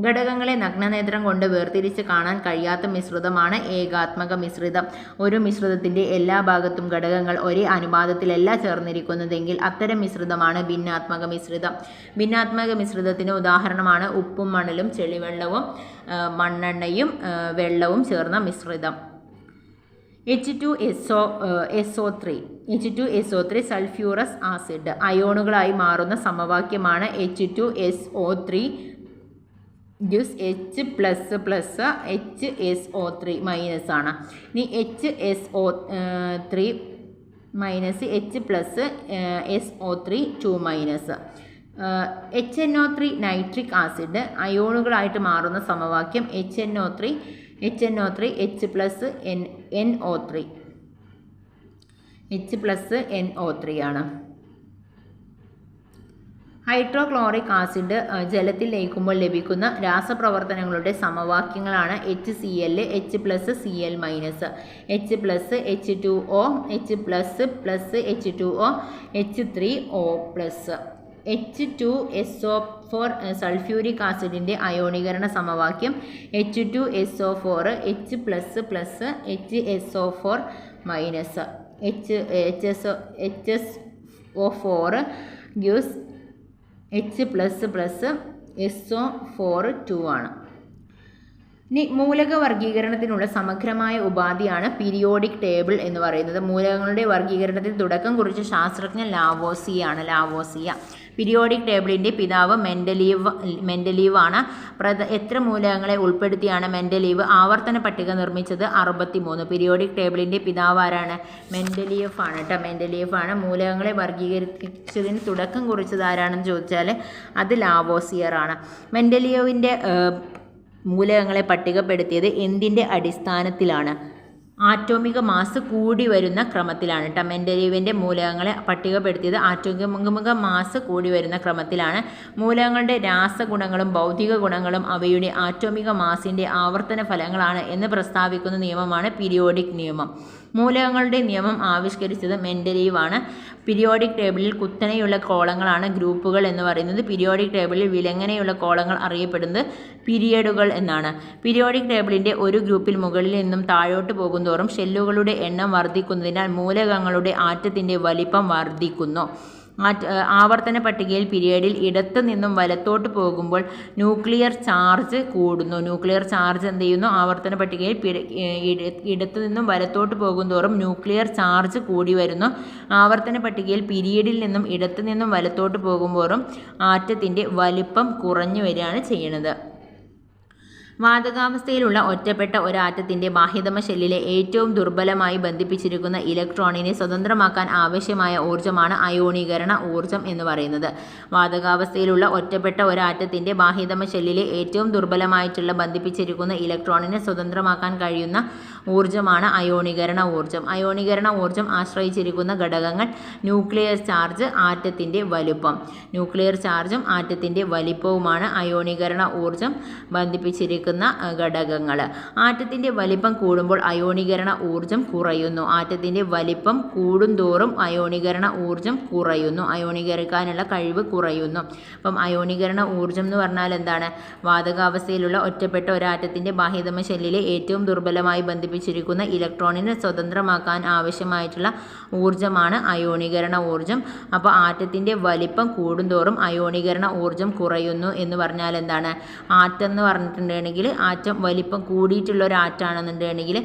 ഘടകങ്ങളെ നഗ്നനേത്രം കൊണ്ട് വേർതിരിച്ച് കാണാൻ കഴിയാത്ത മിശ്രിതമാണ് ഏകാത്മക മിശ്രിതം. ഒരു മിശ്രിതത്തിൻ്റെ എല്ലാ ഭാഗത്തും ഘടകങ്ങൾ ഒരേ അനുപാതത്തിലല്ല ചേർന്നിരിക്കുന്നതെങ്കിൽ അത്തരം മിശ്രിതമാണ് ഭിന്നാത്മക മിശ്രിതം. ഭിന്നാത്മക മിശ്രിതത്തിന് ഉദാഹരണമാണ് ഉപ്പും മണലും ചെളിവെള്ളവും മണ്ണെണ്ണയും വെള്ളവും ചേർന്ന മിശ്രിതം. H2SO3 സൾഫ്യൂറസ് ആസിഡ് അയോണുകളായി മാറുന്ന സമവാക്യമാണ് H2SO3 H++HSO3 മൈനസ് ആണ്. ഇനി HSO3 minus H+SO3 2 minus. HNO3 nitric acid അയോണുകളായിട്ട് മാറുന്ന സമവാക്യം HNO3 H+NO3 ആണ്. ഹൈഡ്രോക്ലോറിക് ആസിഡ് ജലത്തിൽ ലയിക്കുമ്പോൾ ലഭിക്കുന്ന രാസപ്രവർത്തനങ്ങളുടെ സമവാക്യങ്ങളാണ് HCl, H+Cl-, H+H2O, H++H2O, H3O+. H2SO4 sulphuric ആസിഡിൻ്റെ അയോണീകരണ സമവാക്യം H2SO4 H++HSO4 minus. HSO4 gives H++SO4 2 ആണ്. ഇനി മൂലക വർഗീകരണത്തിനുള്ള സമഗ്രമായ ഉപാധിയാണ് പീരിയോഡിക് ടേബിൾ എന്ന് പറയുന്നത്. മൂലകങ്ങളുടെ വർഗീകരണത്തിൽ തുടക്കം കുറിച്ച ശാസ്ത്രജ്ഞൻ ലാവോസിയാണ്. പീരിയോഡിക് ടേബിളിൻ്റെ പിതാവ് മെൻഡലീവ് ആണ്. എത്ര മൂലകങ്ങളെ ഉൾപ്പെടുത്തിയാണ് മെൻഡലീവ് ആവർത്തന പട്ടിക നിർമ്മിച്ചത്? 63. പീരിയോഡിക് ടേബിളിൻ്റെ പിതാവ് ആരാണ്? മെൻഡലീവ് ആണ്. മൂലകങ്ങളെ വർഗീകരിച്ചതിന് തുടക്കം കുറിച്ചത് ആരാണെന്ന് ചോദിച്ചാൽ അത് ലാവോസിയർ ആണ്. മെൻഡലീവിൻ്റെ മൂലകങ്ങളെ പട്ടികപ്പെടുത്തിയത് എന്തിൻ്റെ അടിസ്ഥാനത്തിലാണ്? ആറ്റോമിക മാസ് കൂടി വരുന്ന ക്രമത്തിലാണ് കേട്ടോ. മെൻഡലീവിൻ്റെ മൂലകങ്ങളെ പട്ടികപ്പെടുത്തിയത് ആറ്റോമിക മാസ് കൂടി വരുന്ന ക്രമത്തിലാണ്. മൂലകങ്ങളുടെ രാസഗുണങ്ങളും ഭൗതിക ഗുണങ്ങളും അവയുടെ ആറ്റോമിക മാസിൻ്റെ ആവർത്തന ഫലങ്ങളാണ് എന്ന് പ്രസ്താവിക്കുന്ന നിയമമാണ് പീരിയോഡിക് നിയമം. മൂലകങ്ങളുടെ നിയമം ആവിഷ്കരിച്ചത് മെൻഡലീവ് ആണ്. പീരിയോഡിക് ടേബിളിൽ കുത്തനെയുള്ള കോളങ്ങളാണ് ഗ്രൂപ്പുകൾ എന്ന് പറയുന്നത്. പീരിയോഡിക് ടേബിളിൽ വിലങ്ങനെയുള്ള കോളങ്ങൾ അറിയപ്പെടുന്നത് പീരിയഡുകൾ എന്നാണ്. പീരിയോഡിക് ടേബിളിൻ്റെ ഒരു ഗ്രൂപ്പിൽ മുകളിൽ നിന്നും താഴോട്ട് പോകുന്തോറും ഷെല്ലുകളുടെ എണ്ണം വർദ്ധിക്കുന്നതിനാൽ മൂലകങ്ങളുടെ ആറ്റത്തിൻ്റെ വലിപ്പം വർദ്ധിക്കുന്നു. ആവർത്തന പട്ടികയിൽ പീരിയഡിൽ ഇടത്തു നിന്നും വലത്തോട്ട് പോകുമ്പോൾ ന്യൂക്ലിയർ ചാർജ് കൂടുന്നു. ന്യൂക്ലിയർ ചാർജ് എന്ത് ചെയ്യുന്നു? ആവർത്തന പട്ടികയിൽ ഇടത്തു നിന്നും വലത്തോട്ട് പോകുന്തോറും ന്യൂക്ലിയർ ചാർജ് കൂടി വരുന്നു. ആവർത്തന പട്ടികയിൽ പീരിയഡിൽ നിന്നും ഇടത്തു നിന്നും വലത്തോട്ട് പോകുമ്പോഴും ആറ്റത്തിൻ്റെ വലിപ്പം കുറഞ്ഞു വരികയാണ് ചെയ്യുന്നത്. വാതകാവസ്ഥയിലുള്ള ഒറ്റപ്പെട്ട ഒരാറ്റത്തിൻ്റെ ബാഹ്യതമ ഷെല്ലിലെ ഏറ്റവും ദുർബലമായി ബന്ധിപ്പിച്ചിരിക്കുന്ന ഇലക്ട്രോണിനെ സ്വതന്ത്രമാക്കാൻ ആവശ്യമായ ഊർജ്ജമാണ് അയോണീകരണ ഊർജ്ജം എന്ന് പറയുന്നത്. വാതകാവസ്ഥയിലുള്ള ഒറ്റപ്പെട്ട ഒരാറ്റത്തിൻ്റെ ബാഹ്യതമ ഷെല്ലിലെ ഏറ്റവും ദുർബലമായിട്ടുള്ള ബന്ധിപ്പിച്ചിരിക്കുന്ന ഇലക്ട്രോണിനെ സ്വതന്ത്രമാക്കാൻ കഴിയുന്ന ഊർജ്ജമാണ് അയോണീകരണ ഊർജ്ജം. അയോണീകരണ ഊർജ്ജം ആശ്രയിച്ചിരിക്കുന്ന ഘടകങ്ങൾ ന്യൂക്ലിയർ ചാർജ്, ആറ്റത്തിൻ്റെ വലുപ്പം. ന്യൂക്ലിയർ ചാർജും ആറ്റത്തിൻ്റെ വലിപ്പവുമാണ് അയോണീകരണ ഊർജ്ജം ബന്ധിപ്പിച്ചിരിക്കുന്ന ഘടകങ്ങൾ. ആറ്റത്തിൻ്റെ വലിപ്പം കൂടുമ്പോൾ അയോണീകരണ ഊർജ്ജം കുറയുന്നു. ആറ്റത്തിൻ്റെ വലിപ്പം കൂടുന്തോറും അയോണീകരണ ഊർജ്ജം കുറയുന്നു. അയോണീകരിക്കാനുള്ള കഴിവ് കുറയുന്നു. അപ്പം അയോണീകരണ ഊർജ്ജം എന്ന് പറഞ്ഞാൽ എന്താണ്? വാതകാവസ്ഥയിലുള്ള ഒറ്റപ്പെട്ട ഒരാറ്റത്തിൻ്റെ ബാഹ്യതമ ഷെല്ലിലെ ഏറ്റവും ദുർബലമായി ബന്ധിപ്പിച്ചിരിക്കുന്ന ഇലക്ട്രോണിനെ സ്വതന്ത്രമാക്കാൻ ആവശ്യമായിട്ടുള്ള ഊർജ്ജമാണ് അയോണീകരണ ഊർജ്ജം. അപ്പോൾ ആറ്റത്തിൻ്റെ വലിപ്പം കൂടുന്തോറും അയോണീകരണ ഊർജ്ജം കുറയുന്നു എന്ന് പറഞ്ഞാൽ എന്താണ്? ആറ്റം എന്ന് പറഞ്ഞിട്ടുണ്ടെങ്കിൽ ആറ്റം വലിപ്പം കൂടിയിട്ടുള്ള ഒരു ആറ്റാണെന്നുണ്ടെങ്കിൽ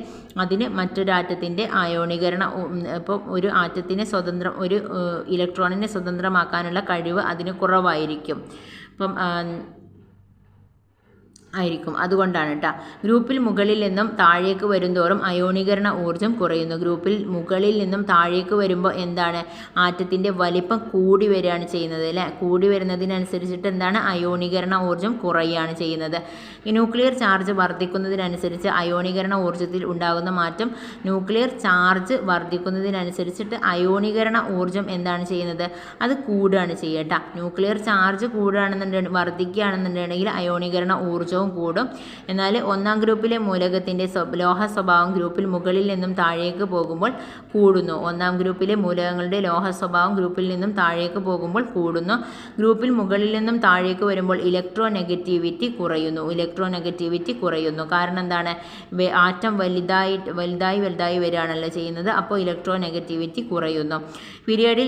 അതിന് മറ്റൊരാറ്റത്തിൻ്റെ അയോണീകരണ ഇപ്പോൾ ഒരു ആറ്റത്തിനെ ഒരു ഇലക്ട്രോണിനെ സ്വതന്ത്രമാക്കാനുള്ള കഴിവ് അതിന് കുറവായിരിക്കും. അപ്പം അതുകൊണ്ടാണ് കേട്ടോ. ഗ്രൂപ്പിൽ മുകളിൽ നിന്നും താഴേക്ക് വരുന്തോറും അയോണീകരണ ഊർജ്ജം കുറയുന്നു. ഗ്രൂപ്പിൽ മുകളിൽ നിന്നും താഴേക്ക് വരുമ്പോൾ എന്താണ്? ആറ്റത്തിൻ്റെ വലിപ്പം കൂടി വരികയാണ് ചെയ്യുന്നത് അല്ലേ. കൂടി വരുന്നതിനനുസരിച്ചിട്ട് എന്താണ്? അയോണീകരണ ഊർജ്ജം കുറയുകയാണ് ചെയ്യുന്നത്. ന്യൂക്ലിയർ ചാർജ് വർദ്ധിക്കുന്നതിനനുസരിച്ച് അയോണീകരണ ഊർജ്ജത്തിൽ ഉണ്ടാകുന്ന മാറ്റം. ന്യൂക്ലിയർ ചാർജ് വർദ്ധിക്കുന്നതിനനുസരിച്ചിട്ട് അയോണീകരണ ഊർജ്ജം എന്താണ് ചെയ്യുന്നത്? അത് കൂടുകയാണ് ചെയ്യുക. ന്യൂക്ലിയർ ചാർജ് കൂടുകയാണെന്നുണ്ടെങ്കിൽ വർദ്ധിക്കുകയാണെന്നുണ്ടെങ്കിൽ അയോണീകരണ ഊർജ്ജവും കൂടും. എന്നാൽ ഒന്നാം ഗ്രൂപ്പിലെ മൂലകത്തിൻ്റെ ലോഹ സ്വഭാവം ഗ്രൂപ്പിൽ മുകളിൽ നിന്നും താഴേക്ക് പോകുമ്പോൾ കൂടുന്നു. ഒന്നാം ഗ്രൂപ്പിലെ മൂലകങ്ങളുടെ ലോഹ സ്വഭാവം ഗ്രൂപ്പിൽ നിന്നും താഴേക്ക് പോകുമ്പോൾ കൂടുന്നു. ഗ്രൂപ്പിൽ മുകളിൽ നിന്നും താഴേക്ക് വരുമ്പോൾ ഇലക്ട്രോ നെഗറ്റിവിറ്റി കുറയുന്നു. കാരണം എന്താണ്? ആറ്റം വലുതായി വരികയാണല്ലോ ചെയ്യുന്നത്. അപ്പോൾ ഇലക്ട്രോ നെഗറ്റിവിറ്റി കുറയുന്നു. പീരിയഡിൽ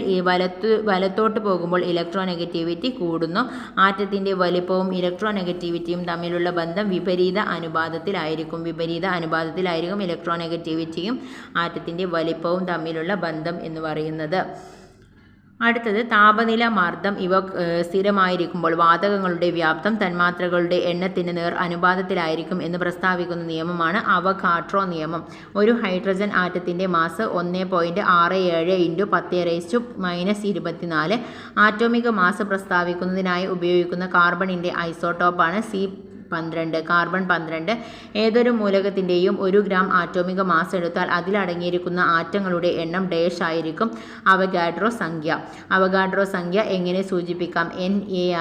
വലത്തോട്ട് പോകുമ്പോൾ ഇലക്ട്രോ നെഗറ്റിവിറ്റി കൂടുന്നു. ആറ്റത്തിൻ്റെ വലിപ്പവും ഇലക്ട്രോ നെഗറ്റിവിറ്റിയും തമ്മിലുള്ള ബന്ധം വിപരീത അനുപാതത്തിലായിരിക്കും. ഇലക്ട്രോ നെഗറ്റിവിറ്റിയും ആറ്റത്തിൻ്റെ വലിപ്പവും തമ്മിലുള്ള ബന്ധം എന്ന് പറയുന്നത്. അടുത്തത് താപനില, മർദ്ദം ഇവ സ്ഥിരമായിരിക്കുമ്പോൾ വാതകങ്ങളുടെ വ്യാപ്തം തന്മാത്രകളുടെ എണ്ണത്തിന് നേർ അനുപാതത്തിലായിരിക്കും എന്ന് പ്രസ്താവിക്കുന്ന നിയമമാണ് അവഗാഡ്രോ നിയമം. ഒരു ഹൈഡ്രജൻ ആറ്റത്തിൻ്റെ മാസ് 1.67 × 10⁻⁻24. ആറ്റോമിക മാസ് പ്രസ്താവിക്കുന്നതിനായി ഉപയോഗിക്കുന്ന കാർബണിൻ്റെ ഐസോട്ടോപ്പാണ് C12 കാർബൺ 12. ഏതൊരു മൂലകത്തിൻ്റെയും 1 ഗ്രാം ആറ്റോമിക മാസ് എടുത്താൽ അതിലടങ്ങിയിരിക്കുന്ന ആറ്റങ്ങളുടെ എണ്ണം ഡാഷ് ആയിരിക്കും. അവഗാഡ്രോ സംഖ്യ എങ്ങനെ സൂചിപ്പിക്കാം? Na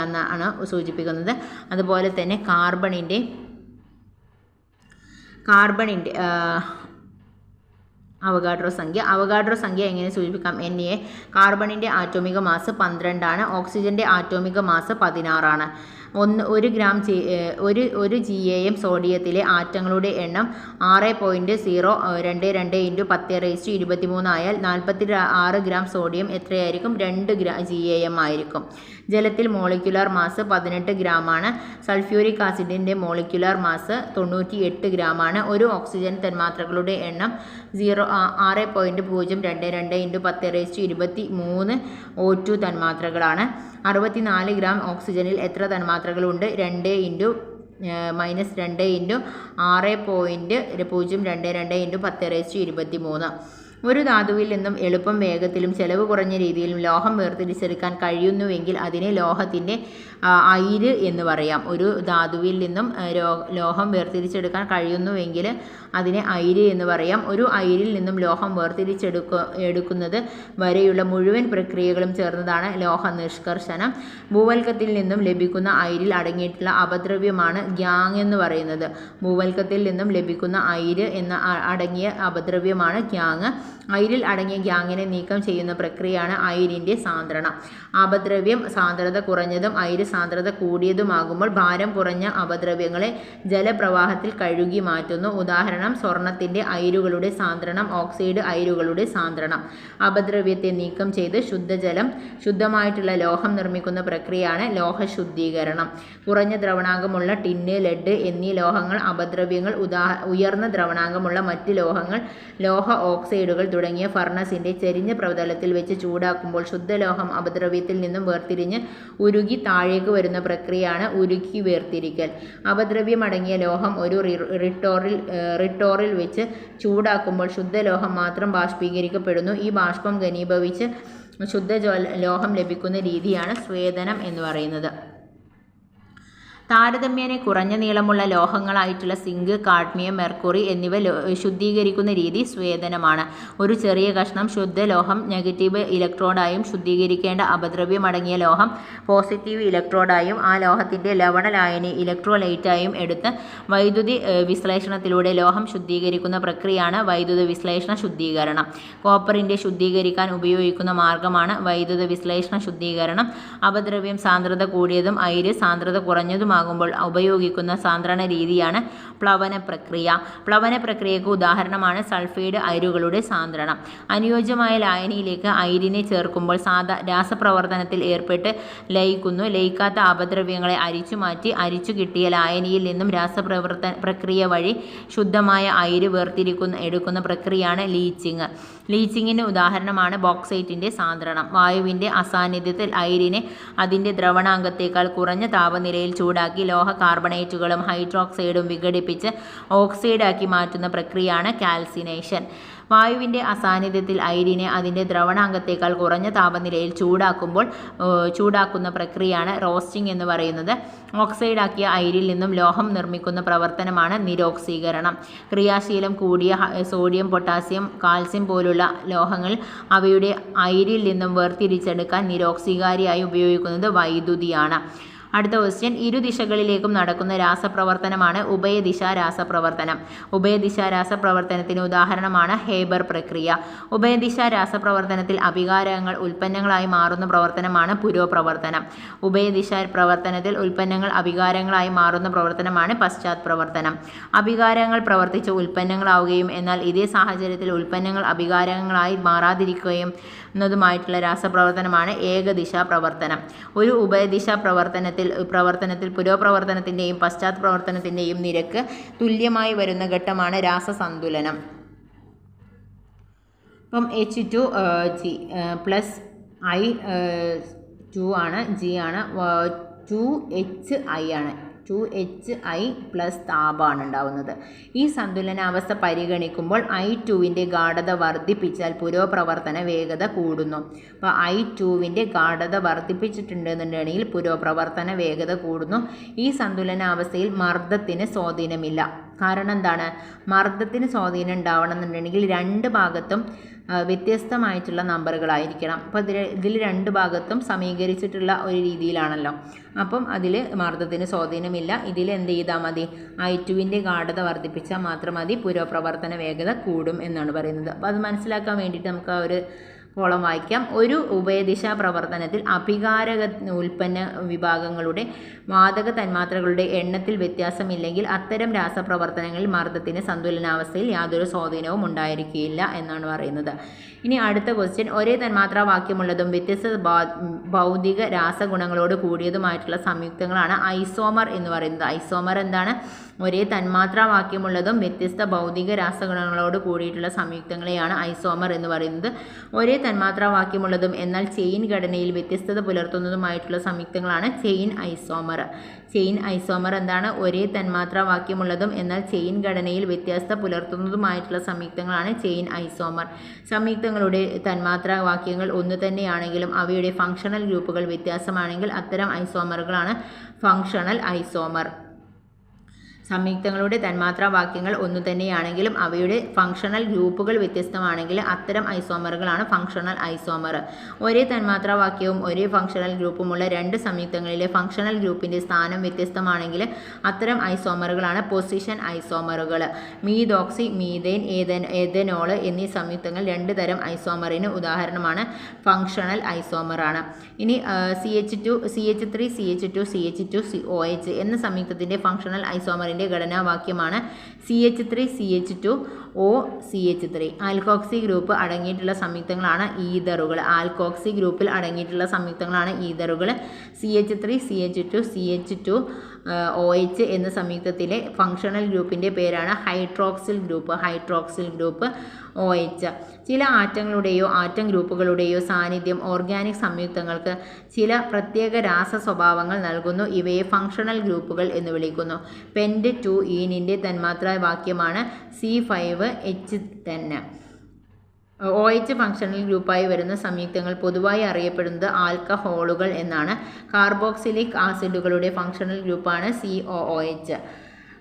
എന്നാണ് സൂചിപ്പിക്കുന്നത്. അതുപോലെ തന്നെ കാർബണിൻ്റെ അവഗാഡ്രോ സംഖ്യ എങ്ങനെ സൂചിപ്പിക്കാം? Na കാർബണിൻ്റെ ആറ്റോമിക മാസ് 12 ആണ്. ഓക്സിജൻ്റെ ആറ്റോമിക മാസ് 16 ആണ്. ഒരു GaM സോഡിയത്തിലെ ആറ്റങ്ങളുടെ എണ്ണം 6.022 × 10⁻23 ആയാൽ 46 ഗ്രാം സോഡിയം എത്രയായിരിക്കും? 2 GaM ആയിരിക്കും. ജലത്തിൽ മോളിക്യുലാർ മാസ് 18 ഗ്രാമാണ്. സൾഫ്യൂരിക് ആസിഡിൻ്റെ മോളിക്യുലാർ മാസ് 98 ഗ്രാമാണ്. ഒരു ഓക്സിജൻ തന്മാത്രകളുടെ എണ്ണം 6.022 × 10⁻23 O2 തന്മാത്രകളാണ്. 64 ഗ്രാം ഓക്സിജനിൽ എത്ര തന്മാത്രകളുണ്ട്? 2 × 6.022 × 10⁻23. ഒരു ധാതുവിൽ നിന്നും എളുപ്പം, വേഗത്തിലും ചെലവ് കുറഞ്ഞ രീതിയിലും ലോഹം വേർതിരിച്ചെടുക്കാൻ കഴിയുന്നുവെങ്കിൽ അതിനെ ലോഹത്തിൻ്റെ അയിര് എന്ന് പറയാം. ഒരു ധാതുവിൽ നിന്നും ലോഹം വേർതിരിച്ചെടുക്കാൻ കഴിയുന്നുവെങ്കിൽ അതിനെ അയിര് എന്ന് പറയാം. ഒരു അയിരിൽ നിന്നും ലോഹം വേർതിരിച്ചെടുക്കുന്നത് വരെയുള്ള മുഴുവൻ പ്രക്രിയകളും ചേർന്നതാണ് ലോഹ നിഷ്കർഷണം. ഭൂവൽക്കത്തിൽ നിന്നും ലഭിക്കുന്ന അയിരിൽ അടങ്ങിയിട്ടുള്ള അപദ്രവ്യമാണ് ഗ്യാങ് എന്ന് പറയുന്നത്. ഭൂവൽക്കത്തിൽ നിന്നും ലഭിക്കുന്ന അയിര് അടങ്ങിയ അപദ്രവ്യമാണ് ഗ്യാങ്. അയിരിൽ അടങ്ങിയ ഗ്യാങ്ങിനെ നീക്കം ചെയ്യുന്ന പ്രക്രിയയാണ് അയിരിൻ്റെ സാന്ദ്രണം. അപദ്രവ്യം സാന്ദ്രത കുറഞ്ഞതും അയിര് സാന്ദ്രത കൂടിയതുമാകുമ്പോൾ ഭാരം കുറഞ്ഞ അപദ്രവ്യങ്ങളെ ജലപ്രവാഹത്തിൽ കഴുകി മാറ്റുന്നു. ഉദാഹരണം: സ്വർണത്തിൻ്റെ അയിരുകളുടെ സാന്ദ്രണം, ഓക്സൈഡ് അയിരുകളുടെ സാന്ദ്രണം. അപദ്രവ്യത്തെ നീക്കം ചെയ്ത് ശുദ്ധമായിട്ടുള്ള ലോഹം നിർമ്മിക്കുന്ന പ്രക്രിയയാണ് ലോഹശുദ്ധീകരണം. കുറഞ്ഞ ദ്രവണാങ്കമുള്ള ടിന്ന്, ലെഡ് എന്നീ ലോഹങ്ങൾ അപദ്രവ്യങ്ങൾ. ഉയർന്ന ദ്രവണാങ്കമുള്ള മറ്റ് ലോഹങ്ങൾ, ലോഹ ഓക്സൈഡുകൾ തുടങ്ങിയ ഫർണസിൻ്റെ ചെരിഞ്ഞ പ്രതലത്തിൽ വെച്ച് ചൂടാക്കുമ്പോൾ ശുദ്ധലോഹം അപദ്രവ്യത്തിൽ നിന്നും വേർതിരിഞ്ഞ് ഉരുകി താഴേക്ക് വരുന്ന പ്രക്രിയയാണ് ഉരുക്കി വേർതിരിക്കൽ. അപദ്രവ്യമടങ്ങിയ ലോഹം ഒരു റിട്ടോറിൽ വെച്ച് ചൂടാക്കുമ്പോൾ ശുദ്ധലോഹം മാത്രം ബാഷ്പീകരിക്കപ്പെടുന്നു. ഈ ബാഷ്പം ഘനീഭവിച്ച് ലോഹം ലഭിക്കുന്ന രീതിയാണ് സ്വേദനം എന്ന് പറയുന്നത്. താരതമ്യേന കുറഞ്ഞ നീളമുള്ള ലോഹങ്ങളായിട്ടുള്ള സിങ്ക്, കാഡ്മിയം, മെർക്കുറി എന്നിവ ശുദ്ധീകരിക്കുന്ന രീതി സ്വേദനമാണ്. ഒരു ചെറിയ കഷ്ണം ശുദ്ധലോഹം നെഗറ്റീവ് ഇലക്ട്രോഡായും ശുദ്ധീകരിക്കേണ്ട അപദ്രവ്യമടങ്ങിയ ലോഹം പോസിറ്റീവ് ഇലക്ട്രോഡായും ആ ലോഹത്തിൻ്റെ ലവണ ലായനി ഇലക്ട്രോലൈറ്റായും എടുത്ത് വൈദ്യുതി വിശ്ലേഷണത്തിലൂടെ ലോഹം ശുദ്ധീകരിക്കുന്ന പ്രക്രിയയാണ് വൈദ്യുത വിശ്ലേഷണ ശുദ്ധീകരണം. കോപ്പറിൻ്റെ ശുദ്ധീകരിക്കാൻ ഉപയോഗിക്കുന്ന മാർഗമാണ് വൈദ്യുത വിശ്ലേഷണ ശുദ്ധീകരണം. അപദ്രവ്യം സാന്ദ്രത കൂടിയതും അയിര് സാന്ദ്രത കുറഞ്ഞതുമാകുമ്പോൾ ഉപയോഗിക്കുന്ന സാന്ദ്രണ രീതിയാണ് പ്ലവന പ്രക്രിയ. പ്ലവന പ്രക്രിയക്ക് ഉദാഹരണമാണ് സൾഫൈഡ് അയിരുകളുടെ സാന്ദ്രണം. അനുയോജ്യമായ ലായനിയിലേക്ക് അയിരിനെ ചേർക്കുമ്പോൾ രാസപ്രവർത്തനത്തിൽ ഏർപ്പെട്ട് ലയിക്കുന്നു. ലയിക്കാത്ത അപദ്രവ്യങ്ങളെ അരിച്ചു കിട്ടിയ ലായനിയിൽ നിന്നും പ്രക്രിയ വഴി ശുദ്ധമായ അയിര് എടുക്കുന്ന പ്രക്രിയയാണ് ലീച്ചിങ്. ലീച്ചിങ്ങിന് ഉദാഹരണമാണ് ബോക്സൈറ്റിൻ്റെ സാന്ദ്രണം. വായുവിൻ്റെ അസാന്നിധ്യത്തിൽ അയിരിനെ അതിൻ്റെ ദ്രവണാങ്കത്തേക്കാൾ കുറഞ്ഞ താപനിലയിൽ ചൂടാക്കി ലോഹ കാർബണേറ്റുകളും ഹൈഡ്രോക്സൈഡും വിഘടിപ്പിച്ച് ഓക്സൈഡാക്കി മാറ്റുന്ന പ്രക്രിയയാണ് കാൽസിനേഷൻ. വായുവിൻ്റെ അസാന്നിധ്യത്തിൽ അയിരിനെ അതിൻ്റെ ദ്രവണാങ്കത്തേക്കാൾ കുറഞ്ഞ താപനിലയിൽ ചൂടാക്കുന്ന പ്രക്രിയയാണ് റോസ്റ്റിംഗ് എന്ന് പറയുന്നത്. ഓക്സൈഡാക്കിയ അയിരിൽ നിന്നും ലോഹം നിർമ്മിക്കുന്ന പ്രവർത്തനമാണ് നിരോക്സീകരണം. ക്രിയാശീലം കൂടിയ സോഡിയം, പൊട്ടാസ്യം, കാൽസ്യം പോലുള്ള ലോഹങ്ങൾ അവയുടെ അയിരിൽ നിന്നും വേർതിരിച്ചെടുക്കാൻ നിരോക്സീകാരിയായി ഉപയോഗിക്കുന്നത് വൈദ്യുതിയാണ്. അടുത്ത ക്വസ്റ്റ്യൻ: ഇരുദിശകളിലേക്കും നടക്കുന്ന രാസപ്രവർത്തനമാണ് ഉഭയദിശാ രാസപ്രവർത്തനം. ഉഭയദിശാ രാസപ്രവർത്തനത്തിന് ഉദാഹരണമാണ് ഹേബർ പ്രക്രിയ. ഉഭയദിശാ രാസപ്രവർത്തനത്തിൽ അഭികാരകങ്ങൾ ഉൽപ്പന്നങ്ങളായി മാറുന്ന പ്രവർത്തനമാണ് പുരോപ്രവർത്തനം. ഉഭയദിശാ പ്രവർത്തനത്തിൽ ഉൽപ്പന്നങ്ങൾ അഭികാരങ്ങളായി മാറുന്ന പ്രവർത്തനമാണ് പശ്ചാത് പ്രവർത്തനം. അഭികാരങ്ങൾ പ്രവർത്തിച്ച് ഉൽപ്പന്നങ്ങളാവുകയും എന്നാൽ ഇതേ സാഹചര്യത്തിൽ ഉൽപ്പന്നങ്ങൾ അഭികാരങ്ങളായി മാറാതിരിക്കുകയും എന്നതുമായിട്ടുള്ള രാസപ്രവർത്തനമാണ് ഏകദിശാ പ്രവർത്തനം. ഒരു ഉഭയദിശാ പ്രവർത്തനത്തിൽ പുരോപ്രവർത്തനത്തിൻ്റെയും പശ്ചാത് പ്രവർത്തനത്തിൻ്റെയും നിരക്ക് തുല്യമായി വരുന്ന ഘട്ടമാണ് രാസസന്തുലനം. ഇപ്പം H2G പ്ലസ് I2 ആണ്, G ആണ്, 2HI ആണ്. 2HI പ്ലസ് താപമാണ് ഉണ്ടാവുന്നത്. ഈ സന്തുലനാവസ്ഥ പരിഗണിക്കുമ്പോൾ I2വിൻ്റെ ഗാഢത വർദ്ധിപ്പിച്ചാൽ പുരോപ്രവർത്തന വേഗത കൂടുന്നു. അപ്പോൾ I2വിൻ്റെ ഗാഢത വർദ്ധിപ്പിച്ചിട്ടുണ്ടെന്നുണ്ടെങ്കിൽ പുരോപ്രവർത്തന വേഗത കൂടുന്നു. ഈ സന്തുലനാവസ്ഥയിൽ മർദ്ദത്തിന് സ്വാധീനമില്ല. കാരണം എന്താണ്? മർദ്ദത്തിന് സ്വാധീനം ഉണ്ടാവണമെന്നുണ്ടെങ്കിൽ രണ്ട് ഭാഗത്തും വ്യത്യസ്തമായിട്ടുള്ള നമ്പറുകളായിരിക്കണം. അപ്പോൾ ഇതിൽ രണ്ട് ഭാഗത്തും സമീകരിച്ചിട്ടുള്ള ഒരു രീതിയിലാണല്ലോ. അപ്പം അതിൽ മർദ്ദത്തിന് സ്വാധീനമില്ല. ഇതിൽ എന്ത് ചെയ്താൽ മതി, I2വിൻ്റെ ഗാഢത വർദ്ധിപ്പിച്ചാൽ മാത്രം മതി, പുരോപ്രവർത്തന വേഗത കൂടും എന്നാണ് പറയുന്നത്. അപ്പോൾ അത് മനസ്സിലാക്കാൻ വേണ്ടിയിട്ട് നമുക്ക് ആ ഒരു കോളം വായിക്കാം. ഒരു ഉഭയദിശാ പ്രവർത്തനത്തിൽ അഭികാരക ഉൽപ്പന്ന വിഭാഗങ്ങളുടെ വാതക തന്മാത്രകളുടെ എണ്ണത്തിൽ വ്യത്യാസമില്ലെങ്കിൽ അത്തരം രാസപ്രവർത്തനങ്ങളിൽ മർദ്ദത്തിന് സന്തുലനാവസ്ഥയിൽ യാതൊരു സ്വാധീനവും ഉണ്ടായിരിക്കില്ല എന്നാണ് പറയുന്നത്. ഇനി അടുത്ത ക്വസ്റ്റ്യൻ, ഒരേ തന്മാത്രാവാക്യമുള്ളതും വ്യത്യസ്ത ഭൗതിക രാസഗുണങ്ങളോട് കൂടിയതുമായിട്ടുള്ള സംയുക്തങ്ങളാണ് ഐസോമർ എന്ന് പറയുന്നത്. ഐസോമർ എന്താണ്? ഒരേ തന്മാത്രാവാക്യമുള്ളതും വ്യത്യസ്ത ഭൗതിക രാസഗുണങ്ങളോട് കൂടിയിട്ടുള്ള സംയുക്തങ്ങളെയാണ് ഐസോമർ എന്ന് പറയുന്നത്. ഒരേ തന്മാത്രാവാക്യമുള്ളതും എന്നാൽ ചെയിൻ ഘടനയിൽ വ്യത്യസ്തത പുലർത്തുന്നതുമായിട്ടുള്ള സംയുക്തങ്ങളാണ് ചെയിൻ ഐസോമർ. ചെയിൻ ഐസോമർ എന്താണ്? ഒരേ തന്മാത്രാവാക്യമുള്ളതും എന്നാൽ ചെയിൻ ഘടനയിൽ വ്യത്യസ്തത പുലർത്തുന്നതുമായിട്ടുള്ള സംയുക്തങ്ങളാണ് ചെയിൻ ഐസോമർ. സംയുക്തങ്ങളുടെ തന്മാത്രാവാക്യങ്ങൾ ഒന്നു തന്നെയാണെങ്കിലും അവയുടെ ഫങ്ഷണൽ ഗ്രൂപ്പുകൾ വ്യത്യാസമാണെങ്കിൽ അത്തരം ഐസോമറുകളാണ് ഫങ്ഷണൽ ഐസോമർ. സംയുക്തങ്ങളുടെ തന്മാത്രാവാക്യങ്ങൾ ഒന്നു തന്നെയാണെങ്കിലും അവയുടെ ഫങ്ഷണൽ ഗ്രൂപ്പുകൾ വ്യത്യസ്തമാണെങ്കിൽ അത്തരം ഐസോമറുകളാണ് ഫങ്ഷണൽ ഐസോമർ. ഒരേ തന്മാത്രാവാക്യവും ഒരേ ഫങ്ഷണൽ ഗ്രൂപ്പുമുള്ള രണ്ട് സംയുക്തങ്ങളിലെ ഫങ്ഷണൽ ഗ്രൂപ്പിൻ്റെ സ്ഥാനം വ്യത്യസ്തമാണെങ്കിൽ അത്തരം ഐസോമറുകളാണ് പൊസിഷൻ ഐസോമറുകൾ. മീഥോക്സി, മീഥേൻ, എഥനോൾ എന്നീ സംയുക്തങ്ങൾ രണ്ട് തരം ഐസോമറിന് ഉദാഹരണമാണ്, ഫങ്ഷണൽ ഐസോമറാണ്. ഇനി CH2, CH3, CH2, CH2, OH എന്ന സംയുക്തത്തിൻ്റെ ഫങ്ഷണൽ ഐസോമറിൻ്റെ ഘടനാവാക്യമാണ് CH3, CH2, OCH3. Alkoxy group അടങ്ങിയിട്ടുള്ള സംയുക്തങ്ങളാണ് ഈഥറുകൾ. ആൽക്കോക്സി ഗ്രൂപ്പിൽ അടങ്ങിയിട്ടുള്ള സംയുക്തങ്ങളാണ് ഈഥറുകൾ. CH3, CH2, CH2, OH എന്ന സംയുക്തത്തിലെ ഫങ്ഷണൽ ഗ്രൂപ്പിൻ്റെ പേരാണ് hydroxyl group. Hydroxyl group OH. ചില ആറ്റങ്ങളുടെയോ ആറ്റം ഗ്രൂപ്പുകളുടെയോ സാന്നിധ്യം ഓർഗാനിക് സംയുക്തങ്ങൾക്ക് ചില പ്രത്യേക രാസ സ്വഭാവങ്ങൾ നൽകുന്നു. ഇവയെ ഫങ്ഷണൽ ഗ്രൂപ്പുകൾ എന്ന് വിളിക്കുന്നു. പെന്റ്-2-ഈനിൻ്റെ തന്മാത്രാവാക്യമാണ് C5H10. OH ഫങ്ഷണൽ ഗ്രൂപ്പായി വരുന്ന സംയുക്തങ്ങൾ പൊതുവായി അറിയപ്പെടുന്നത് ആൽക്കഹോളുകൾ എന്നാണ്. കാർബോക്സിലിക് ആസിഡുകളുടെ ഫങ്ഷണൽ ഗ്രൂപ്പാണ് COOH.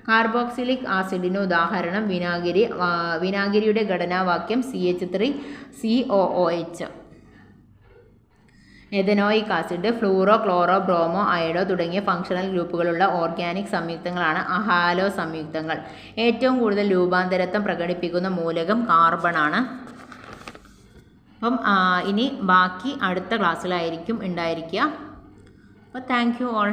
കാർബോക്സിലിക് ആസിഡിന് ഉദാഹരണം വിനാഗിരി. വിനാഗിരിയുടെ ഘടനാവാക്യം CH3COOH. Ethanoic acid, fluoro, chloro, bromo, iodo തുടങ്ങിയ ഫങ്ഷണൽ ഗ്രൂപ്പുകളുള്ള ഓർഗാനിക് സംയുക്തങ്ങളാണ് ഹാലോ സംയുക്തങ്ങൾ. ഏറ്റവും കൂടുതൽ രൂപാന്തരത്വം പ്രകടിപ്പിക്കുന്ന മൂലകം കാർബണാണ്. അപ്പം ഇനി ബാക്കി അടുത്ത ക്ലാസ്സിലായിരിക്കും ഉണ്ടായിരിക്കുക. അപ്പോൾ താങ്ക് യു ഓൾ.